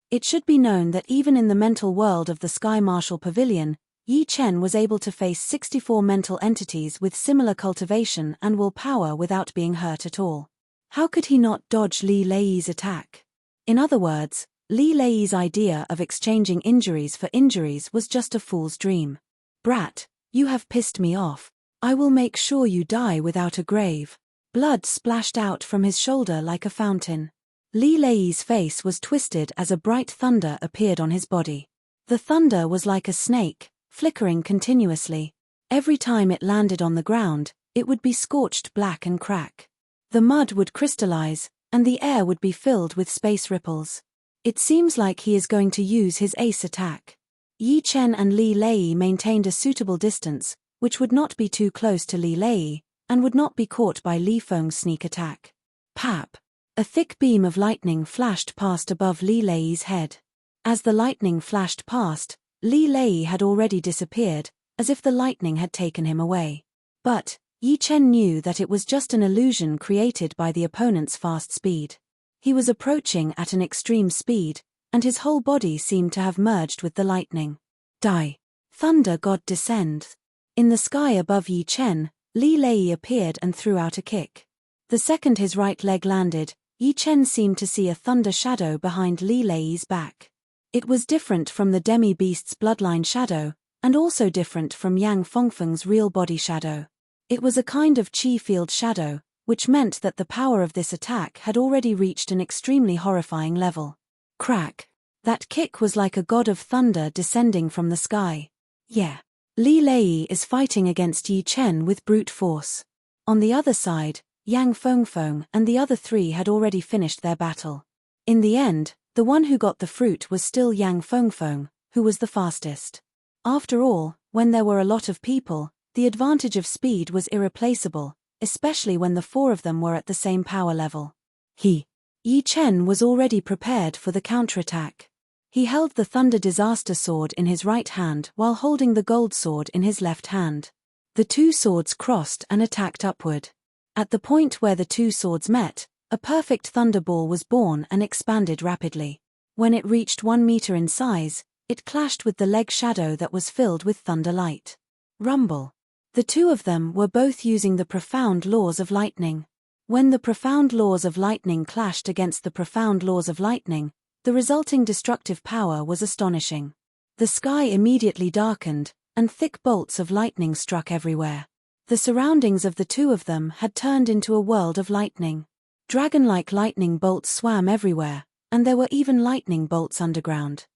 Speaker 1: It should be known that even in the mental world of the Sky Martial Pavilion, Yi Chen was able to face 64 mental entities with similar cultivation and willpower without being hurt at all. How could he not dodge Li Lei's attack? In other words, Li Lei's idea of exchanging injuries for injuries was just a fool's dream. Brat, you have pissed me off. I will make sure you die without a grave. Blood splashed out from his shoulder like a fountain. Li Lei's face was twisted as a bright thunder appeared on his body. The thunder was like a snake, flickering continuously. Every time it landed on the ground, it would be scorched black and crack. The mud would crystallize, and the air would be filled with space ripples. It seems like he is going to use his ace attack. Yi Chen and Li Lei maintained a suitable distance, which would not be too close to Li Lei, and would not be caught by Li Feng's sneak attack. Pap! A thick beam of lightning flashed past above Li Lei's head. As the lightning flashed past, Li Lei had already disappeared, as if the lightning had taken him away. But Yi Chen knew that it was just an illusion created by the opponent's fast speed. He was approaching at an extreme speed, and his whole body seemed to have merged with the lightning. Die! Thunder God descend! In the sky above Yi Chen, Li Lei appeared and threw out a kick. The second his right leg landed, Yi Chen seemed to see a thunder shadow behind Li Lei's back. It was different from the demi-beast's bloodline shadow, and also different from Yang Fengfeng's real body shadow. It was a kind of chi field shadow, which meant that the power of this attack had already reached an extremely horrifying level. Crack! That kick was like a god of thunder descending from the sky. Yeah. Li Lei is fighting against Yi Chen with brute force. On the other side, Yang Fengfeng and the other three had already finished their battle. In the end, the one who got the fruit was still Yang Fengfeng, who was the fastest. After all, when there were a lot of people, the advantage of speed was irreplaceable, especially when the four of them were at the same power level. Yi Chen was already prepared for the counterattack. He held the Thunder Disaster Sword in his right hand while holding the gold sword in his left hand. The two swords crossed and attacked upward. At the point where the two swords met, a perfect thunderball was born and expanded rapidly. When it reached 1 meter in size, it clashed with the leg shadow that was filled with thunder light. Rumble. The two of them were both using the profound laws of lightning. When the profound laws of lightning clashed against the profound laws of lightning, the resulting destructive power was astonishing. The sky immediately darkened, and thick bolts of lightning struck everywhere. The surroundings of the two of them had turned into a world of lightning. Dragon-like lightning bolts swam everywhere, and there were even lightning bolts underground.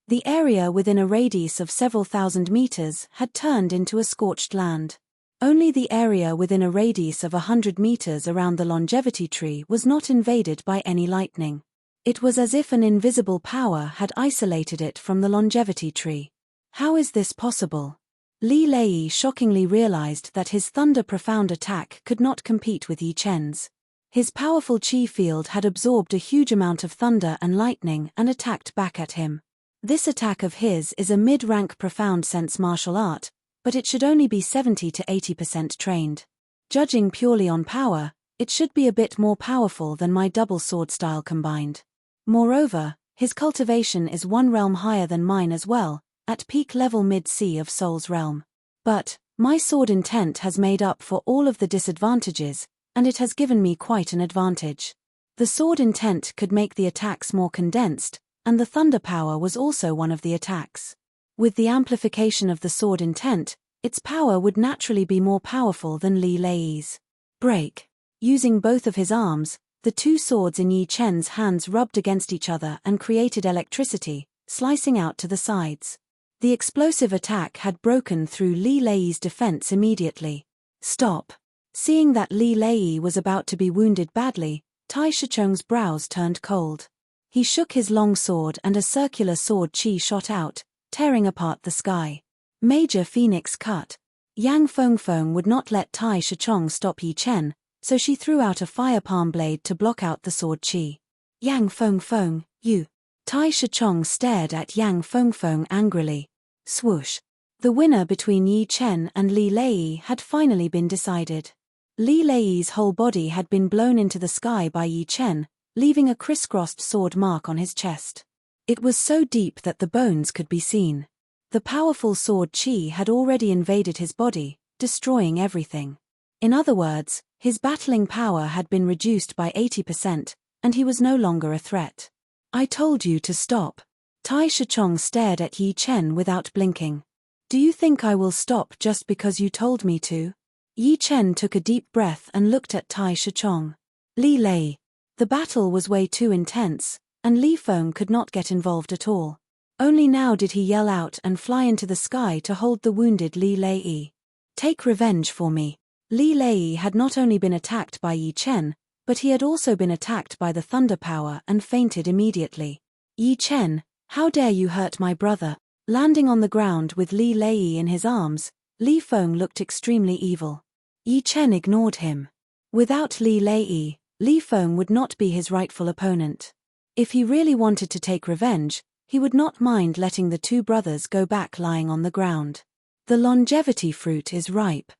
Speaker 1: The area within a radius of several thousand meters had turned into a scorched land. Only the area within a radius of 100 meters around the longevity tree was not invaded by any lightning. It was as if an invisible power had isolated it from the longevity tree. How is this possible? Li Lei shockingly realized that his Thunder Profound attack could not compete with Yi Chen's. His powerful chi field had absorbed a huge amount of thunder and lightning and attacked back at him. This attack of his is a mid-rank profound sense martial art, but it should only be 70 to 80% trained. Judging purely on power, it should be a bit more powerful than my double sword style combined. Moreover, his cultivation is one realm higher than mine as well, at peak level mid-sea of Soul's realm. But my sword intent has made up for all of the disadvantages, and it has given me quite an advantage. The sword intent could make the attacks more condensed, and the thunder power was also one of the attacks. With the amplification of the sword intent, its power would naturally be more powerful than Li Lei's. Break. Using both of his arms, the two swords in Yi Chen's hands rubbed against each other and created electricity, slicing out to the sides. The explosive attack had broken through Li Lei's defense immediately. Stop. Seeing that Li Lei was about to be wounded badly, Tai Shichong's brows turned cold. He shook his long sword and a circular sword chi shot out, tearing apart the sky. Major Phoenix cut. Yang Fengfeng would not let Tai Shichong stop Yi Chen, so she threw out a fire palm blade to block out the sword chi. Yang Fengfeng, you. Tai Shichong stared at Yang Fengfeng angrily. Swoosh. The winner between Yi Chen and Li Lei had finally been decided. Li Lei's whole body had been blown into the sky by Yi Chen, leaving a crisscrossed sword mark on his chest. It was so deep that the bones could be seen. The powerful sword chi had already invaded his body, destroying everything. In other words, his battling power had been reduced by 80%, and he was no longer a threat. I told you to stop. Tai Shichong stared at Yi Chen without blinking. Do you think I will stop just because you told me to? Yi Chen took a deep breath and looked at Tai Shichong. Li Lei. The battle was way too intense, and Li Feng could not get involved at all. Only now did he yell out and fly into the sky to hold the wounded Li Lei. Take revenge for me. Li Lei had not only been attacked by Yi Chen, but he had also been attacked by the thunder power and fainted immediately. Yi Chen, how dare you hurt my brother? Landing on the ground with Li Lei in his arms, Li Feng looked extremely evil. Yi Chen ignored him. Without Li Lei, Li Feng would not be his rightful opponent. If he really wanted to take revenge, he would not mind letting the two brothers go back lying on the ground. The longevity fruit is ripe.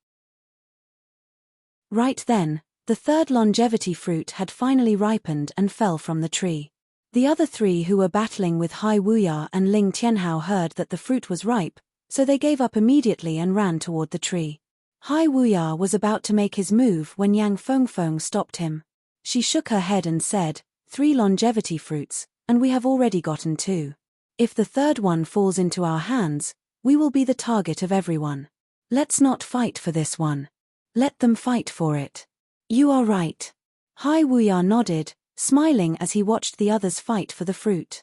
Speaker 1: Right then, the third longevity fruit had finally ripened and fell from the tree. The other three who were battling with Hai Wuya and Ling Tianhao heard that the fruit was ripe, so they gave up immediately and ran toward the tree. Hai Wuya was about to make his move when Yang Fengfeng stopped him. She shook her head and said, 3 longevity fruits, and we have already gotten 2. If the third one falls into our hands, we will be the target of everyone. Let's not fight for this one. Let them fight for it. You are right. Hai Wuya nodded, smiling as he watched the others fight for the fruit.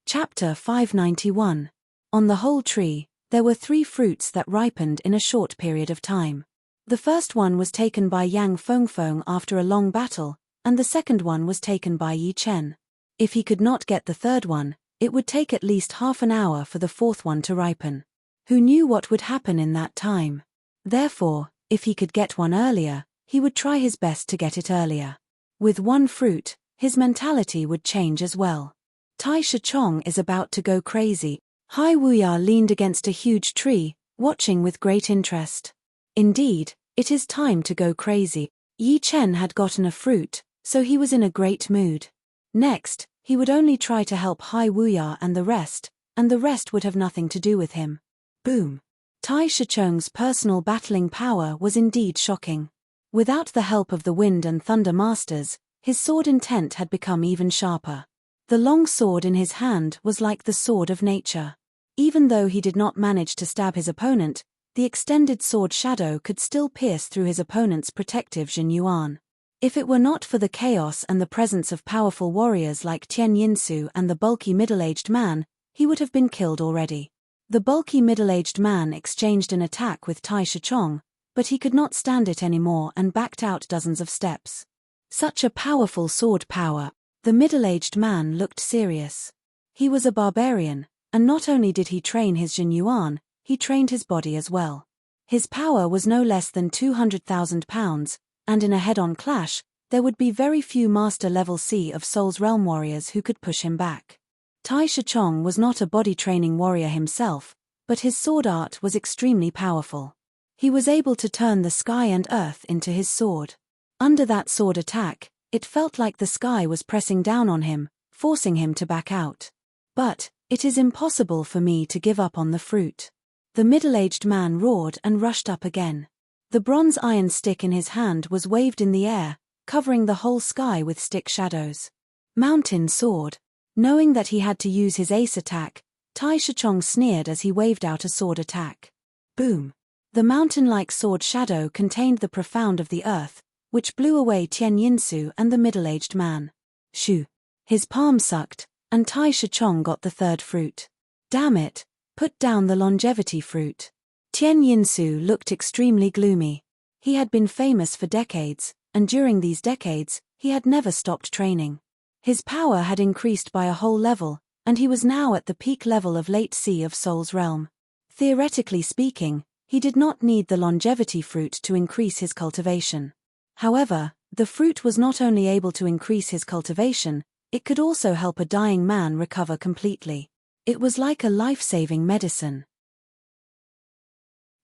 Speaker 1: Chapter 591. On the whole tree, there were 3 fruits that ripened in a short period of time. The first one was taken by Yang Fengfeng after a long battle, and the second one was taken by Yi Chen. If he could not get the third one, it would take at least half an hour for the fourth one to ripen. Who knew what would happen in that time? Therefore, if he could get one earlier, he would try his best to get it earlier. With one fruit, his mentality would change as well. Tai Shichong is about to go crazy. Hai Wuya leaned against a huge tree, watching with great interest. Indeed, it is time to go crazy. Yi Chen had gotten a fruit, so he was in a great mood. Next, he would only try to help Hai Wuya and the rest would have nothing to do with him. Boom. Tai Shichong's personal battling power was indeed shocking. Without the help of the wind and thunder masters, his sword intent had become even sharper. The long sword in his hand was like the sword of nature. Even though he did not manage to stab his opponent, the extended sword shadow could still pierce through his opponent's protective Jinyuan. If it were not for the chaos and the presence of powerful warriors like Tian Yinsu and the bulky middle-aged man, he would have been killed already. The bulky middle-aged man exchanged an attack with Tai Shichong, but he could not stand it anymore and backed out dozens of steps. Such a powerful sword power. The middle-aged man looked serious. He was a barbarian, and not only did he train his Jinyuan, he trained his body as well. His power was no less than 200,000 pounds, and in a head-on clash, there would be very few master-level Sea of Souls realm warriors who could push him back. Tai Shichong was not a body-training warrior himself, but his sword art was extremely powerful. He was able to turn the sky and earth into his sword. Under that sword attack, it felt like the sky was pressing down on him, forcing him to back out. But, it is impossible for me to give up on the fruit. The middle-aged man roared and rushed up again. The bronze iron stick in his hand was waved in the air, covering the whole sky with stick shadows. Mountain sword. Knowing that he had to use his ace attack, Tai Shichong sneered as he waved out a sword attack. Boom! The mountain-like sword shadow contained the profound of the earth, which blew away Tian Yinsu and the middle-aged man. Shoo! His palm sucked, and Tai Shichong got the third fruit. Damn it! Put down the longevity fruit. Tian Yinsu looked extremely gloomy. He had been famous for decades, and during these decades, he had never stopped training. His power had increased by a whole level, and he was now at the peak level of late sea of Soul's realm. Theoretically speaking, he did not need the longevity fruit to increase his cultivation. However, the fruit was not only able to increase his cultivation, it could also help a dying man recover completely. It was like a life-saving medicine.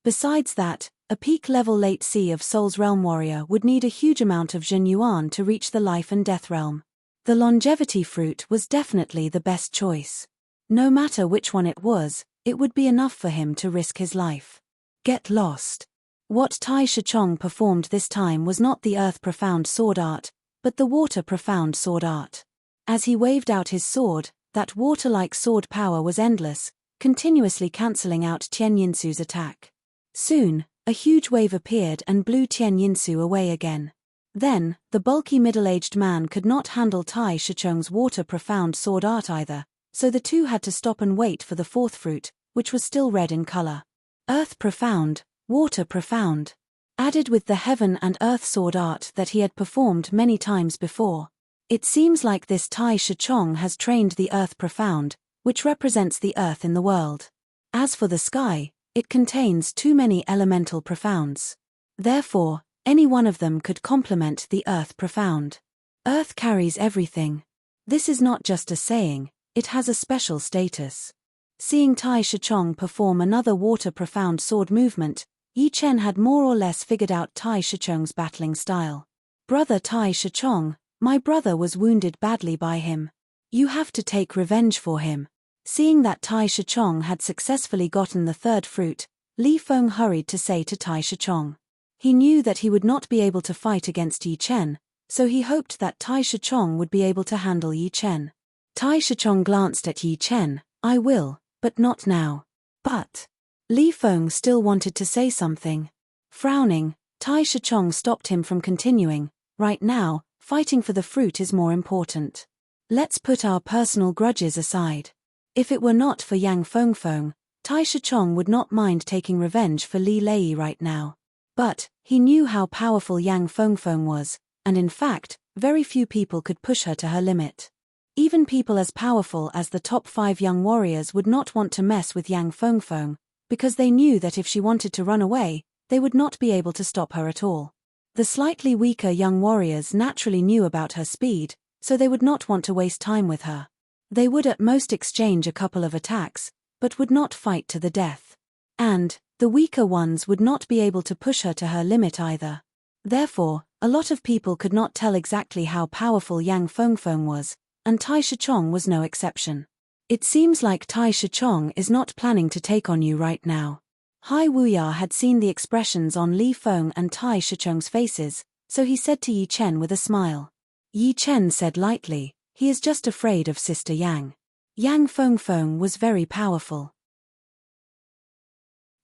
Speaker 1: Besides that, a peak-level late sea of Soul's realm warrior would need a huge amount of Zhen Yuan to reach the life and death realm. The longevity fruit was definitely the best choice. No matter which one it was, it would be enough for him to risk his life. Get lost. What Tai Shichong performed this time was not the earth profound sword art, but the water profound sword art. As he waved out his sword, that water-like sword power was endless, continuously cancelling out Tian Yinsu's attack. Soon, a huge wave appeared and blew Tian Yinsu away again. Then, the bulky middle-aged man could not handle Tai Shichong's water profound sword art either, so the two had to stop and wait for the fourth fruit, which was still red in color. Earth profound, water profound. Added with the heaven and earth sword art that he had performed many times before. It seems like this Tai Shichong has trained the earth profound, which represents the earth in the world. As for the sky, it contains too many elemental profounds. Therefore, any one of them could complement the earth profound. Earth carries everything. This is not just a saying, it has a special status. Seeing Tai Shichong perform another water profound sword movement, Yi Chen had more or less figured out Tai Shichong's battling style. Brother Tai Shichong, my brother was wounded badly by him. You have to take revenge for him. Seeing that Tai Shichong had successfully gotten the third fruit, Li Feng hurried to say to Tai Shichong. He knew that he would not be able to fight against Yi Chen, so he hoped that Tai Shichong would be able to handle Yi Chen. Tai Shichong glanced at Yi Chen. I will, but not now. But Li Feng still wanted to say something. Frowning, Tai Shichong stopped him from continuing. Right now, fighting for the fruit is more important. Let's put our personal grudges aside. If it were not for Yang Fengfeng, Tai Shichong would not mind taking revenge for Li Lei right now. But he knew how powerful Yang Fengfeng was, and in fact, very few people could push her to her limit. Even people as powerful as the top 5 young warriors would not want to mess with Yang Fengfeng, because they knew that if she wanted to run away, they would not be able to stop her at all. The slightly weaker young warriors naturally knew about her speed, so they would not want to waste time with her. They would at most exchange a couple of attacks, but would not fight to the death. And the weaker ones would not be able to push her to her limit either. Therefore, a lot of people could not tell exactly how powerful Yang Fengfeng was, and Tai Shichong was no exception. It seems like Tai Shichong is not planning to take on you right now. Hai Wuya had seen the expressions on Li Feng and Tai Shichong's faces, so he said to Yi Chen with a smile. Yi Chen said lightly, he is just afraid of Sister Yang. Yang Fengfeng was very powerful.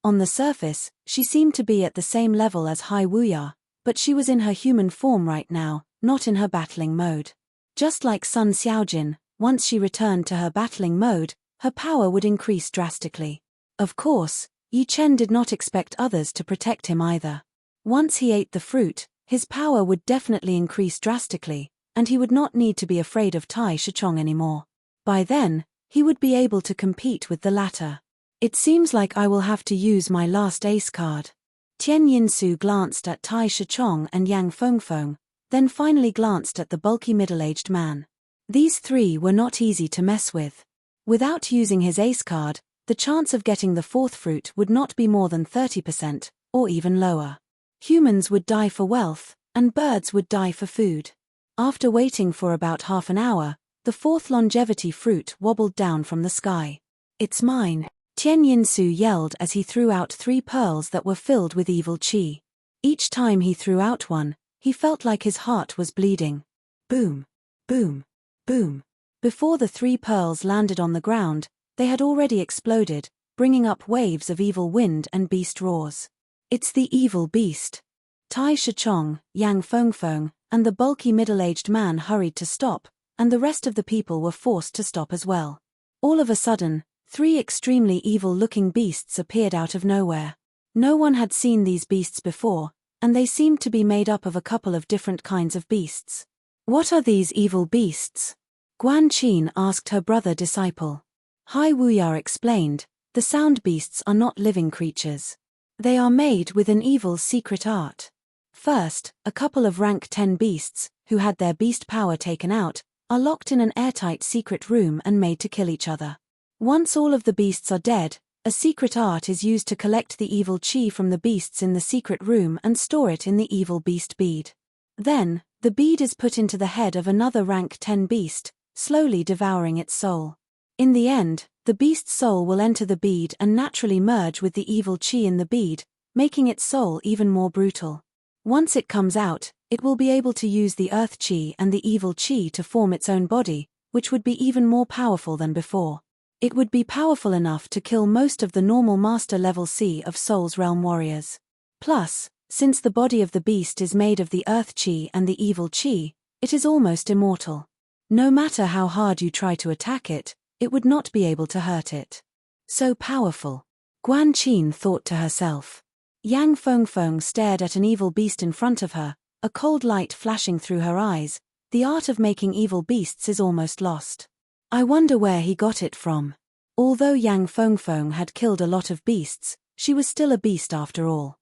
Speaker 1: On the surface, she seemed to be at the same level as Hai Wuya, but she was in her human form right now, not in her battling mode. Just like Sun Xiaojin, once she returned to her battling mode, her power would increase drastically. Of course, Yi Chen did not expect others to protect him either. Once he ate the fruit, his power would definitely increase drastically, and he would not need to be afraid of Tai Shichong anymore. By then, he would be able to compete with the latter. It seems like I will have to use my last ace card. Tian Yinsu glanced at Tai Shichong and Yang Fengfeng, then finally glanced at the bulky middle-aged man. These three were not easy to mess with. Without using his ace card, the chance of getting the fourth fruit would not be more than 30%, or even lower. Humans would die for wealth, and birds would die for food. After waiting for about half an hour, the fourth longevity fruit wobbled down from the sky. It's mine. Tian Yinsu yelled as he threw out 3 pearls that were filled with evil qi. Each time he threw out one, he felt like his heart was bleeding. Boom, boom, boom. Before the 3 pearls landed on the ground, they had already exploded, bringing up waves of evil wind and beast roars. It's the evil beast. Tai Shichong, Yang Fengfeng, and the bulky middle-aged man hurried to stop, and the rest of the people were forced to stop as well. All of a sudden, 3 extremely evil-looking beasts appeared out of nowhere. No one had seen these beasts before, and they seemed to be made up of a couple of different kinds of beasts. What are these evil beasts? Guan Qin asked her brother disciple. Hai Wuya explained, the sound beasts are not living creatures. They are made with an evil secret art. First, a couple of rank 10 beasts, who had their beast power taken out, are locked in an airtight secret room and made to kill each other. Once all of the beasts are dead, a secret art is used to collect the evil chi from the beasts in the secret room and store it in the evil beast bead. Then, the bead is put into the head of another rank 10 beast, slowly devouring its soul. In the end, the beast's soul will enter the bead and naturally merge with the evil chi in the bead, making its soul even more brutal. Once it comes out, it will be able to use the earth chi and the evil chi to form its own body, which would be even more powerful than before. It would be powerful enough to kill most of the normal Master Level C of Soul's Realm warriors. Plus, since the body of the beast is made of the earth chi and the evil chi, it is almost immortal. No matter how hard you try to attack it, it would not be able to hurt it. So powerful. Guan Qin thought to herself. Yang Fengfeng stared at an evil beast in front of her, a cold light flashing through her eyes. The art of making evil beasts is almost lost. I wonder where he got it from. Although Yang Fengfeng had killed a lot of beasts, she was still a beast after all.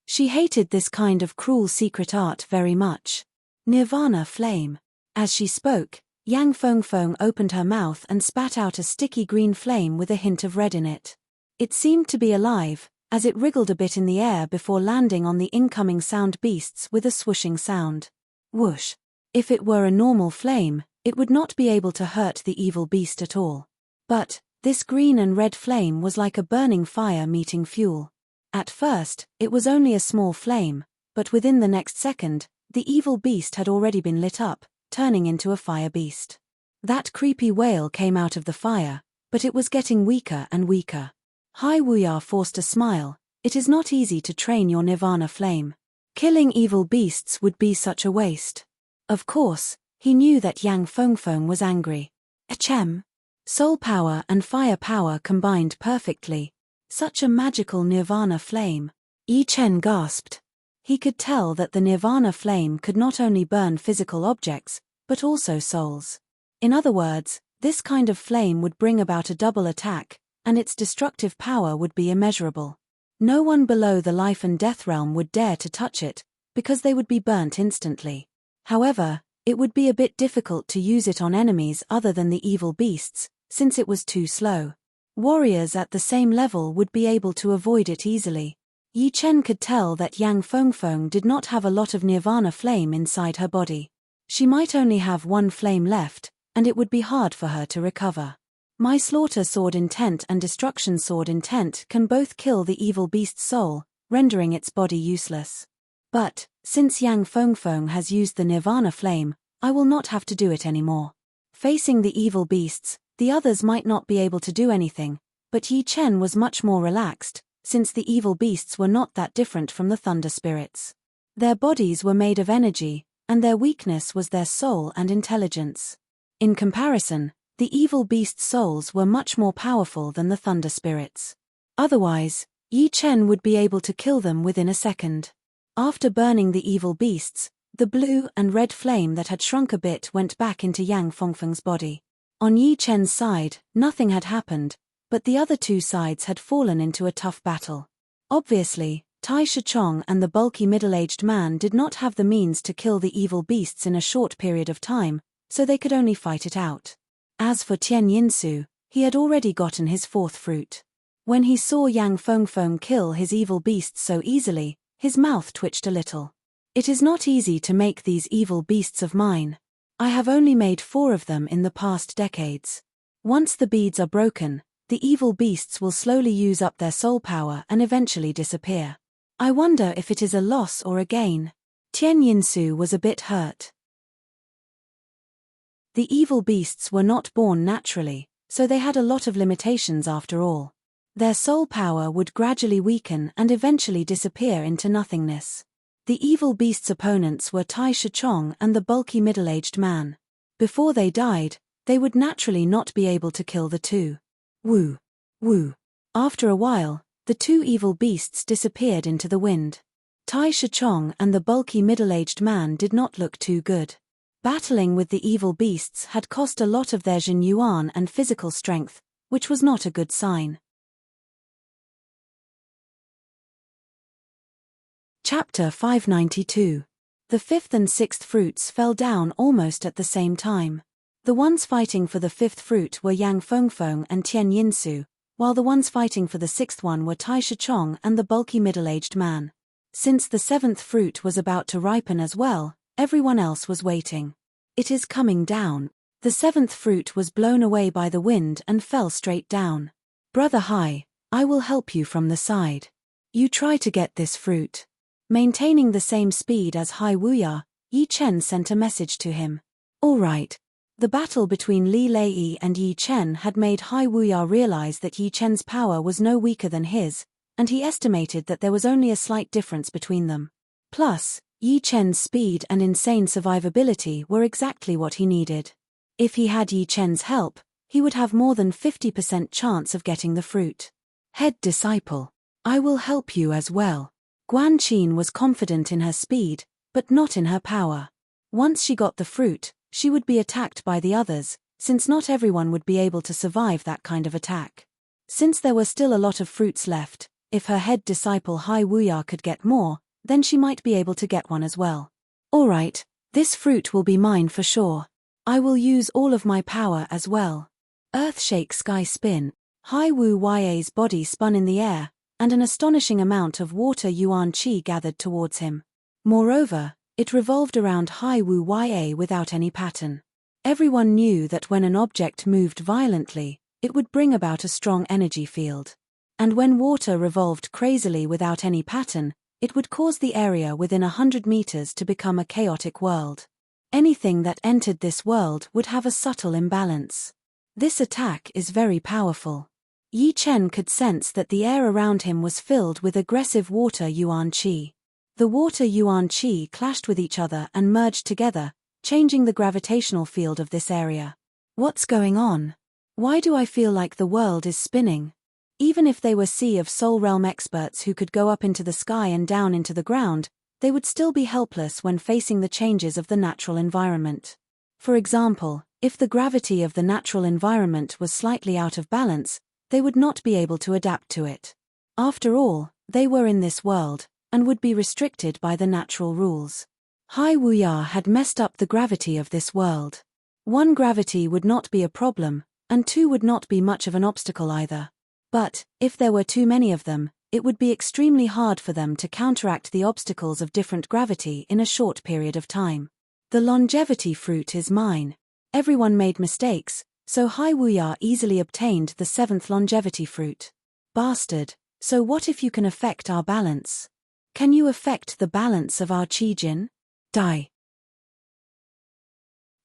Speaker 1: She hated this kind of cruel secret art very much. Nirvana flame. As she spoke, Yang Fengfeng opened her mouth and spat out a sticky green flame with a hint of red in it. It seemed to be alive, as it wriggled a bit in the air before landing on the incoming sound beasts with a swooshing sound. Whoosh. If it were a normal flame, it would not be able to hurt the evil beast at all. But, this green and red flame was like a burning fire meeting fuel. At first, it was only a small flame, but within the next second, the evil beast had already been lit up, turning into a fire beast. That creepy wail came out of the fire, but it was getting weaker and weaker. Hai Wuya forced a smile. It is not easy to train your Nirvana flame. Killing evil beasts would be such a waste. Of course, he knew that Yang Fengfeng was angry. Achem. Soul power and fire power combined perfectly. Such a magical Nirvana flame. Yi Chen gasped. He could tell that the Nirvana flame could not only burn physical objects, but also souls. In other words, this kind of flame would bring about a double attack, and its destructive power would be immeasurable. No one below the life and death realm would dare to touch it, because they would be burnt instantly. However, it would be a bit difficult to use it on enemies other than the evil beasts, since it was too slow. Warriors at the same level would be able to avoid it easily. Yi Chen could tell that Yang Fengfeng did not have a lot of Nirvana flame inside her body. She might only have one flame left, and it would be hard for her to recover. My slaughter sword intent and destruction sword intent can both kill the evil beast's soul, rendering its body useless. But, since Yang Fengfeng has used the Nirvana flame, I will not have to do it anymore. Facing the evil beasts, the others might not be able to do anything, but Yi Chen was much more relaxed, since the evil beasts were not that different from the thunder spirits. Their bodies were made of energy, and their weakness was their soul and intelligence. In comparison, the evil beast souls were much more powerful than the thunder spirits. Otherwise, Yi Chen would be able to kill them within a second. After burning the evil beasts, the blue and red flame that had shrunk a bit went back into Yang Fengfeng's body. On Yi Chen's side, nothing had happened, but the other two sides had fallen into a tough battle. Obviously, Tai Shichong and the bulky middle-aged man did not have the means to kill the evil beasts in a short period of time, so they could only fight it out. As for Tian Yinsu, he had already gotten his fourth fruit. When he saw Yang Fengfeng kill his evil beasts so easily, his mouth twitched a little. It is not easy to make these evil beasts of mine. I have only made 4 of them in the past decades. Once the beads are broken, the evil beasts will slowly use up their soul power and eventually disappear. I wonder if it is a loss or a gain. Tian Yinsu was a bit hurt. The evil beasts were not born naturally, so they had a lot of limitations after all. Their soul power would gradually weaken and eventually disappear into nothingness. The evil beast's opponents were Tai Shichong and the bulky middle-aged man. Before they died, they would naturally not be able to kill the two. Woo! Woo! After a while, the two evil beasts disappeared into the wind. Tai Shichong and the bulky middle-aged man did not look too good. Battling with the evil beasts had cost a lot of their Jin Yuan and physical strength, which was not a good sign. Chapter 592. The fifth and sixth fruits fell down almost at the same time. The ones fighting for the fifth fruit were Yang Fengfeng and Tian Yinsu, while the ones fighting for the sixth one were Tai Shichong and the bulky middle-aged man. Since the seventh fruit was about to ripen as well, everyone else was waiting. It is coming down. The seventh fruit was blown away by the wind and fell straight down. Brother Hai, I will help you from the side. You try to get this fruit. Maintaining the same speed as Hai Wuya, Yi Chen sent a message to him. All right. The battle between Li Lei and Yi Chen had made Hai Wuya realize that Yi Chen's power was no weaker than his, and he estimated that there was only a slight difference between them. Plus, Yi Chen's speed and insane survivability were exactly what he needed. If he had Yi Chen's help, he would have more than 50% chance of getting the fruit. Head disciple, I will help you as well. Guan Qin was confident in her speed, but not in her power. Once she got the fruit, she would be attacked by the others, since not everyone would be able to survive that kind of attack. Since there were still a lot of fruits left, if her head disciple Hai Wuya could get more, then she might be able to get one as well. All right, this fruit will be mine for sure. I will use all of my power as well. Earth-shake sky spin. Hai Wu Ya's body spun in the air, and an astonishing amount of water yuan qi gathered towards him. Moreover, it revolved around Hai Wu Ya without any pattern. Everyone knew that when an object moved violently, it would bring about a strong energy field. And when water revolved crazily without any pattern, it would cause the area within 100 meters to become a chaotic world. Anything that entered this world would have a subtle imbalance. This attack is very powerful. Yi Chen could sense that the air around him was filled with aggressive water yuan qi. The water yuan qi clashed with each other and merged together, changing the gravitational field of this area. What's going on? Why do I feel like the world is spinning? Even if they were Sea of Soul Realm experts who could go up into the sky and down into the ground, they would still be helpless when facing the changes of the natural environment. For example, if the gravity of the natural environment was slightly out of balance, they would not be able to adapt to it. After all, they were in this world, and would be restricted by the natural rules. Hai Wuya had messed up the gravity of this world. 1 gravity would not be a problem, and 2 would not be much of an obstacle either. But, if there were too many of them, it would be extremely hard for them to counteract the obstacles of different gravity in a short period of time. The longevity fruit is mine. Everyone made mistakes, so Hai Wuya easily obtained the 7th longevity fruit. Bastard, so what if you can affect our balance? Can you affect the balance of our Qi Jin? Die.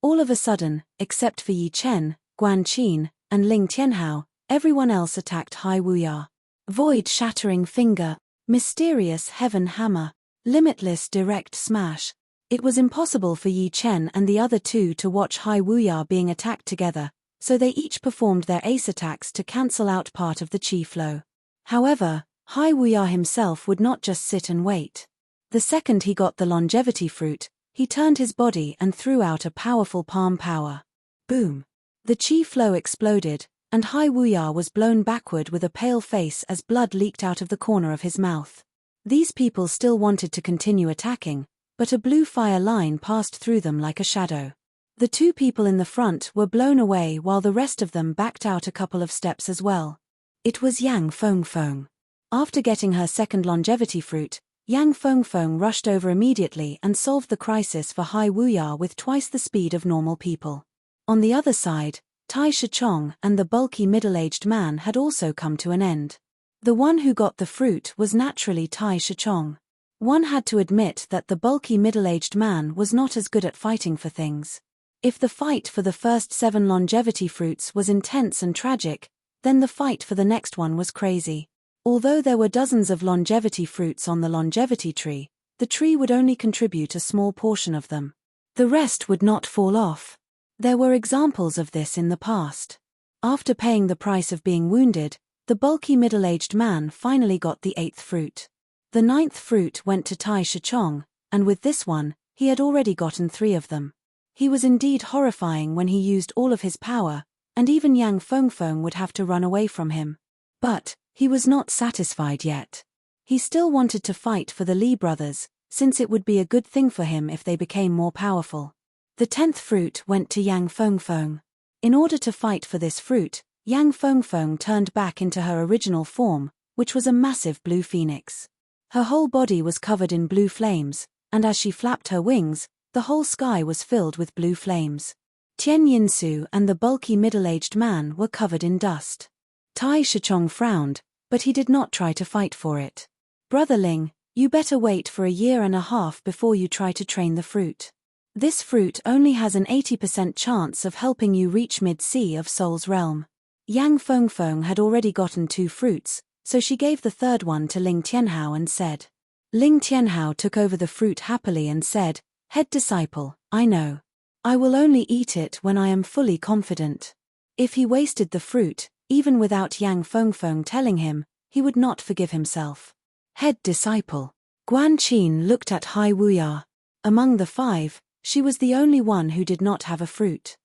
Speaker 1: All of a sudden, except for Yi Chen, Guan Qin, and Ling Tianhao, everyone else attacked Hai Wuya. Void-shattering finger, mysterious heaven hammer, limitless direct smash. It was impossible for Yi Chen and the other two to watch Hai Wuya being attacked together, so they each performed their ace attacks to cancel out part of the qi flow. However, Hai Wuya himself would not just sit and wait. The second he got the longevity fruit, he turned his body and threw out a powerful palm power. Boom! The qi flow exploded, and Hai Wuya was blown backward with a pale face as blood leaked out of the corner of his mouth. These people still wanted to continue attacking, but a blue fire line passed through them like a shadow. The 2 people in the front were blown away while the rest of them backed out a couple of steps as well. It was Yang Fengfeng. After getting her second longevity fruit, Yang Fengfeng rushed over immediately and solved the crisis for Hai Wuya with twice the speed of normal people. On the other side, Tai Shichong and the bulky middle-aged man had also come to an end. The one who got the fruit was naturally Tai Shichong. One had to admit that the bulky middle-aged man was not as good at fighting for things. If the fight for the first 7 longevity fruits was intense and tragic, then the fight for the next one was crazy. Although there were dozens of longevity fruits on the longevity tree, the tree would only contribute a small portion of them. The rest would not fall off. There were examples of this in the past. After paying the price of being wounded, the bulky middle-aged man finally got the 8th fruit. The 9th fruit went to Tai Shichong, and with this one, he had already gotten 3 of them. He was indeed horrifying when he used all of his power, and even Yang Fengfeng would have to run away from him. But he was not satisfied yet. He still wanted to fight for the Li brothers, since it would be a good thing for him if they became more powerful. The 10th fruit went to Yang Fengfeng. In order to fight for this fruit, Yang Fengfeng turned back into her original form, which was a massive blue phoenix. Her whole body was covered in blue flames, and as she flapped her wings, the whole sky was filled with blue flames. Tian Yinsu and the bulky middle-aged man were covered in dust. Tai Shichong frowned, but he did not try to fight for it. Brother Ling, you better wait for 1.5 years before you try to train the fruit. This fruit only has an 80% chance of helping you reach mid-sea of Soul's realm. Yang Fengfeng had already gotten 2 fruits, so she gave the 3rd one to Ling Tianhao and said. Ling Tianhao took over the fruit happily and said, "Head disciple, I know. I will only eat it when I am fully confident." If he wasted the fruit, even without Yang Fengfeng telling him, he would not forgive himself. Head disciple. Guan Qin looked at Hai Wuya. Among the 5, she was the only one who did not have a fruit.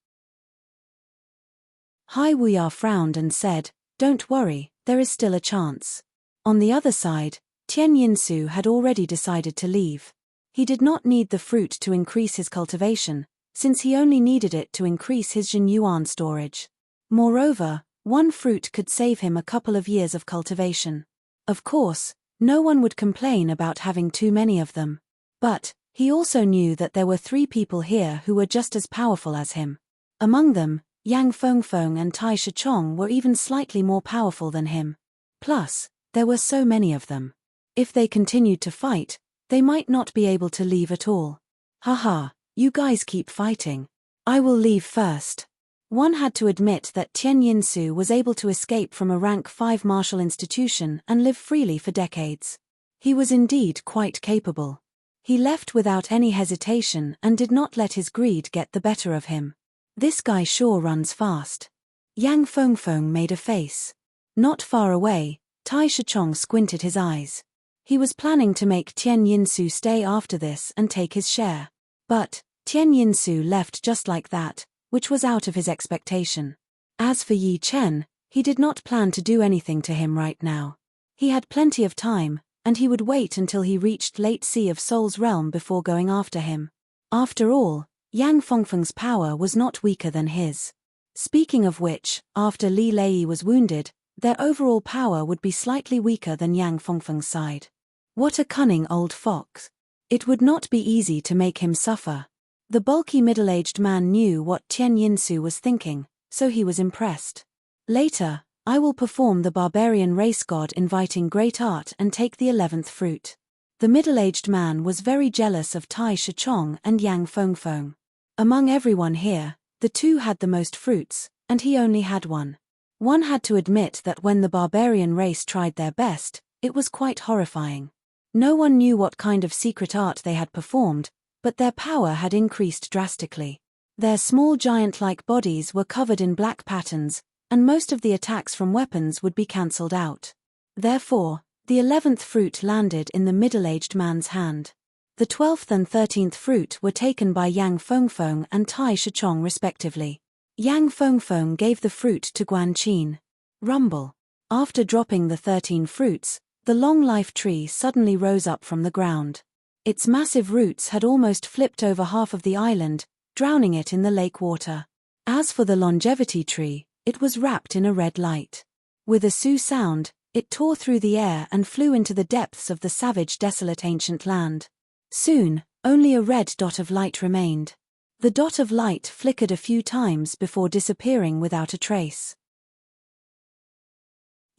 Speaker 1: Hai Wuya frowned and said, "Don't worry, there is still a chance." On the other side, Tian Yinsu had already decided to leave. He did not need the fruit to increase his cultivation, since he only needed it to increase his Jin Yuan storage. Moreover, 1 fruit could save him a couple of years of cultivation. Of course, no one would complain about having too many of them. But he also knew that there were 3 people here who were just as powerful as him. Among them, Yang Fengfeng and Tai Shichong were even slightly more powerful than him. Plus, there were so many of them. If they continued to fight, they might not be able to leave at all. Haha, you guys keep fighting. I will leave first. One had to admit that Tian Yinsu was able to escape from a rank 5 martial institution and live freely for decades. He was indeed quite capable. He left without any hesitation and did not let his greed get the better of him. This guy sure runs fast. Yang Fengfeng made a face. Not far away, Tai Shichong squinted his eyes. He was planning to make Tian Yinsu stay after this and take his share. But Tian Yinsu left just like that, which was out of his expectation. As for Yi Chen, he did not plan to do anything to him right now. He had plenty of time, and he would wait until he reached late sea of Soul's realm before going after him. After all, Yang Fengfeng's power was not weaker than his. Speaking of which, after Li Lei was wounded, their overall power would be slightly weaker than Yang Fengfeng's side. What a cunning old fox. It would not be easy to make him suffer. The bulky middle-aged man knew what Tian Yinsu was thinking, so he was impressed. Later, I will perform the barbarian race god inviting great art and take the 11th fruit. The middle-aged man was very jealous of Tai Shichong and Yang Fengfeng. Among everyone here, the 2 had the most fruits, and he only had 1. One had to admit that when the barbarian race tried their best, it was quite horrifying. No one knew what kind of secret art they had performed, but their power had increased drastically. Their small giant-like bodies were covered in black patterns, and most of the attacks from weapons would be cancelled out. Therefore, the 11th fruit landed in the middle-aged man's hand. The 12th and 13th fruit were taken by Yang Fengfeng and Tai Shichong respectively. Yang Fengfeng gave the fruit to Guan Qin. Rumble. After dropping the 13 fruits, the long-life tree suddenly rose up from the ground. Its massive roots had almost flipped over half of the island, drowning it in the lake water. As for the longevity tree, it was wrapped in a red light. With a su sound, it tore through the air and flew into the depths of the savage, desolate ancient land. Soon, only a red dot of light remained. The dot of light flickered a few times before disappearing without a trace.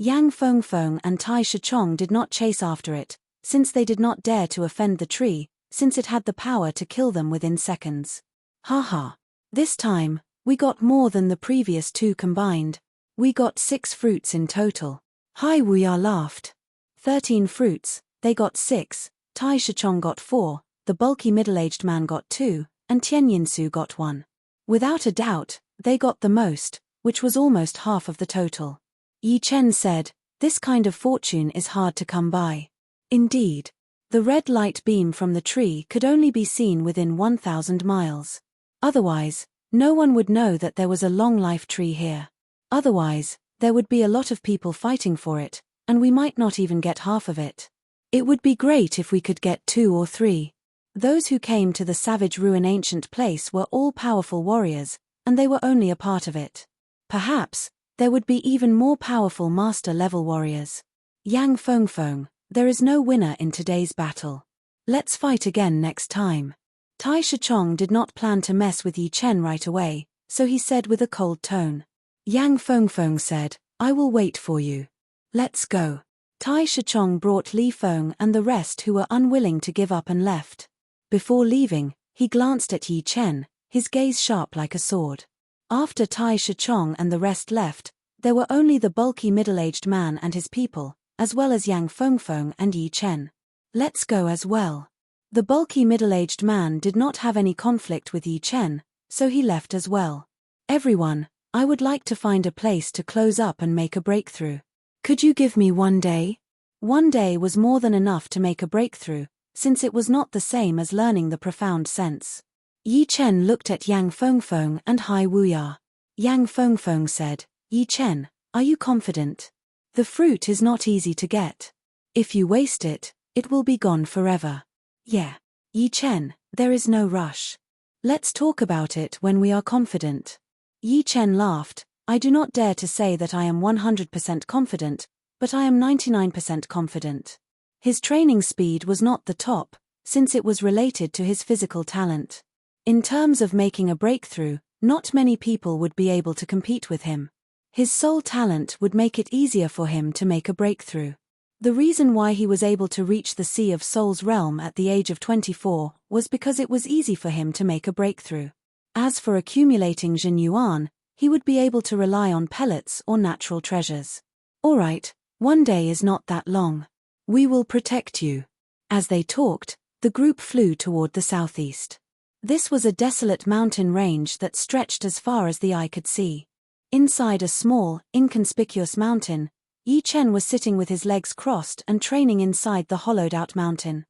Speaker 1: Yang Fengfeng and Tai Shichong did not chase after it, since they did not dare to offend the tree, since it had the power to kill them within seconds. Haha. This time, we got more than the previous 2 combined. We got 6 fruits in total. Hai Wuya laughed. 13 fruits, they got 6, Tai Shichong got 4, the bulky middle-aged man got 2, and Tianyinsu got 1. Without a doubt, they got the most, which was almost half of the total. Yi Chen said, "This kind of fortune is hard to come by." Indeed. The red light beam from the tree could only be seen within 1,000 miles. Otherwise, no one would know that there was a long-life tree here. Otherwise, there would be a lot of people fighting for it, and we might not even get half of it. It would be great if we could get 2 or 3. Those who came to the Savage Ruin Ancient Place were all powerful warriors, and they were only a part of it. Perhaps, there would be even more powerful master-level warriors. Yang Fengfeng, there is no winner in today's battle. Let's fight again next time. Tai Shichong did not plan to mess with Yi Chen right away, so he said with a cold tone. Yang Fengfeng said, "I will wait for you. Let's go." Tai Shichong brought Li Feng and the rest who were unwilling to give up and left. Before leaving, he glanced at Yi Chen, his gaze sharp like a sword. After Tai Shichong and the rest left, there were only the bulky middle-aged man and his people, as well as Yang Fengfeng and Yi Chen. Let's go as well. The bulky middle-aged man did not have any conflict with Yi Chen, so he left as well. "Everyone, I would like to find a place to close up and make a breakthrough. Could you give me 1 day?" 1 day was more than enough to make a breakthrough, since it was not the same as learning the profound sense. Yi Chen looked at Yang Fengfeng and Hai Wuya. Yang Fengfeng said, "Yi Chen, are you confident? The fruit is not easy to get. If you waste it, it will be gone forever." "Yeah. Yi Chen, there is no rush. Let's talk about it when we are confident." Yi Chen laughed. "I do not dare to say that I am 100% confident, but I am 99% confident." His training speed was not the top, since it was related to his physical talent. In terms of making a breakthrough, not many people would be able to compete with him. His soul talent would make it easier for him to make a breakthrough. The reason why he was able to reach the Sea of Souls realm at the age of 24 was because it was easy for him to make a breakthrough. As for accumulating Jin Yuan, he would be able to rely on pellets or natural treasures. "Alright, 1 day is not that long. We will protect you." As they talked, the group flew toward the southeast. This was a desolate mountain range that stretched as far as the eye could see. Inside a small, inconspicuous mountain, Yi Chen was sitting with his legs crossed and training inside the hollowed-out mountain.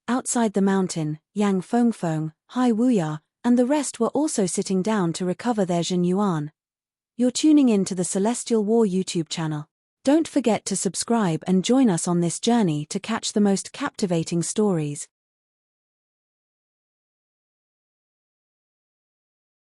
Speaker 1: Outside the mountain, Yang Fengfeng, Hai Wuya, and the rest were also sitting down to recover their Jin Yuan. You're tuning in to the Celestial War YouTube channel. Don't forget to subscribe and join us on this journey to catch the most captivating stories.